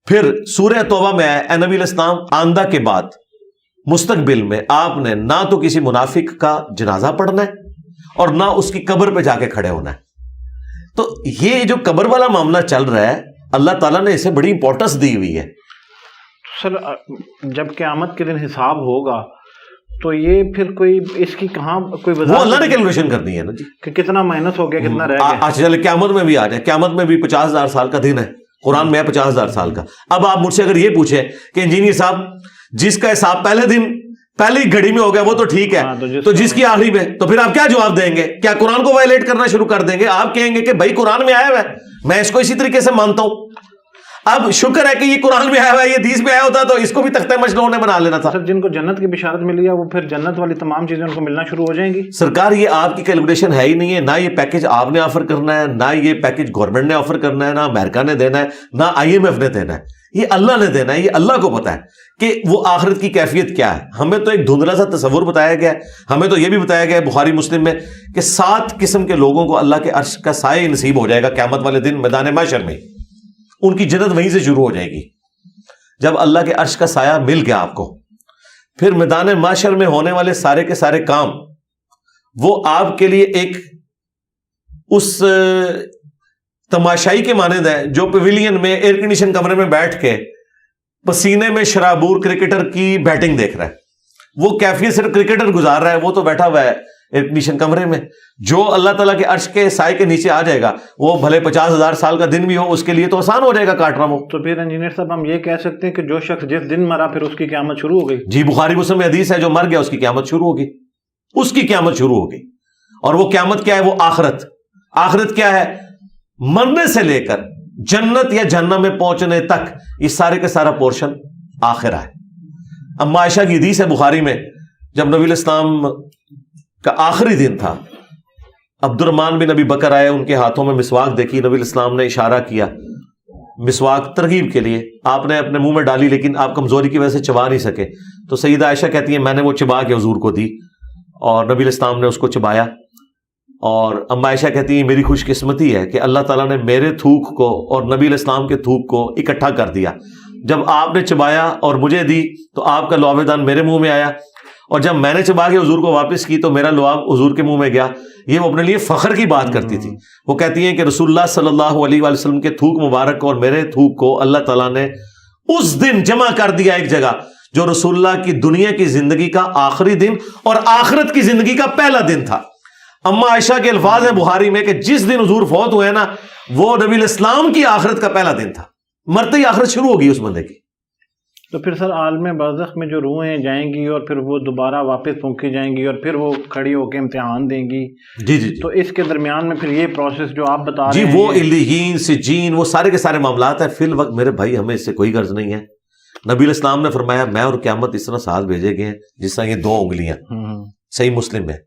پھر سورہ توبہ میں آیا, اے نبی علیہ السلام آندہ کے بعد مستقبل میں آپ نے نہ تو کسی منافق کا جنازہ پڑھنا ہے اور نہ اس کی قبر پہ جا کے کھڑے ہونا ہے. تو یہ جو قبر والا معاملہ چل رہا ہے اللہ تعالیٰ نے اسے بڑی امپورٹنس دی ہوئی ہے. سر جب قیامت کے دن حساب ہوگا تو یہ پھر کوئی اس کی کہاں کوئی وہ اللہ نے کیلکولیشن کرنی ہے نا جی کہ کتنا مائنس ہو گیا کتنا رہ گیا. اچھا چلے قیامت میں بھی آ جائے. قیامت میں بھی 50,000 سال کا دن ہے, قرآن میں ہے 50,000 سال کا. اب آپ مجھ سے اگر یہ پوچھیں کہ انجینئر صاحب جس کا حساب پہلے دن پہلی گھڑی میں ہو گیا وہ تو ٹھیک ہے, تو جس کی آخری میں, تو پھر آپ کیا جواب دیں گے؟ کیا قرآن کو وائلیٹ کرنا شروع کر دیں گے؟ آپ کہیں گے کہ بھائی قرآن میں آیا ہوا ہے, میں اس کو اسی طریقے سے مانتا ہوں. اب شکر ہے کہ یہ قرآن میں آیا ہوا ہے, یہ حدیث میں آیا ہوتا تو اس کو بھی تختہ مشنوع نے بنا لینا تھا. سر جن کو جنت کی بشارت ملی ہے وہ پھر جنت والی تمام چیزیں ان کو ملنا شروع ہو جائیں گی. سرکار یہ آپ کی کیلکولیشن ہے ہی نہیں ہے. نہ یہ پیکج آپ نے آفر کرنا ہے, نہ یہ پیکج گورنمنٹ نے آفر کرنا ہے, نہ امریکہ نے دینا ہے, نہ IMF نے دینا ہے. یہ اللہ نے دینا ہے. یہ اللہ کو پتا ہے کہ وہ آخرت کی کیفیت کیا ہے. ہمیں تو ایک دھندلا سا تصور بتایا گیا ہے. ہمیں تو یہ بھی بتایا گیا ہے بخاری مسلم میں کہ 7 قسم کے لوگوں کو اللہ کے عرش کا سایہ نصیب ہو جائے گا قیامت والے دن میدان محشر میں. ان کی جنت وہیں سے شروع ہو جائے گی. جب اللہ کے عرش کا سایہ مل گیا آپ کو, پھر میدان محشر میں ہونے والے سارے کے سارے کام وہ آپ کے لیے ایک اس تماشائی کے مانند ہے جو پیویلین میں ایئر کنڈیشن کمرے میں بیٹھ کے پسینے میں شرابور کرکٹر کی بیٹنگ دیکھ رہا ہے. وہ کیفیت صرف کرکٹر گزار رہا ہے, وہ تو بیٹھا ہوا ہے ایئر کنڈیشن کمرے میں. جو اللہ تعالیٰ کے عرش کے سائے کے نیچے آ جائے گا وہ بھلے 50,000 سال کا دن بھی ہو, اس کے لیے تو آسان ہو جائے گا کاٹنا. وہ تو پھر انجینئر صاحب ہم یہ کہہ سکتے ہیں کہ جو شخص جس دن مرا پھر اس کی قیامت شروع ہو گئی. جی بخاری مسلم میں حدیث ہے جو مر گیا اس کی قیامت شروع ہوگی. اس کی قیامت شروع ہوگی. اور وہ قیامت کیا ہے؟ وہ آخرت. آخرت کیا ہے؟ مرنے سے لے کر جنت یا جہنم میں پہنچنے تک یہ سارے کا سارا پورشن آخرہ ہے. اما عائشہ کی حدیث ہے بخاری میں, جب نبی الاسلام کا آخری دن تھا, عبد الرحمن بن ابی بکر آئے, ان کے ہاتھوں میں مسواک دیکھی, نبی الاسلام نے اشارہ کیا مسواک ترغیب کے لیے, آپ نے اپنے منہ میں ڈالی لیکن آپ کمزوری کی وجہ سے چبا نہیں سکے. تو سیدہ عائشہ کہتی ہیں میں نے وہ چبا کے حضور کو دی اور نبی الاسلام نے اس کو چبایا. اور اما عائشہ کہتی ہیں میری خوش قسمتی ہے کہ اللہ تعالیٰ نے میرے تھوک کو اور نبی الاسلام کے تھوک کو اکٹھا کر دیا. جب آپ نے چبایا اور مجھے دی تو آپ کا لعاب دان میرے منہ میں آیا, اور جب میں نے چبا کے حضور کو واپس کی تو میرا لعاب حضور کے منہ میں گیا. یہ وہ اپنے لیے فخر کی بات کرتی تھی. وہ کہتی ہیں کہ رسول اللہ صلی اللہ علیہ وآلہ وسلم کے تھوک مبارک اور میرے تھوک کو اللہ تعالیٰ نے اس دن جمع کر دیا ایک جگہ, جو رسول اللہ کی دنیا کی زندگی کا آخری دن اور آخرت کی زندگی کا پہلا دن تھا. اما عائشہ کے الفاظ ہیں بخاری میں کہ جس دن حضور فوت ہوئے نا وہ نبی الاسلام کی آخرت کا پہلا دن تھا. مرتے ہی آخرت شروع ہوگی اس بندے کی. تو پھر سر عالم برزخ میں جو روحیں جائیں گی اور پھر وہ دوبارہ واپس پھونکی جائیں گی اور پھر وہ کھڑی ہو کے امتحان دیں گی. جی تو اس کے درمیان میں پھر یہ پروسیس جو آپ بتا رہے ہیں جی وہ علیین سجین وہ سارے کے سارے معاملات ہیں. فی الوقت میرے بھائی ہمیں اس سے کوئی غرض نہیں ہے. نبی الاسلام نے فرمایا میں اور قیامت اس طرح ساتھ بھیجے گئے ہیں جس طرح یہ 2 انگلیاں. صحیح مسلم میں.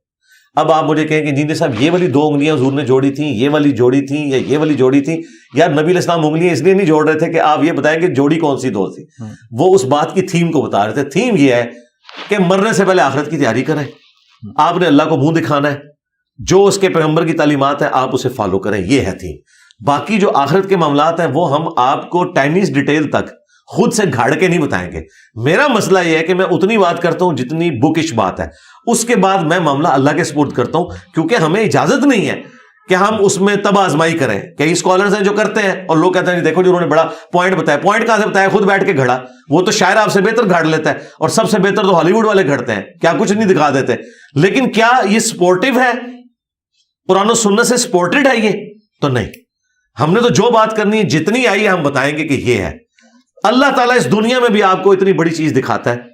اب آپ مجھے کہیں کہ انجینئر صاحب یہ والی 2 انگلیاں حضور نے جوڑی تھیں, یہ والی جوڑی تھیں یا یہ والی جوڑی تھیں. یار نبی الاسلام انگلیاں اس لیے نہیں جوڑ رہے تھے کہ آپ یہ بتائیں کہ جوڑی کون سی 2 تھی. وہ اس بات کی تھیم کو بتا رہے تھے. تھیم یہ ہے کہ مرنے سے پہلے آخرت کی تیاری کریں. آپ نے اللہ کو منہ دکھانا ہے, جو اس کے پیغمبر کی تعلیمات ہیں آپ اسے فالو کریں, یہ ہے تھیم. باقی جو آخرت کے معاملات ہیں وہ ہم آپ کو ٹائنیز ڈیٹیل تک خود سے گھاڑ کے نہیں بتائیں گے. میرا مسئلہ یہ ہے کہ میں اتنی بات کرتا ہوں جتنی بکش بات ہے, اس کے بعد میں معاملہ اللہ کے سپرد کرتا ہوں, کیونکہ ہمیں اجازت نہیں ہے کہ ہم اس میں تب آزمائی کریں. کئی اسکالرز ہیں جو کرتے ہیں اور لوگ کہتے ہیں دیکھو جی انہوں نے بڑا پوائنٹ بتایا. پوائنٹ کہاں سے بتایا؟ خود بیٹھ کے گھڑا. وہ تو شاعر آپ سے بہتر گھاڑ لیتا ہے, اور سب سے بہتر تو ہالی ووڈ والے گھڑتے ہیں, کیا کچھ نہیں دکھا دیتے. لیکن کیا یہ سپورٹیو ہے؟ قرآن و سنت سے سپورٹڈ ہے یہ؟ تو نہیں. ہم نے تو جو بات کرنی ہے جتنی آئی ہے ہم بتائیں گے کہ یہ ہے. اللہ تعالیٰ اس دنیا میں بھی آپ کو اتنی بڑی چیز دکھاتا ہے.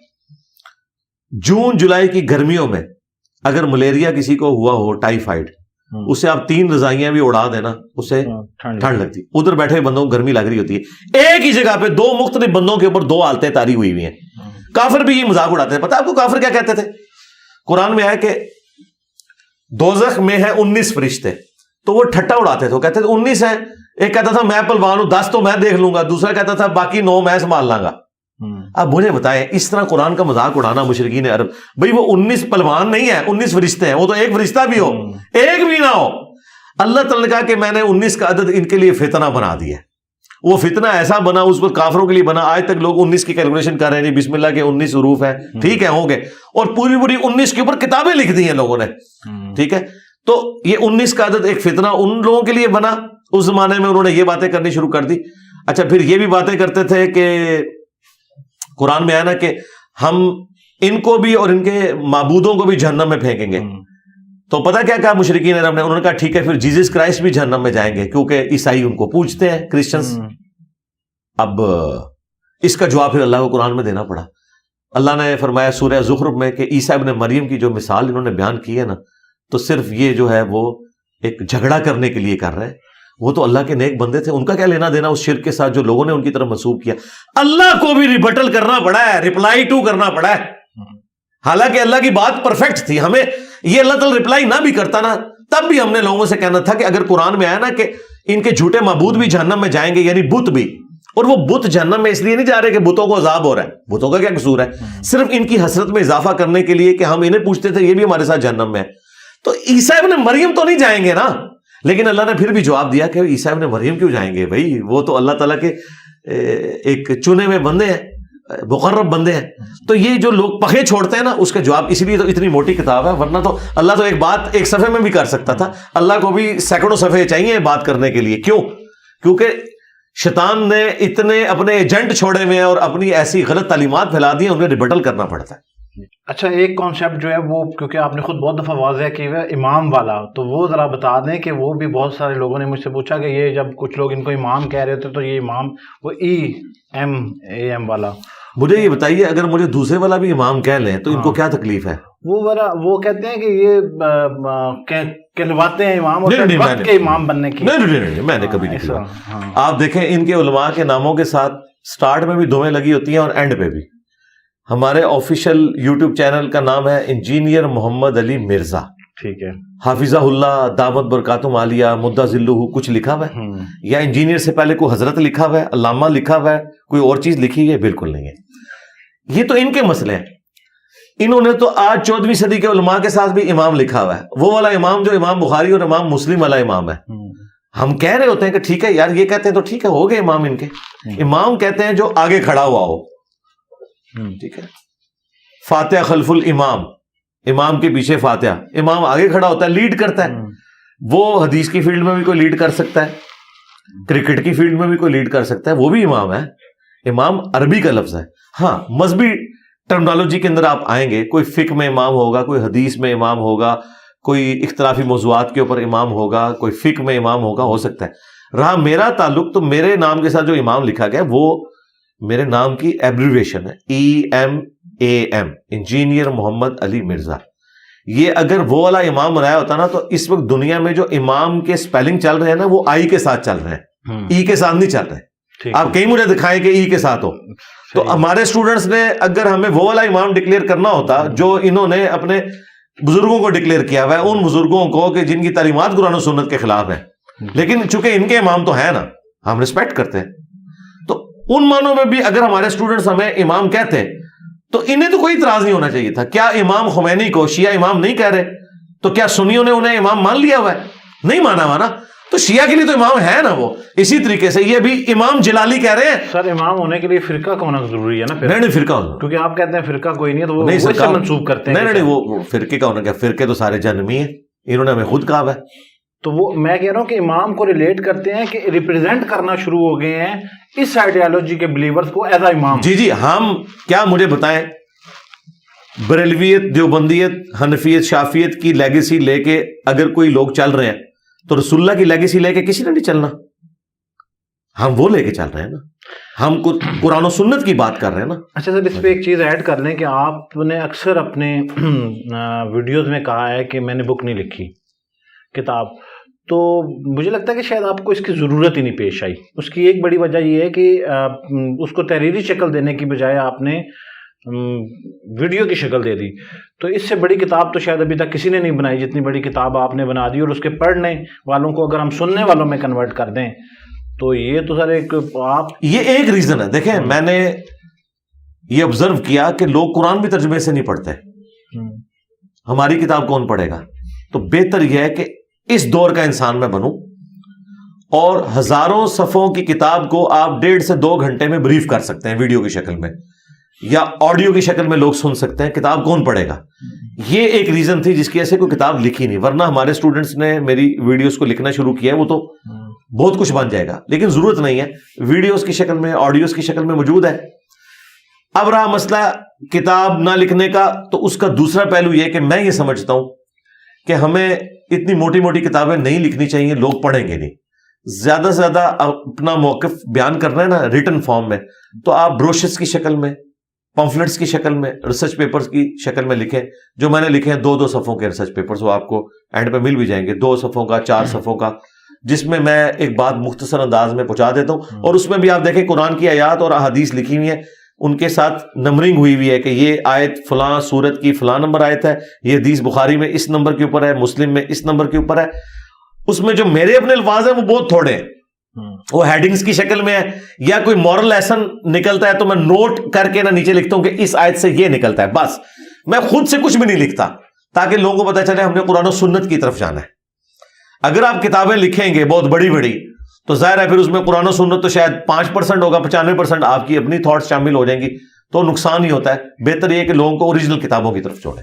جون جولائی کی گرمیوں میں اگر ملیریا کسی کو ہوا ہو, ٹائیفائڈ, اسے آپ 3 رضائیاں بھی اڑا دینا اسے ٹھنڈ لگتی. ادھر بیٹھے بندوں کو گرمی لگ رہی ہوتی ہے. ایک ہی جگہ پہ 2 مختلف بندوں کے اوپر 2 حالتیں طاری ہوئی ہوئی ہیں. کافر بھی یہ مذاق اڑاتے ہیں. پتہ آپ کو کافر کیا کہتے تھے؟ قرآن میں آیا کہ دوزخ میں ہے 19 فرشتے, تو وہ ٹھٹا اڑاتے تھے. وہ کہتے تھے 19 ہیں. ایک کہتا تھا میں پلوان ہوں 10 تو میں دیکھ لوں گا, دوسرا کہتا تھا باقی 9 میں سنبھال لاں گا. اب مجھے بتائیں اس طرح قرآن کا مذاق اڑانا مشرکین عرب, بھئی وہ 19 پلوان نہیں ہے, 19 فرشتے ہیں. وہ تو ایک فرشتہ بھی ہو, ایک بھی نہ ہو. اللہ تعالیٰ نے کہا کہ میں نے 19 کا عدد ان کے لیے فتنہ بنا دیا. وہ فتنہ ایسا بنا اس پر کافروں کے لیے بنا. آج تک لوگ 19 کی کیلکولیشن کر رہے ہیں, بسم اللہ کے 19 حروف ہیں, ٹھیک ہے ہوں گے, اور پوری 19 کے اوپر کتابیں لکھ دی ہیں لوگوں نے, ٹھیک ہے. تو یہ 19 کا عدد ایک فتنہ ان لوگوں کے لیے بنا اس زمانے میں, انہوں نے یہ باتیں کرنی شروع کر دی. اچھا پھر یہ بھی باتیں کرتے تھے کہ قرآن میں آیا نا کہ ہم ان کو بھی اور ان کے معبودوں کو بھی جہنم میں پھینکیں گے. تو پتہ کیا کہا مشرکین عرب نے, انہوں نے کہا ٹھیک ہے پھر جیزس کرائسٹ بھی جہنم میں جائیں گے کیونکہ عیسائی ان کو پوجتے ہیں, کرسچنز. اب اس کا جواب پھر اللہ کو قرآن میں دینا پڑا. اللہ نے فرمایا سورہ زخرف میں کہ عیسیٰ ابن مریم کی جو مثال انہوں نے بیان کی ہے نا, تو صرف یہ جو ہے وہ ایک جھگڑا کرنے کے لیے کر رہے ہیں. وہ تو اللہ کے نیک بندے تھے, ان کا کیا لینا دینا اس شرک کے ساتھ جو لوگوں نے ان کی طرف منسوب کیا. اللہ کو بھی ریبٹل کرنا پڑا ہے, ریپلائی ٹو کرنا پڑا ہے, حالانکہ اللہ کی بات پرفیکٹ تھی. ہمیں یہ اللہ تعالیٰ ریپلائی نہ بھی کرتا نا, تب بھی ہم نے لوگوں سے کہنا تھا کہ اگر قرآن میں آیا نا کہ ان کے جھوٹے معبود بھی جہنم میں جائیں گے, یعنی بت بھی, اور وہ بت جہنم میں اس لیے نہیں جا رہے کہ بتوں کو عذاب ہو رہا ہے, بتوں کا کیا قصور ہے, صرف ان کی حسرت میں اضافہ کرنے کے لیے کہ ہم انہیں پوچھتے تھے یہ بھی ہمارے ساتھ جہنم میں ہے. تو عیسیٰ ابن مریم تو نہیں جائیں گے نا, لیکن اللہ نے پھر بھی جواب دیا کہ عیسیٰ ابن مریم کیوں جائیں گے بھائی, وہ تو اللہ تعالیٰ کے ایک چنے ہوئے بندے ہیں, مقرب بندے ہیں. تو یہ جو لوگ پخے چھوڑتے ہیں نا, اس کا جواب اسی لیے تو اتنی موٹی کتاب ہے, ورنہ تو اللہ تو ایک بات ایک صفحے میں بھی کر سکتا تھا. اللہ کو بھی سینکڑوں صفحے چاہیے بات کرنے کے لیے. کیوں؟ کیونکہ شیطان نے اتنے اپنے ایجنٹ چھوڑے ہوئے ہیں اور اپنی ایسی غلط تعلیمات پھیلا دی ہیں, انہیں ریبٹل کرنا پڑتا ہے. اچھا ایک کانسیپٹ جو ہے وہ, کیونکہ آپ نے خود بہت دفعہ واضح کیا ہے امام والا, تو وہ ذرا بتا دیں کہ وہ بھی بہت سارے لوگوں نے مجھ سے پوچھا کہ یہ جب کچھ لوگ ان کو امام کہہ رہے تھے تو یہ امام وہ EMAM والا, مجھے یہ بتائیے اگر مجھے دوسرے والا بھی امام کہہ لیں تو ان کو کیا تکلیف ہے؟ وہ کہتے ہیں کہ یہ کہلواتے ہیں امام اور وقت کے امام بننے کی. نہیں میں نے کبھی نہیں کہا. آپ دیکھیں ان کے علماء کے ناموں کے ساتھ سٹارٹ میں بھی دمیں لگی ہوتی ہیں اور اینڈ پہ بھی. ہمارے آفیشیل یوٹیوب چینل کا نام ہے انجینئر محمد علی مرزا, ٹھیک ہے, حافظہ اللہ دامت برکاتہم عالیہ مدہ ذلہ کچھ لکھا ہوا ہے, یا انجینئر سے پہلے کوئی حضرت لکھا ہوا ہے, علامہ لکھا ہوا ہے, کوئی اور چیز لکھی ہے؟ بالکل نہیں ہے. یہ تو ان کے مسئلے ہیں. انہوں نے تو آج 14ویں صدی کے علماء کے ساتھ بھی امام لکھا ہوا ہے, وہ والا امام جو امام بخاری اور امام مسلم والا امام ہے. ہم کہہ رہے ہوتے ہیں کہ ٹھیک ہے یار, یہ کہتے ہیں تو ٹھیک ہے, ہو گئے امام. ان کے امام کہتے ہیں جو آگے کھڑا ہوا ہو, ٹھیک ہے, فاتحہ خلف الامام, امام کے پیچھے فاتحہ, امام آگے کھڑا ہوتا ہے, لیڈ کرتا ہے. وہ حدیث کی فیلڈ میں بھی کوئی لیڈ کر سکتا ہے, کرکٹ کی فیلڈ میں بھی کوئی لیڈ کر سکتا ہے, وہ بھی امام ہے. امام عربی کا لفظ ہے. ہاں مذہبی ٹرمنالوجی کے اندر آپ آئیں گے, کوئی فقہ میں امام ہوگا, کوئی حدیث میں امام ہوگا, کوئی اختلافی موضوعات کے اوپر امام ہوگا, کوئی فقہ میں امام ہوگا, ہو سکتا ہے. رہا میرا تعلق, تو میرے نام کے ساتھ جو امام لکھا گیا وہ میرے نام کی ایبریویشن ہے, EMAM, انجینئر محمد علی مرزا. یہ اگر وہ والا امام بنایا ہوتا نا, تو اس وقت دنیا میں جو امام کے سپیلنگ چل رہے ہیں نا, وہ آئی کے ساتھ چل رہے ہیں, ای کے ساتھ نہیں چل رہے. آپ کہیں مجھے دکھائیں کہ ای کے ساتھ ہو. تو ہمارے اسٹوڈنٹس نے اگر ہمیں وہ والا امام ڈکلیئر کرنا ہوتا جو انہوں نے اپنے بزرگوں کو ڈکلیئر کیا ہوا ہے, ان بزرگوں کو کہ جن کی تعلیمات قرآن و سنت کے خلاف ہیں, لیکن چونکہ ان کے امام تو ہیں نا, ہم ریسپیکٹ کرتے ہیں, تو ان معنوں میں بھی اگر ہمارے اسٹوڈنٹس ہمیں امام کہتے تو انہیں تو کوئی اعتراض نہیں ہونا چاہیے تھا. کیا امام خمینی کو شیعہ امام نہیں کہہ رہے؟ تو کیا سنیوں نے انہیں امام مان لیا ہوا ہے؟ نہیں مانا ہوا نا. تو شیعہ کے لیے تو امام ہے نا وہ. اسی طریقے سے یہ بھی امام جلالی کہہ رہے ہیں. سر امام ہونے کے لیے فرقہ ہونا ضروری ہے نا؟ نہیں فرقہ ہونا, کیونکہ آپ کہتے ہیں فرقہ کوئی نہیں ہے, تو وہ نہیں سے منسوب کرتے ہیں. نہیں وہ فرقے کا ہونا کیا, فرقے تو سارے جہنمی ہیں, انہوں نے ہمیں خود کہا ہے. تو وہ میں کہہ رہا ہوں کہ امام کو ریلیٹ کرتے ہیں کہ ریپرزینٹ کرنا شروع ہو گئے ہیں اس آئیڈیالوجی کے بلیورز کو ایز اے امام. جی ہم کیا, مجھے بتائیں, بریلویت, دیوبندیت, حنفیت, شافیت کی لیگیسی لے کے اگر کوئی لوگ چل رہے ہیں تو رسول اللہ کی لیگیسی لے کے کسی نے نہیں چلنا. ہم وہ لے کے چل رہے ہیں نا, ہم قرآن و سنت کی بات کر رہے ہیں نا. اچھا سر, اس پہ ایک چیز ایڈ کر لیں کہ آپ نے اکثر اپنے ویڈیوز میں کہا ہے کہ میں نے بک نہیں لکھی, کتاب. تو مجھے لگتا ہے کہ شاید آپ کو اس کی ضرورت ہی نہیں پیش آئی. اس کی ایک بڑی وجہ یہ ہے کہ اس کو تحریری شکل دینے کی بجائے آپ نے ویڈیو کی شکل دے دی. تو اس سے بڑی کتاب تو شاید ابھی تک کسی نے نہیں بنائی جتنی بڑی کتاب آپ نے بنا دی. اور اس کے پڑھنے والوں کو اگر ہم سننے والوں میں کنورٹ کر دیں تو یہ تو سر ایک آپ, یہ ایک ریزن ہے. دیکھیں میں نے یہ آبزرو کیا کہ لوگ قرآن بھی ترجمے سے نہیں پڑھتے. ہماری کتاب کون پڑھے گا؟ تو بہتر یہ ہے کہ اس دور کا انسان میں بنوں اور ہزاروں صفحوں کی کتاب کو آپ 1.5 سے 2 گھنٹے میں بریف کر سکتے ہیں ویڈیو کی شکل میں یا آڈیو کی شکل میں لوگ سن سکتے ہیں. کتاب کون پڑھے گا؟ یہ ایک ریزن تھی جس کی وجہ سے کوئی کتاب لکھی نہیں. ورنہ ہمارے اسٹوڈنٹس نے میری ویڈیوز کو لکھنا شروع کیا ہے, وہ تو بہت کچھ بن جائے گا, لیکن ضرورت نہیں ہے. ویڈیوز کی شکل میں, آڈیوز کی شکل میں موجود ہے. اب رہا مسئلہ کتاب نہ لکھنے کا, تو اس کا دوسرا پہلو یہ کہ میں یہ سمجھتا ہوں کہ ہمیں اتنی موٹی موٹی کتابیں نہیں لکھنی چاہیے, لوگ پڑھیں گے نہیں. زیادہ سے زیادہ اپنا موقف بیان کرنا ہے نا ریٹن فارم میں, تو آپ بروشرز کی شکل میں, پمفلٹس کی شکل میں, ریسرچ پیپرز کی شکل میں لکھیں. جو میں نے لکھے ہیں 2 صفحوں کے ریسرچ پیپرز, وہ آپ کو اینڈ پہ مل بھی جائیں گے, 2 صفحوں کا, 4 صفحوں کا, جس میں میں ایک بات مختصر انداز میں پہنچا دیتا ہوں. اور اس میں بھی آپ دیکھیں قرآن کی آیات اور احادیث لکھی ہوئی ہیں, ان کے ساتھ نمبرنگ ہوئی ہوئی ہے کہ یہ آیت فلاں سورت کی فلاں نمبر آیت ہے, یہ حدیث بخاری میں اس نمبر کے اوپر ہے, مسلم میں اس نمبر کے اوپر ہے. اس میں جو میرے اپنے الفاظ ہیں وہ بہت تھوڑے ہیں, وہ ہیڈنگز کی شکل میں ہے, یا کوئی مورل لیسن نکلتا ہے تو میں نوٹ کر کے نہ نیچے لکھتا ہوں کہ اس آیت سے یہ نکلتا ہے. بس میں خود سے کچھ بھی نہیں لکھتا تاکہ لوگوں کو پتہ چلے ہم نے قرآن و سنت کی طرف جانا ہے. اگر آپ کتابیں لکھیں گے بہت بڑی بڑی تو ظاہر ہے پھر اس میں قرآن و سنت تو شاید 5% ہوگا, 95% آپ کی اپنی تھاٹس شامل ہو جائیں گی, تو نقصان ہی ہوتا ہے. بہتر یہ ہے کہ لوگوں کو اوریجنل کتابوں کی طرف چھوڑیں.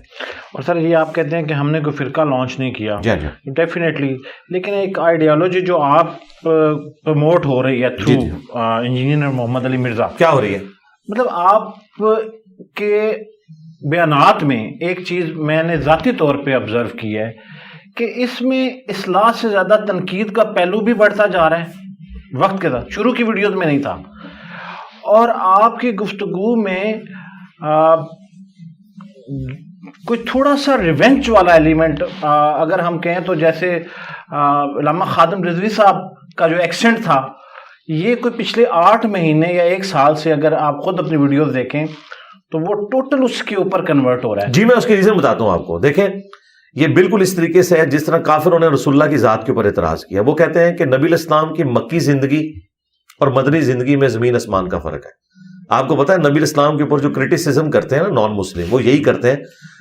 اور سر یہ آپ کہتے ہیں کہ ہم نے کوئی فرقہ لانچ نہیں کیا, جی جی ڈیفینیٹلی, لیکن ایک آئیڈیالوجی جو آپ پروموٹ ہو رہی ہے تھرو انجینئر محمد علی مرزا, کیا ہو رہی ہے؟ مطلب آپ کے بیانات میں ایک چیز میں نے ذاتی طور پہ آبزرو کی ہے کہ اس میں اصلاح سے زیادہ تنقید کا پہلو بھی بڑھتا جا رہا ہے وقت کے ساتھ. شروع کی ویڈیوز میں نہیں تھا, اور آپ کی گفتگو میں کوئی تھوڑا سا ریونچ والا ایلیمنٹ اگر ہم کہیں تو, جیسے علامہ خادم رضوی صاحب کا جو ایکسنٹ تھا, یہ کوئی پچھلے 8 مہینے یا 1 سال سے اگر آپ خود اپنی ویڈیوز دیکھیں تو وہ ٹوٹل اس کے اوپر کنورٹ ہو رہا ہے. جی میں اس کی ریزن بتاتا ہوں آپ کو. دیکھیں یہ بالکل اس طریقے سے ہے جس طرح کافروں نے رسول اللہ کی ذات کے اوپر اعتراض کیا. وہ کہتے ہیں کہ نبی الاسلام کی مکی زندگی اور مدنی زندگی میں زمین اسمان کا فرق ہے. آپ کو پتا ہے نبی الاسلام کے اوپر جو کرٹیسزم کرتے ہیں نا نان مسلم, وہ یہی کرتے ہیں.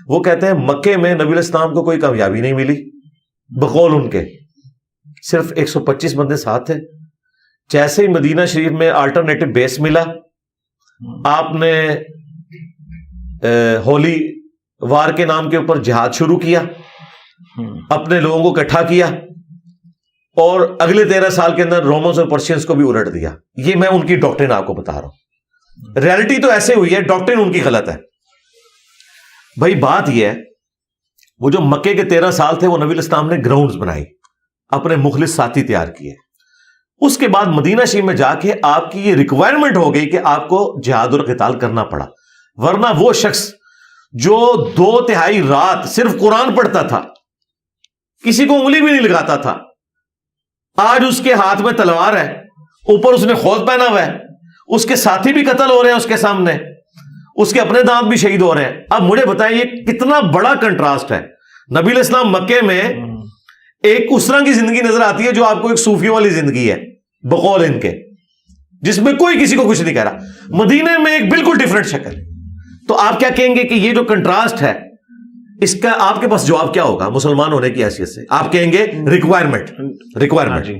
وہ کہتے ہیں مکے میں نبی الاسلام کو کوئی کامیابی نہیں ملی, بقول ان کے صرف 125 بندے ساتھ تھے. جیسے ہی مدینہ شریف میں آلٹرنیٹو بیس ملا, آپ نے ہولی وار کے نام کے اوپر جہاد شروع کیا, اپنے لوگوں کو اکٹھا کیا, اور اگلے 13 سال کے اندر رومنز اور پرشینز کو بھی الٹ دیا. یہ میں ان کی ڈاکٹرن آپ کو بتا رہا ہوں. ریالٹی تو ایسے ہوئی ہے, ڈاکٹرن ان کی غلط ہے. بھائی بات یہ ہے, وہ جو مکے کے 13 سال تھے وہ نبی الاسلام نے گراؤنڈز بنائی, اپنے مخلص ساتھی تیار کیے. اس کے بعد مدینہ شریف میں جا کے آپ کی یہ ریکوائرمنٹ ہو گئی کہ آپ کو جہاد اور قتال کرنا پڑا. ورنہ وہ شخص جو 2/3 رات صرف قرآن پڑھتا تھا, کسی کو انگلی بھی نہیں لگاتا تھا, آج اس کے ہاتھ میں تلوار ہے, اوپر اس نے خوذ پہنا ہوا ہے, اس کے ساتھی بھی قتل ہو رہے ہیں اس کے سامنے, اس کے اپنے دانت بھی شہید ہو رہے ہیں. اب مجھے بتائیں یہ کتنا بڑا کنٹراسٹ ہے. نبی علیہ السلام مکے میں ایک اس طرح کی زندگی نظر آتی ہے جو آپ کو ایک صوفیوں والی زندگی ہے بقول ان کے, جس میں کوئی کسی کو کچھ نہیں کہہ رہا. مدینے میں ایک بالکل ڈیفرنٹ شکل. تو آپ کیا کہیں گے کہ یہ جو کنٹراسٹ ہے اس کا آپ کے پاس جواب کیا ہوگا مسلمان ہونے کی حیثیت سے؟ آپ کہیں گے ریکوائرمنٹ,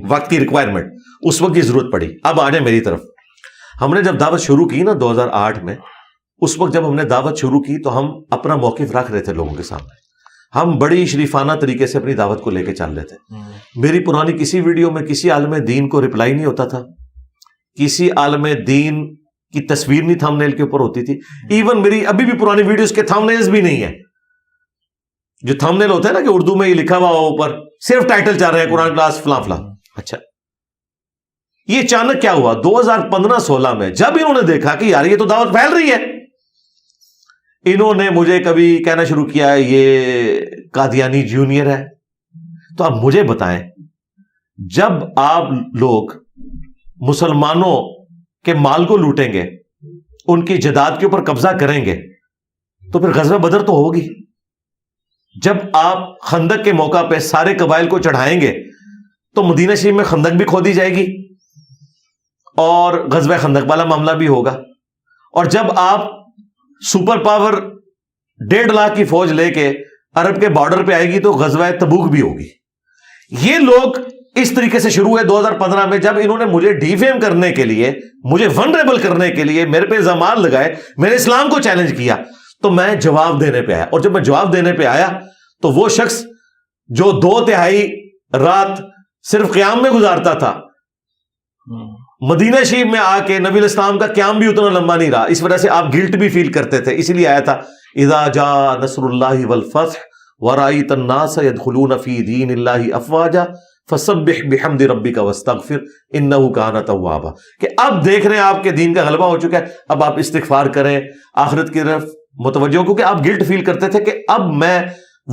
وقت کی ریکوائرمنٹ, اس وقت کی ضرورت پڑی. اب آ جائیں میری طرف. ہم نے جب دعوت شروع کی نا 2008 میں, اس وقت جب ہم نے دعوت شروع کی تو ہم اپنا موقف رکھ رہے تھے لوگوں کے سامنے. ہم بڑی شریفانہ طریقے سے اپنی دعوت کو لے کے چل رہے تھے. میری پرانی کسی ویڈیو میں کسی عالم دین کو رپلائی نہیں ہوتا تھا, کسی عالم دین کی تصویر نہیں تھم نیل کے اوپر ہوتی تھی. ایون میری ابھی بھی پرانی ویڈیوز کے تھم نیلز بھی نہیں ہے. جو تھم نیل ہوتا ہے نا کہ اردو میں یہ لکھا ہوا اوپر, صرف ٹائٹل چل رہے ہیں قرآن کلاس فلاں فلاں. اچھا یہ اچانک کیا ہوا 2015-16 میں جب انہوں نے دیکھا کہ یار یہ تو دعوت پھیل رہی ہے, انہوں نے مجھے کبھی کہنا شروع کیا یہ قادیانی جونیئر ہے. تو اب مجھے بتائیں, جب آپ لوگ مسلمانوں کے مال کو لوٹیں گے, ان کی جائیداد کے اوپر قبضہ کریں گے, تو پھر غزوہ بدر تو ہوگی. جب آپ خندق کے موقع پہ سارے قبائل کو چڑھائیں گے تو مدینہ شریف میں خندق بھی کھودی جائے گی اور غزوہ خندق والا معاملہ بھی ہوگا. اور جب آپ سپر پاور 1.5 لاکھ کی فوج لے کے عرب کے بارڈر پہ آئے گی تو غزوہ تبوک بھی ہوگی. یہ لوگ اس طریقے سے شروع ہے 2015 میں، جب انہوں نے مجھے ڈیفیم کرنے کے لیے، مجھے ونریبل کرنے کے لیے میرے پہ الزامات لگائے، میرے اسلام کو چیلنج کیا، تو میں جواب دینے پہ آیا. اور جب میں جواب دینے پہ آیا تو وہ شخص جو 2/3 رات صرف قیام میں گزارتا تھا، مدینہ شریف میں آ کے نبی الاسلام کا قیام بھی اتنا لمبا نہیں رہا، اس وجہ سے آپ گلٹ بھی فیل کرتے تھے، اسی لیے آیا تھا اذا جاء نصر اللہ والفتح ورأيت الناس يدخلون في دين الله افواجا فسبح بحمد ربك واستغفر انه كان توابا، کہ اب دیکھ رہے ہیں آپ کے دین کا غلبہ ہو چکا ہے، اب آپ استغفار کریں، آخرت کی طرف متوجہ ہو، کیونکہ آپ گلٹ فیل کرتے تھے کہ اب میں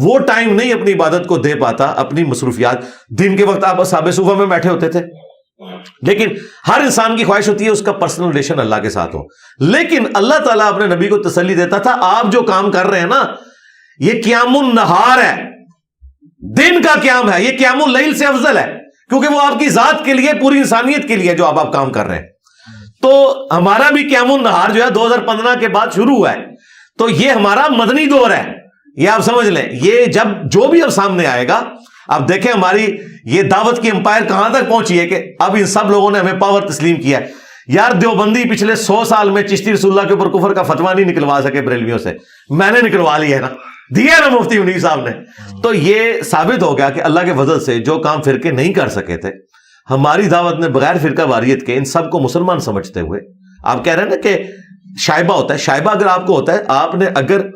وہ ٹائم نہیں اپنی عبادت کو دے پاتا، اپنی مصروفیات. دن کے وقت آپ اصحاب صفہ میں بیٹھے ہوتے تھے، لیکن ہر انسان کی خواہش ہوتی ہے اس کا پرسنل ریلیشن اللہ کے ساتھ ہو. لیکن اللہ تعالیٰ اپنے نبی کو تسلی دیتا تھا، آپ جو کام کر رہے ہیں نا یہ قیام النہار ہے، دن کا قیام ہے، یہ قیام اللیل سے افضل ہے، کیونکہ وہ آپ کی ذات کے لیے، پوری انسانیت کے لیے جو آپ کام کر رہے ہیں. تو ہمارا بھی قیام النہار جو ہے 2015 کے بعد شروع ہوا ہے، تو یہ ہمارا مدنی دور ہے، یہ آپ سمجھ لیں. یہ جب جو بھی اب سامنے آئے گا، اب دیکھیں ہماری یہ دعوت کی امپائر کہاں تک پہنچی ہے کہ اب ان سب لوگوں نے ہمیں پاور تسلیم کیا ہے. یار دیوبندی پچھلے 100 سال میں چشتی رسول اللہ کے اوپر کفر کا فتویٰ نہیں نکلوا سکے بریلویوں سے، میں نے نکلوا لیا ہے نا، دیا نا مفتی منیر صاحب نے. تو یہ ثابت ہو گیا کہ اللہ کے فضل سے جو کام فرقے نہیں کر سکے تھے، ہماری دعوت نے بغیر فرقہ واریت کے ان سب کو مسلمان سمجھتے ہوئے، آپ کہہ رہے ہیں نا کہ شائبہ ہوتا ہے، شائبہ اگر آپ کو ہوتا ہے، آپ نے اگر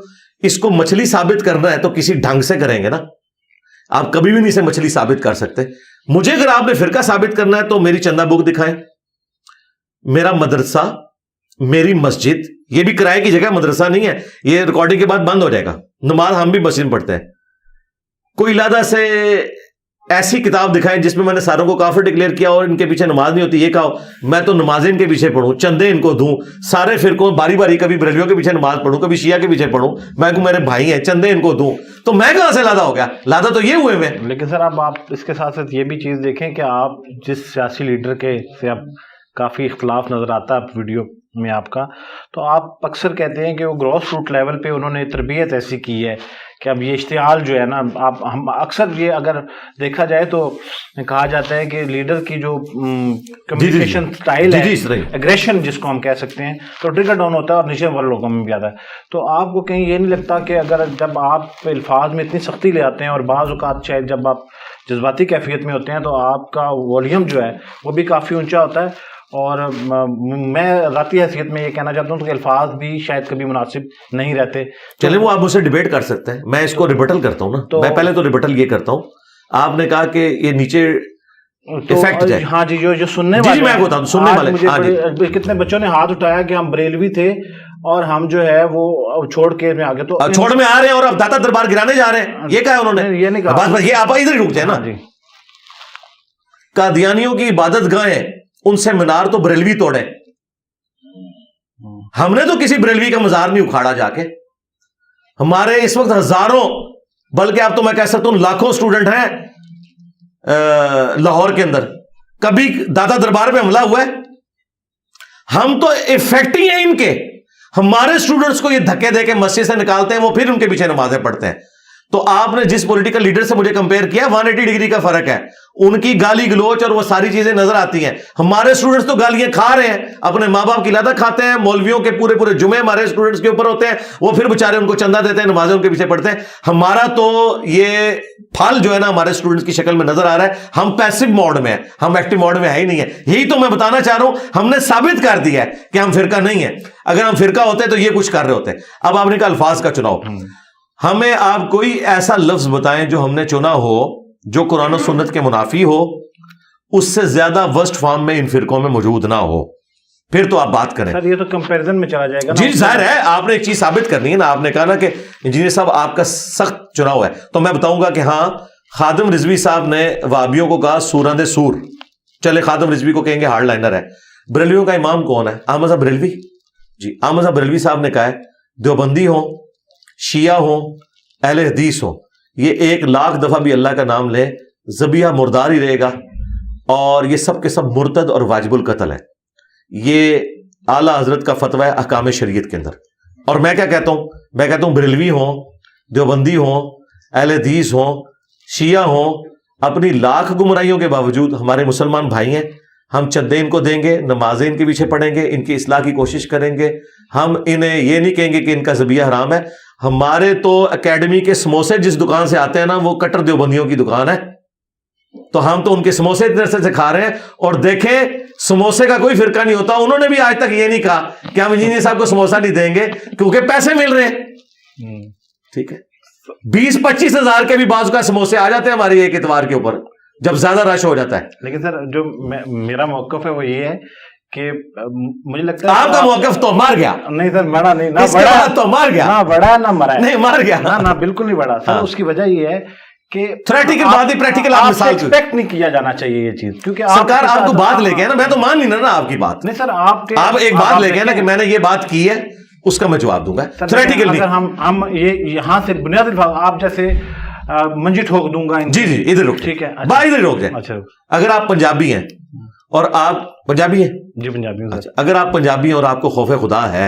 اس کو مچھلی ثابت کرنا ہے تو کسی ڈھنگ سے کریں گے نا، آپ کبھی بھی نہیں اسے مچھلی ثابت کر سکتے. مجھے اگر آپ نے فرقہ ثابت کرنا ہے تو میری چندہ بک دکھائیں، میرا مدرسہ، میری مسجد، یہ بھی کرائے کی جگہ مدرسہ نہیں ہے، یہ ریکارڈنگ کے بعد بند ہو جائے گا. نماز ہم بھی مسجد میں پڑھتے ہیں. کوئی علیحدہ سے ایسی کتاب دکھائیں جس میں میں نے ساروں کو کافر ڈکلیئر کیا اور ان کے پیچھے نماز نہیں ہوتی، یہ کہو میں تو نمازیں ان کے پیچھے پڑھوں، چندے ان کو دوں، سارے فرقوں باری باری، کبھی بریلویوں کے پیچھے نماز پڑھوں، کبھی شیعہ کے پیچھے پڑھوں، میں کو میرے بھائی ہیں، چندے ان کو دوں، تو میں کہاں سے لادا ہو گیا؟ لادا تو یہ ہوئے میں. لیکن سر اب آپ اس کے ساتھ ساتھ یہ بھی چیز دیکھیں کہ آپ جس سیاسی لیڈر کے سے اب کافی اختلاف نظر آتا ہے ویڈیو میں آپ کا، تو آپ اکثر کہتے ہیں کہ وہ گراس روٹ لیول پہ انہوں نے تربیت ایسی کی ہے کہ اب یہ اشتعال جو ہے نا، آپ ہم اکثر یہ اگر دیکھا جائے تو کہا جاتا ہے کہ لیڈر کی جو کمیونیکیشن سٹائل ہے، ایگریشن جس کو ہم کہہ سکتے ہیں، تو ٹریگر ڈاؤن ہوتا ہے اور نیچے والے لوگوں میں بھی آتا ہے. تو آپ کو کہیں یہ نہیں لگتا کہ اگر جب آپ الفاظ میں اتنی سختی لے آتے ہیں اور بعض اوقات شاید جب آپ جذباتی کیفیت میں ہوتے ہیں تو آپ کا والیوم جو ہے وہ بھی کافی اونچا ہوتا ہے، اور میں ذاتی حیثیت میں یہ کہنا چاہتا ہوں کہ الفاظ بھی شاید کبھی مناسب نہیں رہتے. چلیں وہ آپ مجھ سے ڈیبیٹ کر سکتے ہیں، میں اس کو ریبٹل کرتا ہوں نا. میں پہلے تو ریبٹل یہ کرتا ہوں، آپ نے کہا کہ یہ نیچے افیکٹ جائے. ہاں جی، جو سننے والے، میں بتاؤں سننے والے کتنے بچوں نے ہاتھ اٹھایا کہ ہم بریلوی تھے اور ہم جو ہے وہ چھوڑ کے میں آگے، تو چھوڑ میں آ رہے ہیں اور اب داتا دربار گرانے جا رہے ہیں، یہ کہا انہوں نے؟ یہ نہیں کہا. بس یہ آپ ادھر ہی رک جائے نا. قادیانیوں کی عبادت گاہیں، ان سے مینار تو بریلوی توڑے، ہم نے تو کسی بریلوی کا مزار نہیں اکھاڑا جا کے. ہمارے اس وقت ہزاروں، بلکہ اب تو میں کہہ سکتا ہوں لاکھوں اسٹوڈنٹ ہیں لاہور کے اندر. کبھی داتا دربار پہ حملہ ہوا ہے؟ ہم تو افیکٹ ہی ہیں ان کے. ہمارے اسٹوڈنٹس کو یہ دھکے دے کے مسجد سے نکالتے ہیں، وہ پھر ان کے پیچھے نمازیں پڑھتے ہیں. تو آپ نے جس پولیٹیکل لیڈر سے مجھے کمپیئر کیا، 180 ڈگری کا فرق ہے. ان کی گالی گلوچ اور وہ ساری چیزیں نظر آتی ہیں. ہمارے اسٹوڈنٹس تو گالیاں کھا رہے ہیں، اپنے ماں باپ کی لادہ کھاتے ہیں، مولویوں کے پورے جمعے ہمارے اسٹوڈنٹس کے اوپر ہوتے ہیں، وہ پھر بےچارے ان کو چندہ دیتے ہیں، نمازیں ان کے پیچھے پڑھتے ہیں. ہمارا تو یہ پھل جو ہے نا ہمارے اسٹوڈنٹس کی شکل میں نظر آ رہا ہے. ہم پیسو موڈ میں ہیں، ہم ایکٹیو موڈ میں ہے ہی نہیں ہے. یہی تو میں بتانا چاہ رہا ہوں، ہم نے ثابت کر دیا ہے کہ ہم فرقہ نہیں ہے. اگر ہم فرقہ ہوتے تو یہ کچھ کر رہے ہوتے. اب آپ نے کہا الفاظ کا چناؤ، ہمیں آپ کوئی ایسا لفظ بتائیں جو ہم نے چنا ہو جو قرآن و سنت کے منافی ہو، اس سے زیادہ ورسٹ فارم میں ان فرقوں میں موجود نہ ہو، پھر تو آپ بات کریں. سر یہ تو کمپیریزن میں چلا جائے گا. جی ظاہر ہے، آپ نے ایک چیز ثابت کرنی ہے نا. آپ نے کہا نا کہ انجینئر صاحب آپ کا سخت چناؤ ہے، تو میں بتاؤں گا کہ ہاں خادم رضوی صاحب نے وہابیوں کو کہا سورند سور. چلے خادم رضوی کو کہیں گے ہارڈ لائنر ہے. بریلویوں کا امام کون ہے؟ احمد صاحب بریلوی. جی احمد صاحب بریلوی صاحب نے کہا ہے دیوبندی ہوں، شیعہ ہوں، اہل حدیث ہوں، یہ 1,00,000 دفعہ بھی اللہ کا نام لے ذبیحہ مردار ہی رہے گا، اور یہ سب کے سب مرتد اور واجب القتل ہے. یہ اعلیٰ حضرت کا فتویٰ ہے احکام شریعت کے اندر. اور میں کیا کہتا ہوں؟ میں کہتا ہوں بریلوی ہوں، دیوبندی ہوں، اہل حدیث ہوں، شیعہ ہوں، اپنی لاکھ گمراہیوں کے باوجود ہمارے مسلمان بھائی ہیں, ہم چندے ان کو دیں گے, نمازیں ان کے پیچھے پڑھیں گے, ان کی اصلاح کی کوشش کریں گے, ہم انہیں یہ نہیں کہیں گے کہ ان کا ذبیحہ حرام ہے. ہمارے تو اکیڈمی کے سموسے جس دکان سے آتے ہیں نا, وہ کٹر دیوبندیوں کی دکان ہے, تو ہم تو ان کے سموسے اتنے عرصے سے کھا رہے ہیں. اور دیکھیں سموسے کا کوئی فرقہ نہیں ہوتا, انہوں نے بھی آج تک یہ نہیں کہا کہ ہم انجینئر صاحب کو سموسہ نہیں دیں گے کیونکہ پیسے مل رہے ہیں. ٹھیک ہے, 20-25 ہزار کے بھی بعض کا سموسے آ جاتے ہیں ہماری ایک اتوار کے اوپر جب زیادہ رش ہو جاتا ہے. لیکن سر جو میرا موقف ہے وہ یہ ہے کہ مجھے لگتا ہے آپ کا موقف تو مار گیا. نہیں سر, بڑا نہیں, نہ اس کے بعد تو مار گیا, نہ بڑا نہ مرا, نہیں مار گیا, نہ بالکل نہیں بڑا سر. اس کی وجہ یہ ہے کہ تھیوریٹیکل بات ہی پریکٹیکل آپ مثال ایکسپیکٹ نہیں کیا جانا چاہیے یہ چیز, کیونکہ سرکار آپ کو بات لے کے نا, میں تو مان نہیں نا آپ کی بات. نہیں سر, آپ ایک بات لے کے نا کہ میں نے یہ بات کی ہے, اس کا میں جواب دوں گا تھیوریٹیکل نہیں. ہم یہ یہاں سے بنیادی آپ جیسے منجی ٹھوک دوں گا. جی جی ادھر رک, ٹھیک ہے, ادھر روک جائیں. اچھا, اگر آپ پنجابی ہیں اور آپ پنجابی ہیں, جی پنجابی ہوں. اگر آپ پنجابی ہیں اور آپ کو خوف خدا ہے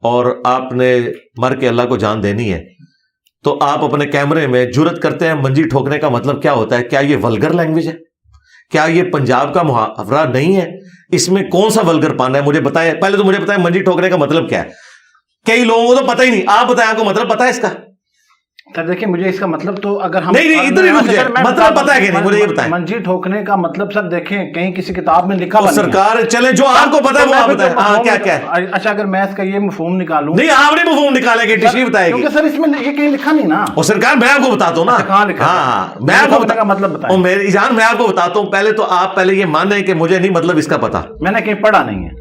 اور آپ نے مر کے اللہ کو جان دینی ہے, تو آپ اپنے کیمرے میں جرت کرتے ہیں منجی ٹھوکنے کا مطلب کیا ہوتا ہے؟ کیا یہ ولگر لینگویج ہے؟ کیا یہ پنجاب کا محاورہ نہیں ہے؟ اس میں کون سا ولگر پانا ہے مجھے بتائیں. پہلے تو مجھے بتائیں منجی ٹھوکنے کا مطلب کیا ہے. کئی لوگوں کو تو پتہ ہی نہیں. آپ بتائیں آپ کو مطلب پتہ ہے اس کا؟ سر دیکھیں مجھے اس کا مطلب تو اگر ہم نہیں ادھر ہی رک جائے, مطلب پتہ ہے کہ نہیں مجھے یہ بتائیں. منجی ٹھوکنے کا مطلب سر دیکھیں کہیں کسی کتاب میں لکھا ہوا سرکار چلے جو آپ کو پتہ ہے وہ آپ بتائیں. ہاں کیا کیا ہے؟ اچھا اگر میں اس کا یہ مفہوم نکالوں. نہیں آپ نہیں مفہوم نکالیں گے, ٹشری بتائے گی. کیونکہ سر اس میں یہ کہیں لکھا نہیں نا. اور سرکار میں آپ کو بتاتا ہوں نا. کہاں لکھا؟ ہاں میں آپ کو کا مطلب بتائیں. میری جان میں آپ کو بتاتا ہوں. پہلے تو آپ پہلے یہ مانیں کہ مجھے نہیں مطلب اس کا پتا, میں نے کہیں پڑھا نہیں ہے.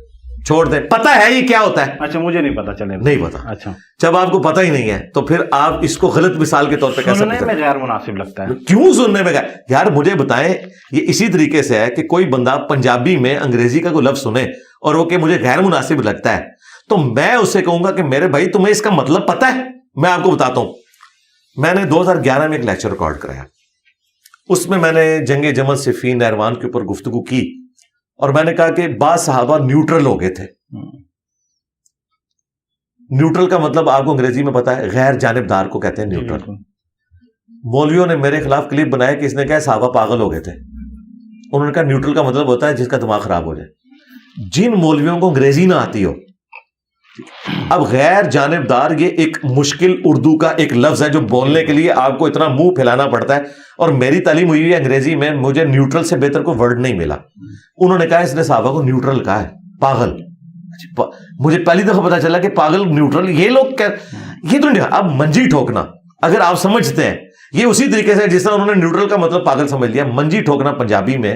چھوڑ دیں, پتہ ہے یہ کیا ہوتا ہے. اچھا مجھے نہیں پتا, چلے نہیں پتا. اچھا جب آپ کو پتہ ہی نہیں ہے تو پھر آپ اس کو غلط مثال کے طور پہ کہہ سکتے ہیں. سننے میں غیر مناسب لگتا ہے. کیوں سننے میں یار مجھے بتائیں, یہ اسی طریقے سے ہے کہ کوئی بندہ پنجابی میں انگریزی کا کوئی لفظ سنے اور وہ کہ مجھے غیر مناسب لگتا ہے, تو میں اسے کہوں گا کہ میرے بھائی تمہیں اس کا مطلب پتہ ہے. میں آپ کو بتاتا ہوں, میں نے 2011 میں ایک لیکچر ریکارڈ کرایا. اس میں نے جنگ جمل صفین نہروان کے اوپر گفتگو کی اور میں نے کہا کہ بعض صحابہ نیوٹرل ہو گئے تھے. نیوٹرل کا مطلب آپ کو انگریزی میں پتا ہے, غیر جانبدار کو کہتے ہیں نیوٹرل. مولویوں نے میرے خلاف کلپ بنایا کہ اس نے کہا صحابہ پاگل ہو گئے تھے. انہوں نے کہا نیوٹرل کا مطلب ہوتا ہے جس کا دماغ خراب ہو جائے. جن مولویوں کو انگریزی نہ آتی ہو, اب غیر جانبدار یہ ایک مشکل اردو کا ایک لفظ ہے جو بولنے کے لیے آپ کو اتنا منہ پھیلانا پڑتا ہے, اور میری تعلیم ہوئی ہے انگریزی میں, مجھے نیوٹرل سے بہتر کوئی ورڈ نہیں ملا. انہوں نے کہا اس نے صحابہ کو نیوٹرل کہا ہے, پاگل. مجھے پہلی دفعہ پتا چلا کہ پاگل نیوٹرل یہ لوگ یہ تو نہیں. اب منجی ٹھوکنا اگر آپ سمجھتے ہیں یہ اسی طریقے سے جس طرح انہوں نے نیوٹرل کا مطلب پاگل سمجھ لیا. منجی ٹھوکنا پنجابی میں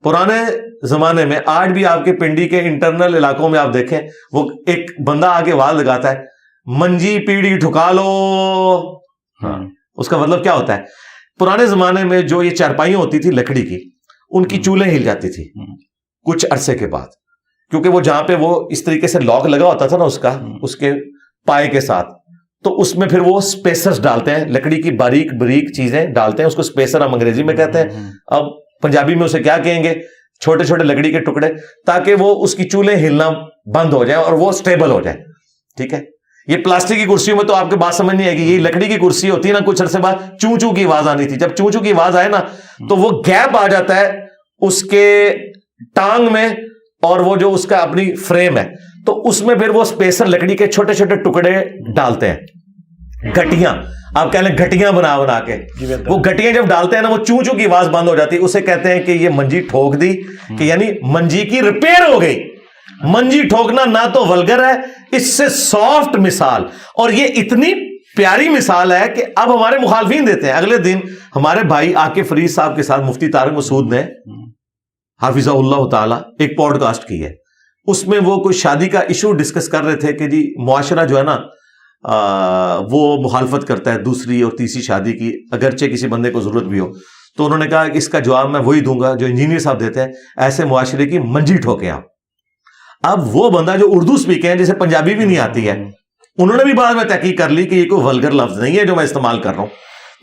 پرانے زمانے میں, آج بھی آپ کے پنڈی کے انٹرنل علاقوں میں آپ دیکھیں, وہ ایک بندہ آگے آواز لگاتا ہے منجی پیڑی ٹھکا لو. اس کا مطلب کیا ہوتا ہے؟ پرانے زمانے میں جو یہ چارپائیاں ہوتی تھی لکڑی کی, ان کی چولیں ہل جاتی تھی کچھ عرصے کے بعد, کیونکہ وہ جہاں پہ وہ اس طریقے سے لاک لگا ہوتا تھا نا اس کا, اس کے پائے کے ساتھ, تو اس میں پھر وہ سپیسرز ڈالتے ہیں, لکڑی کی باریک باریک چیزیں ڈالتے ہیں, اس کو سپیسر ہم انگریزی میں کہتے ہیں. اب پنجابی میں اسے کیا کہیں گے؟ چھوٹے چھوٹے لکڑی کے ٹکڑے, تاکہ وہ اس کی چولیں ہلنا بند ہو جائے اور وہ سٹیبل ہو جائے. ٹھیک ہے, یہ پلاسٹک کی کرسیوں میں تو آپ کے بات سمجھ نہیں آئے گی. یہ لکڑی کی کرسی ہوتی ہے نا, کچھ عرصے بعد چوں چوں کی آواز آنی تھی. جب چوں چوں کی آواز آئے نا تو وہ گیپ آ جاتا ہے اس کے ٹانگ میں, اور وہ جو اس کا اپنی فریم ہے, تو اس میں پھر وہ سپیسر لکڑی کے چھوٹے چھوٹے ٹکڑے ڈالتے ہیں, گٹیاں آپ کہہ لیں, گٹیاں بنا بنا کے. وہ گٹیاں جب ڈالتے ہیں نا, وہ چوں چوں کی آواز بند ہو جاتی ہے. اسے کہتے ہیں کہ یہ منجی ٹھوک دی, کہ یعنی منجی کی ریپیئر ہو گئی. منجی ٹھوکنا نہ تو ولگر ہے, اس سے سافٹ مثال, اور یہ اتنی پیاری مثال ہے کہ اب ہمارے مخالفین دیتے ہیں. اگلے دن ہمارے بھائی عاقب فرید صاحب کے ساتھ مفتی طارق مسعود نے حافظہ اللہ تعالی ایک پوڈ کاسٹ کی ہے. اس میں وہ کوئی شادی کا ایشو ڈسکس کر رہے تھے کہ جی معاشرہ جو ہے نا وہ مخالفت کرتا ہے دوسری اور تیسری شادی کی, اگرچہ کسی بندے کو ضرورت بھی ہو. تو انہوں نے کہا کہ اس کا جواب میں وہی دوں گا جو انجینئر صاحب دیتے ہیں, ایسے معاشرے کی منجی ٹھوکیں آپ. اب وہ بندہ جو اردو اسپیکر ہے, جسے پنجابی بھی نہیں آتی ہے, انہوں نے بھی بعد میں تحقیق کر لی کہ یہ کوئی ولگر لفظ نہیں ہے جو میں استعمال کر رہا ہوں.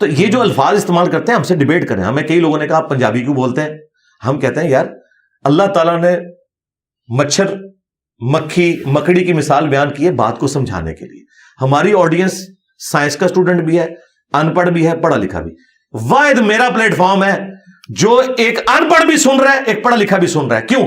تو یہ جو الفاظ استعمال کرتے ہیں ہم سے ڈیبیٹ کریں. ہمیں کئی لوگوں نے کہا آپ پنجابی کیوں بولتے ہیں؟ ہم کہتے ہیں یار اللہ تعالیٰ نے مچھر مکھی مکڑی کی مثال بیان کی ہے بات کو سمجھانے کے لیے. ہماری آڈینس سائنس کا اسٹوڈنٹ بھی ہے, ان پڑھ بھی ہے, پڑھا لکھا بھی. واحد میرا پلیٹ فارم ہے جو ایک ان پڑھ بھی سن رہا ہے, ایک پڑھا لکھا بھی سن رہا ہے. کیوں؟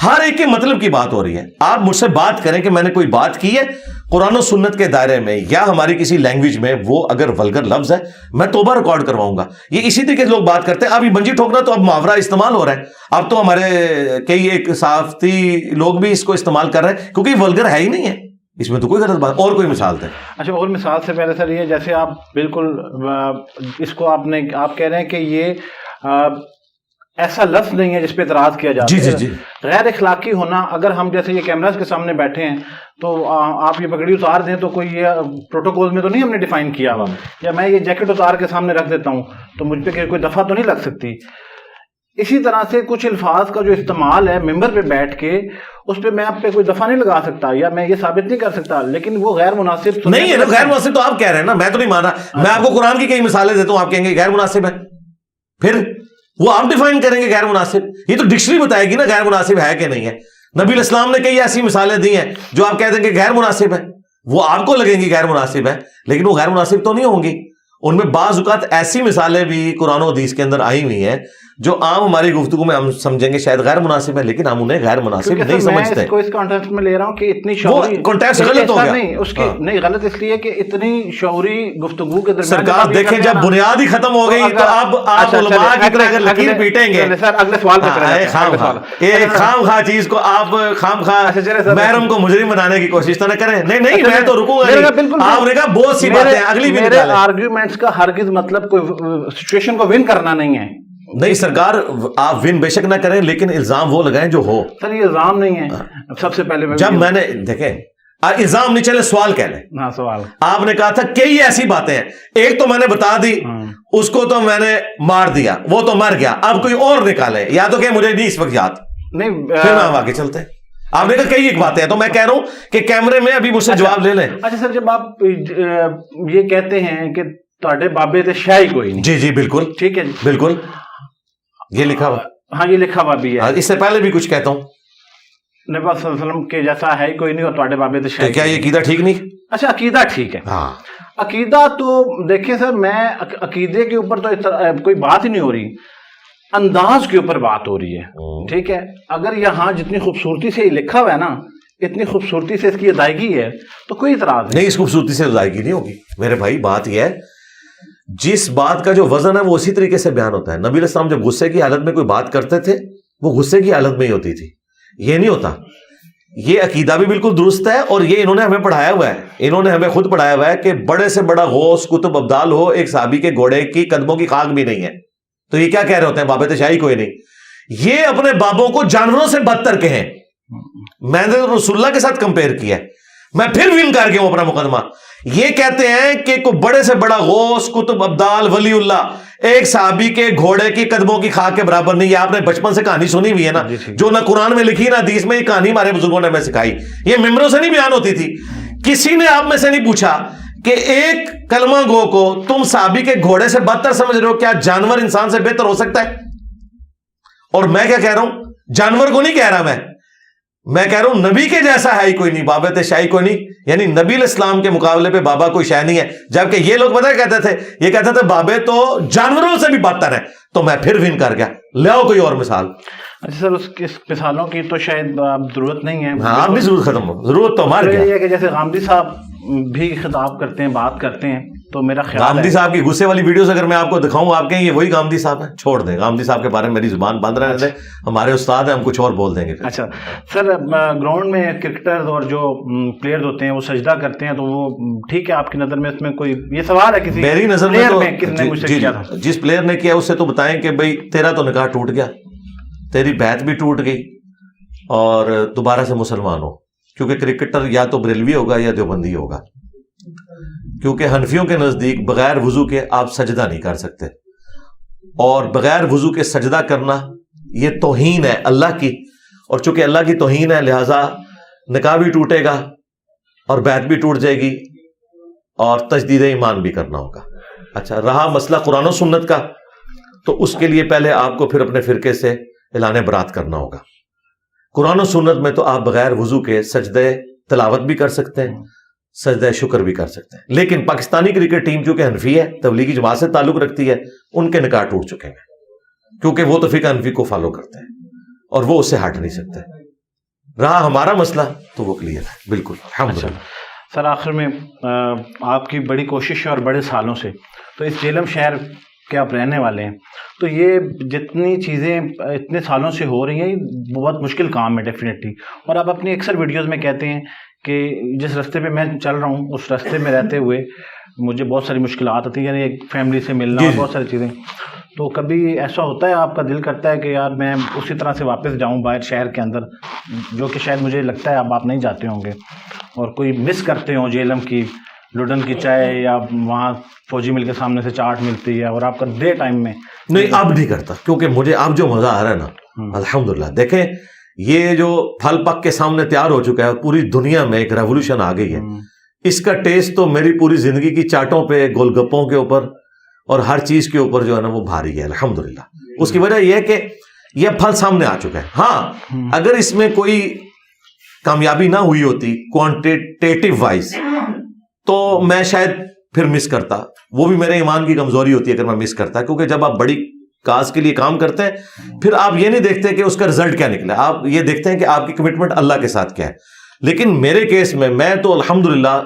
ہر ایک کے مطلب کی بات ہو رہی ہے. آپ مجھ سے بات کریں کہ میں نے کوئی بات کی ہے قرآن و سنت کے دائرے میں یا ہماری کسی لینگویج میں, وہ اگر ولگر لفظ ہے میں توبہ ریکارڈ کرواؤں گا. یہ اسی طریقے سے لوگ بات کرتے ہیں. اب یہ منجی ٹھوکنا تو اب محاورہ استعمال ہو رہا ہے. اب تو ہمارے کئی ایک صحافتی لوگ بھی اس کو استعمال کر رہے ہیں کیونکہ یہ ولگر ہے ہی نہیں ہے, اس میں تو کوئی غلط بات. اور کوئی مثال دیں. اچھا, اور مثال سے پہلے سر یہ جیسے آپ بالکل اس کو آپ کہہ رہے ہیں کہ یہ ایسا لفظ نہیں ہے جس پہ اعتراض کیا جاتا ہے. جی غیر اخلاقی ہونا, اگر ہم جیسے یہ کیمراز کے سامنے بیٹھے ہیں تو آپ یہ پگڑی اتار دیں تو کوئی یہ پروٹوکول میں تو نہیں ہم نے ڈیفائن کیا ہوا, یا میں یہ جیکٹ اتار کے سامنے رکھ دیتا ہوں تو مجھ پہ کوئی دفعہ تو نہیں لگ سکتی. اسی طرح سے کچھ الفاظ کا جو استعمال ہے ممبر پہ بیٹھ کے, اس پہ میں آپ پہ کوئی دفعہ نہیں لگا سکتا یا میں یہ ثابت نہیں کر سکتا, لیکن وہ غیر مناسب نہیں ہے. غیر مناسب تو آپ کہہ رہے ہیں نا, میں تو نہیں مان رہا. میں آپ کو قرآن کی کئی مثالیں دیتا ہوں, آپ کہیں گے غیر مناسب ہے, پھر وہ آپ ڈیفائن کریں گے غیر مناسب. یہ تو ڈکشنری بتائے گی نا غیر مناسب ہے کہ نہیں ہے. نبی الاسلام نے کئی ایسی مثالیں دی ہیں جو آپ کہہ دیں کہ غیر مناسب ہے, وہ آپ کو لگیں گی غیر مناسب ہے لیکن وہ غیر مناسب تو نہیں ہوں گی. ان میں بعض اوقات ایسی مثالیں بھی قرآن و حدیث کے اندر آئی ہوئی ہیں جو عام ہماری گفتگو میں ہم سمجھیں گے شاید غیر مناسب ہے, لیکن ہم انہیں غیر مناسب نہیں سمجھتے. میں اس کو اس کانٹیکسٹ میں لے رہا ہوں کہ اتنی شعوری کانٹیکسٹ غلط ہو گیا. نہیں اس کی نہیں غلط اس لیے کہ اتنی شعوری گفتگو کے درمیان سرکار دیکھیں جب بنیاد ہی ختم ہو گئی تو اب آپ علماء کی طرح اگر لکیر پیٹیں گے سر اگلے سوال پہ خام خواہ چیز کو آپ خام خواہ محرم کو مجرم بنانے کی کوشش تو نہ کریں. نہیں میں تو رکوں گا. آپ نے کہا بہت سی باتیں اگلی بھی نکالیں. آرگیومنٹس کا ہرگز مطلب کوئی سچویشن کو ون کرنا نہیں ہے. نہیں سرکار, آپ ون بے شک نہ کریں لیکن الزام وہ لگائیں جو ہو. سر یہ الزام نہیں ہے. سب سے پہلے جب میں نے دیکھیں الزام نہیں, چلے سوال کہہ لیں. ہاں سوال. آپ نے کہا تھا کئی ایسی باتیں ہیں, ایک تو میں نے بتا دی, اس کو تو میں نے مار دیا, وہ تو مر گیا, اب کوئی اور نکالے, یا تو کہ مجھے نہیں اس وقت یاد, نہیں پھر ہم آگے چلتے ہیں. آپ نے کہا کئی ایک باتیں ہیں, تو میں کہہ رہا ہوں کہ کیمرے میں ابھی مجھ سے جواب لے لیں. اچھا سر, جب آپ یہ کہتے ہیں کہ تواڈے بابے تے شاہی کوئی نہیں. جی جی بالکل ٹھیک ہے جی, بالکل یہ لکھا ہوا. ہاں یہ لکھا ہوا بھی ہے. اس سے پہلے بھی کچھ کہتا ہوں, نبی صلی اللہ علیہ وسلم کے جیسا ہے ہی کوئی نہیں اور تواڈے بابے تے شاہی. کیا یہ عقیدہ ٹھیک نہیں؟ اچھا عقیدہ ٹھیک ہے. ہاں عقیدہ تو دیکھیں سر, میں عقیدے کے اوپر تو کوئی بات ہی نہیں ہو رہی, انداز کے اوپر بات ہو رہی ہے. ٹھیک ہے, اگر یہاں جتنی خوبصورتی سے یہ لکھا ہوا ہے نا, اتنی خوبصورتی سے اس کی ادائیگی ہے تو کوئی اعتراض نہیں. اس خوبصورتی سے ادائیگی نہیں ہوگی میرے بھائی. بات یہ ہے جس بات کا جو وزن ہے وہ اسی طریقے سے بیان ہوتا ہے. نبی علیہ السلام جب غصے کی حالت میں کوئی بات کرتے تھے وہ غصے کی حالت میں ہی ہوتی تھی, یہ نہیں ہوتا. یہ عقیدہ بھی بالکل درست ہے اور یہ انہوں نے ہمیں پڑھایا ہوا ہے, انہوں نے ہمیں خود پڑھایا ہوا ہے کہ بڑے سے بڑا غوث قطب ابدال ہو, ایک صحابی کے گھوڑے کی قدموں کی خاک بھی نہیں ہے. تو یہ کیا کہہ رہے ہوتے ہیں بابے تشاہی کوئی نہیں. یہ اپنے بابوں کو جانوروں سے بدتر کہیں. میں نے رسول اللہ کے ساتھ کمپیئر کیا ہے, میں پھر ون کر گیا ہوں اپنا مقدمہ. یہ کہتے ہیں کہ کوئی بڑے سے بڑا غوث قطب ابدال ولی اللہ ایک صحابی کے گھوڑے کی قدموں کی خاک کے برابر نہیں. آپ نے بچپن سے کہانی سنی ہوئی ہے نا, جو نہ قرآن میں لکھی نہ حدیث میں. یہ کہانی ہمارے بزرگوں نے ہمیں سکھائی, یہ ممبروں سے نہیں بیان ہوتی تھی. کسی نے آپ میں سے نہیں پوچھا کہ ایک کلمہ گو کو تم صحابی کے گھوڑے سے بدتر سمجھ رہے ہو, کیا جانور انسان سے بہتر ہو سکتا ہے؟ اور میں کیا کہہ رہا ہوں, جانور کو نہیں کہہ رہا میں کہہ رہا ہوں نبی کے جیسا ہے ہی کوئی نہیں, بابا تے شاہی کوئی نہیں. یعنی نبی علیہ السلام کے مقابلے پہ بابا کوئی شے نہیں ہے. جبکہ یہ لوگ پتہ کہتے تھے, یہ کہتے تھے بابے تو جانوروں سے بھی بدتر ہیں. تو میں پھر ون کر گیا, لے آؤ کوئی اور مثال. اچھا سر, اس مثالوں کی تو شاید ضرورت نہیں ہے. ہاں اب بھی ضرورت ختم ہو, ضرورت تو ہمارے یہ ہے کہ جیسے غامدی صاحب بھی خطاب کرتے ہیں, بات کرتے ہیں, تو میرا خیال غامدی صاحب کی غصے والی ویڈیوز اگر میں آپ کو دکھاؤں, آپ کہیں یہ وہی غامدی صاحب ہیں, چھوڑ دیں. غامدی صاحب کے بارے میں میری زبان بند رہنے دیں, ہمارے استاد ہیں, ہم کچھ اور بول دیں گے. اچھا سر, گراؤنڈ میں کرکٹرز اور جو پلیئرز ہوتے ہیں وہ سجدہ کرتے ہیں, تو وہ ٹھیک ہے آپ کی نظر میں اس میں کوئی یہ سوال ہے کسی میری نظر میں تو کس نے مجھ سے کیا تھا؟ جس پلیئر نے کیا اس سے تو بتائیں کہ بھائی تیرا تو نکاح ٹوٹ گیا, تیری بیعت بھی ٹوٹ گئی, اور دوبارہ سے مسلمان ہو. کیونکہ کرکٹر یا تو بریلوی ہوگا یا دیوبندی ہوگا, کیونکہ حنفیوں کے نزدیک بغیر وضو کے آپ سجدہ نہیں کر سکتے, اور بغیر وضو کے سجدہ کرنا یہ توہین ہے اللہ کی, اور چونکہ اللہ کی توہین ہے لہذا نکاح بھی ٹوٹے گا اور بیعت بھی ٹوٹ جائے گی اور تجدید ایمان بھی کرنا ہوگا. اچھا رہا مسئلہ قرآن و سنت کا, تو اس کے لیے پہلے آپ کو پھر اپنے فرقے سے اعلان برات کرنا ہوگا. قرآن و سنت میں تو آپ بغیر وضو کے سجدے تلاوت بھی کر سکتے ہیں, سجدہ شکر بھی کر سکتے ہیں. لیکن پاکستانی کرکٹ ٹیم چونکہ حنفی ہے, تبلیغی جماعت سے تعلق رکھتی ہے, ان کے نکاح ٹوٹ چکے ہیں, کیونکہ وہ تو فقہ حنفی کو فالو کرتے ہیں اور وہ اس سے ہٹ نہیں سکتے. رہا ہمارا مسئلہ تو وہ کلیئر ہے بالکل الحمدللہ. سر آخر میں آپ کی بڑی کوشش ہے اور بڑے سالوں سے, تو اس جہلم شہر کے آپ رہنے والے ہیں, تو یہ جتنی چیزیں اتنے سالوں سے ہو رہی ہیں بہت مشکل کام ہے ڈیفینیٹلی, اور آپ اپنی اکثر ویڈیوز میں کہتے ہیں کہ جس راستے پہ میں چل رہا ہوں اس راستے میں رہتے ہوئے مجھے بہت ساری مشکلات آتی ہیں, یعنی ایک فیملی سے ملنا اور بہت ساری چیزیں. تو کبھی ایسا ہوتا ہے آپ کا دل کرتا ہے کہ یار میں اسی طرح سے واپس جاؤں باہر شہر کے اندر, جو کہ شاید مجھے لگتا ہے اب آپ نہیں جاتے ہوں گے, اور کوئی مس کرتے ہوں جہلم کی لڈن کی چائے یا وہاں فوجی مل کے سامنے سے چاٹ ملتی ہے, اور آپ کا ڈے ٹائم میں؟ نہیں, اب نہیں کرتا, کیونکہ مجھے اب جو مزہ آ رہا ہے نا الحمدللہ. دیکھیں یہ جو پھل پک کے سامنے تیار ہو چکا ہے, پوری دنیا میں ایک ریولوشن آ گئی ہے. اس کا ٹیسٹ تو میری پوری زندگی کی چاٹوں پہ, گول گپوں کے اوپر اور ہر چیز کے اوپر جو ہے نا وہ بھاری ہے الحمدللہ. اس کی وجہ یہ ہے کہ یہ پھل سامنے آ چکا ہے. ہاں اگر اس میں کوئی کامیابی نہ ہوئی ہوتی کوانٹیٹیو وائز تو میں شاید پھر مس کرتا, وہ بھی میرے ایمان کی کمزوری ہوتی ہے اگر میں مس کرتا, کیونکہ جب آپ بڑی کاز کے لیے کام کرتے ہیں پھر آپ یہ نہیں دیکھتے کہ اس کا رزلٹ کیا نکلا, آپ یہ دیکھتے ہیں کہ آپ کی کمٹمنٹ اللہ کے ساتھ کیا ہے. لیکن میرے کیس میں تو الحمدللہ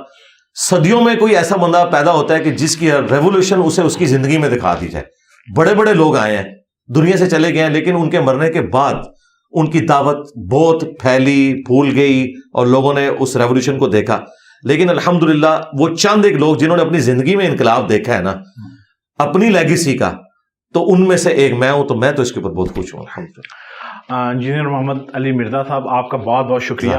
صدیوں میں کوئی ایسا بندہ پیدا ہوتا ہے کہ جس کی ریولوشن اسے اس کی زندگی میں دکھا دی جائے. بڑے بڑے لوگ آئے ہیں, دنیا سے چلے گئے ہیں, لیکن ان کے مرنے کے بعد ان کی دعوت بہت پھیلی پھول گئی اور لوگوں نے اس ریولوشن کو دیکھا. لیکن الحمدللہ وہ چند ایک لوگ جنہوں نے اپنی زندگی میں انقلاب دیکھا ہے نا اپنی لیگیسی کا, تو ان میں سے ایک میں ہوں, تو میں تو اس کے اوپر بہت خوش ہوں الحمدللہ. انجینئر محمد علی مرزا صاحب آپ کا بہت بہت شکریہ.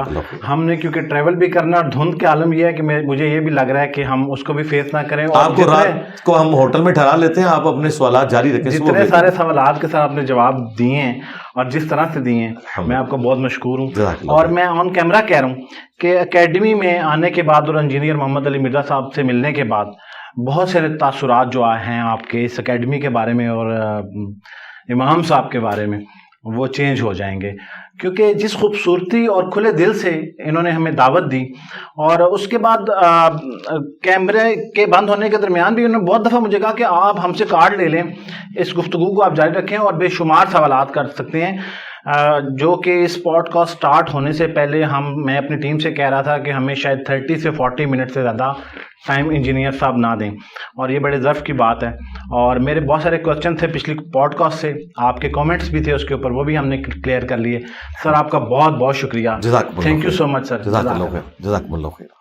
ہم نے کیونکہ ٹریول بھی کرنا, اور دھند کے عالم یہ ہے کہ مجھے یہ بھی لگ رہا ہے کہ ہم اس کو بھی فیس نہ کریں. آپ کو رات کو ہم ہوٹل میں ٹھہرا لیتے ہیں, آپ اپنے سوالات جاری رکھیں. جتنے سارے سوالات کے ساتھ آپ نے جواب دیے ہیں اور جس طرح سے دیے ہیں میں آپ کا بہت مشکور ہوں. اور میں آن کیمرہ کہہ رہا ہوں کہ اکیڈمی میں آنے کے بعد اور انجینئر محمد علی مرزا صاحب سے ملنے کے بعد بہت سارے تاثرات جو ہیں آپ کے اس اکیڈمی کے بارے میں اور امام صاحب کے بارے میں وہ چینج ہو جائیں گے, کیونکہ جس خوبصورتی اور کھلے دل سے انہوں نے ہمیں دعوت دی, اور اس کے بعد کیمرے کے بند ہونے کے درمیان بھی انہوں نے بہت دفعہ مجھے کہا کہ آپ ہم سے کارڈ لے لیں, اس گفتگو کو آپ جاری رکھیں اور بے شمار سوالات کر سکتے ہیں, جو کہ اس پوڈ کاسٹ سٹارٹ ہونے سے پہلے میں اپنی ٹیم سے کہہ رہا تھا کہ ہمیں شاید 30 سے 40 منٹ سے زیادہ ٹائم انجینئر صاحب نہ دیں, اور یہ بڑے ظرف کی بات ہے. اور میرے بہت سارے کوسچن تھے پچھلی پوڈ کاسٹ سے, آپ کے کامنٹس بھی تھے اس کے اوپر, وہ بھی ہم نے کلیئر کر لیے. سر آپ کا بہت بہت شکریہ. تھینک یو سو مچ سر. جزاک اللہ خیر.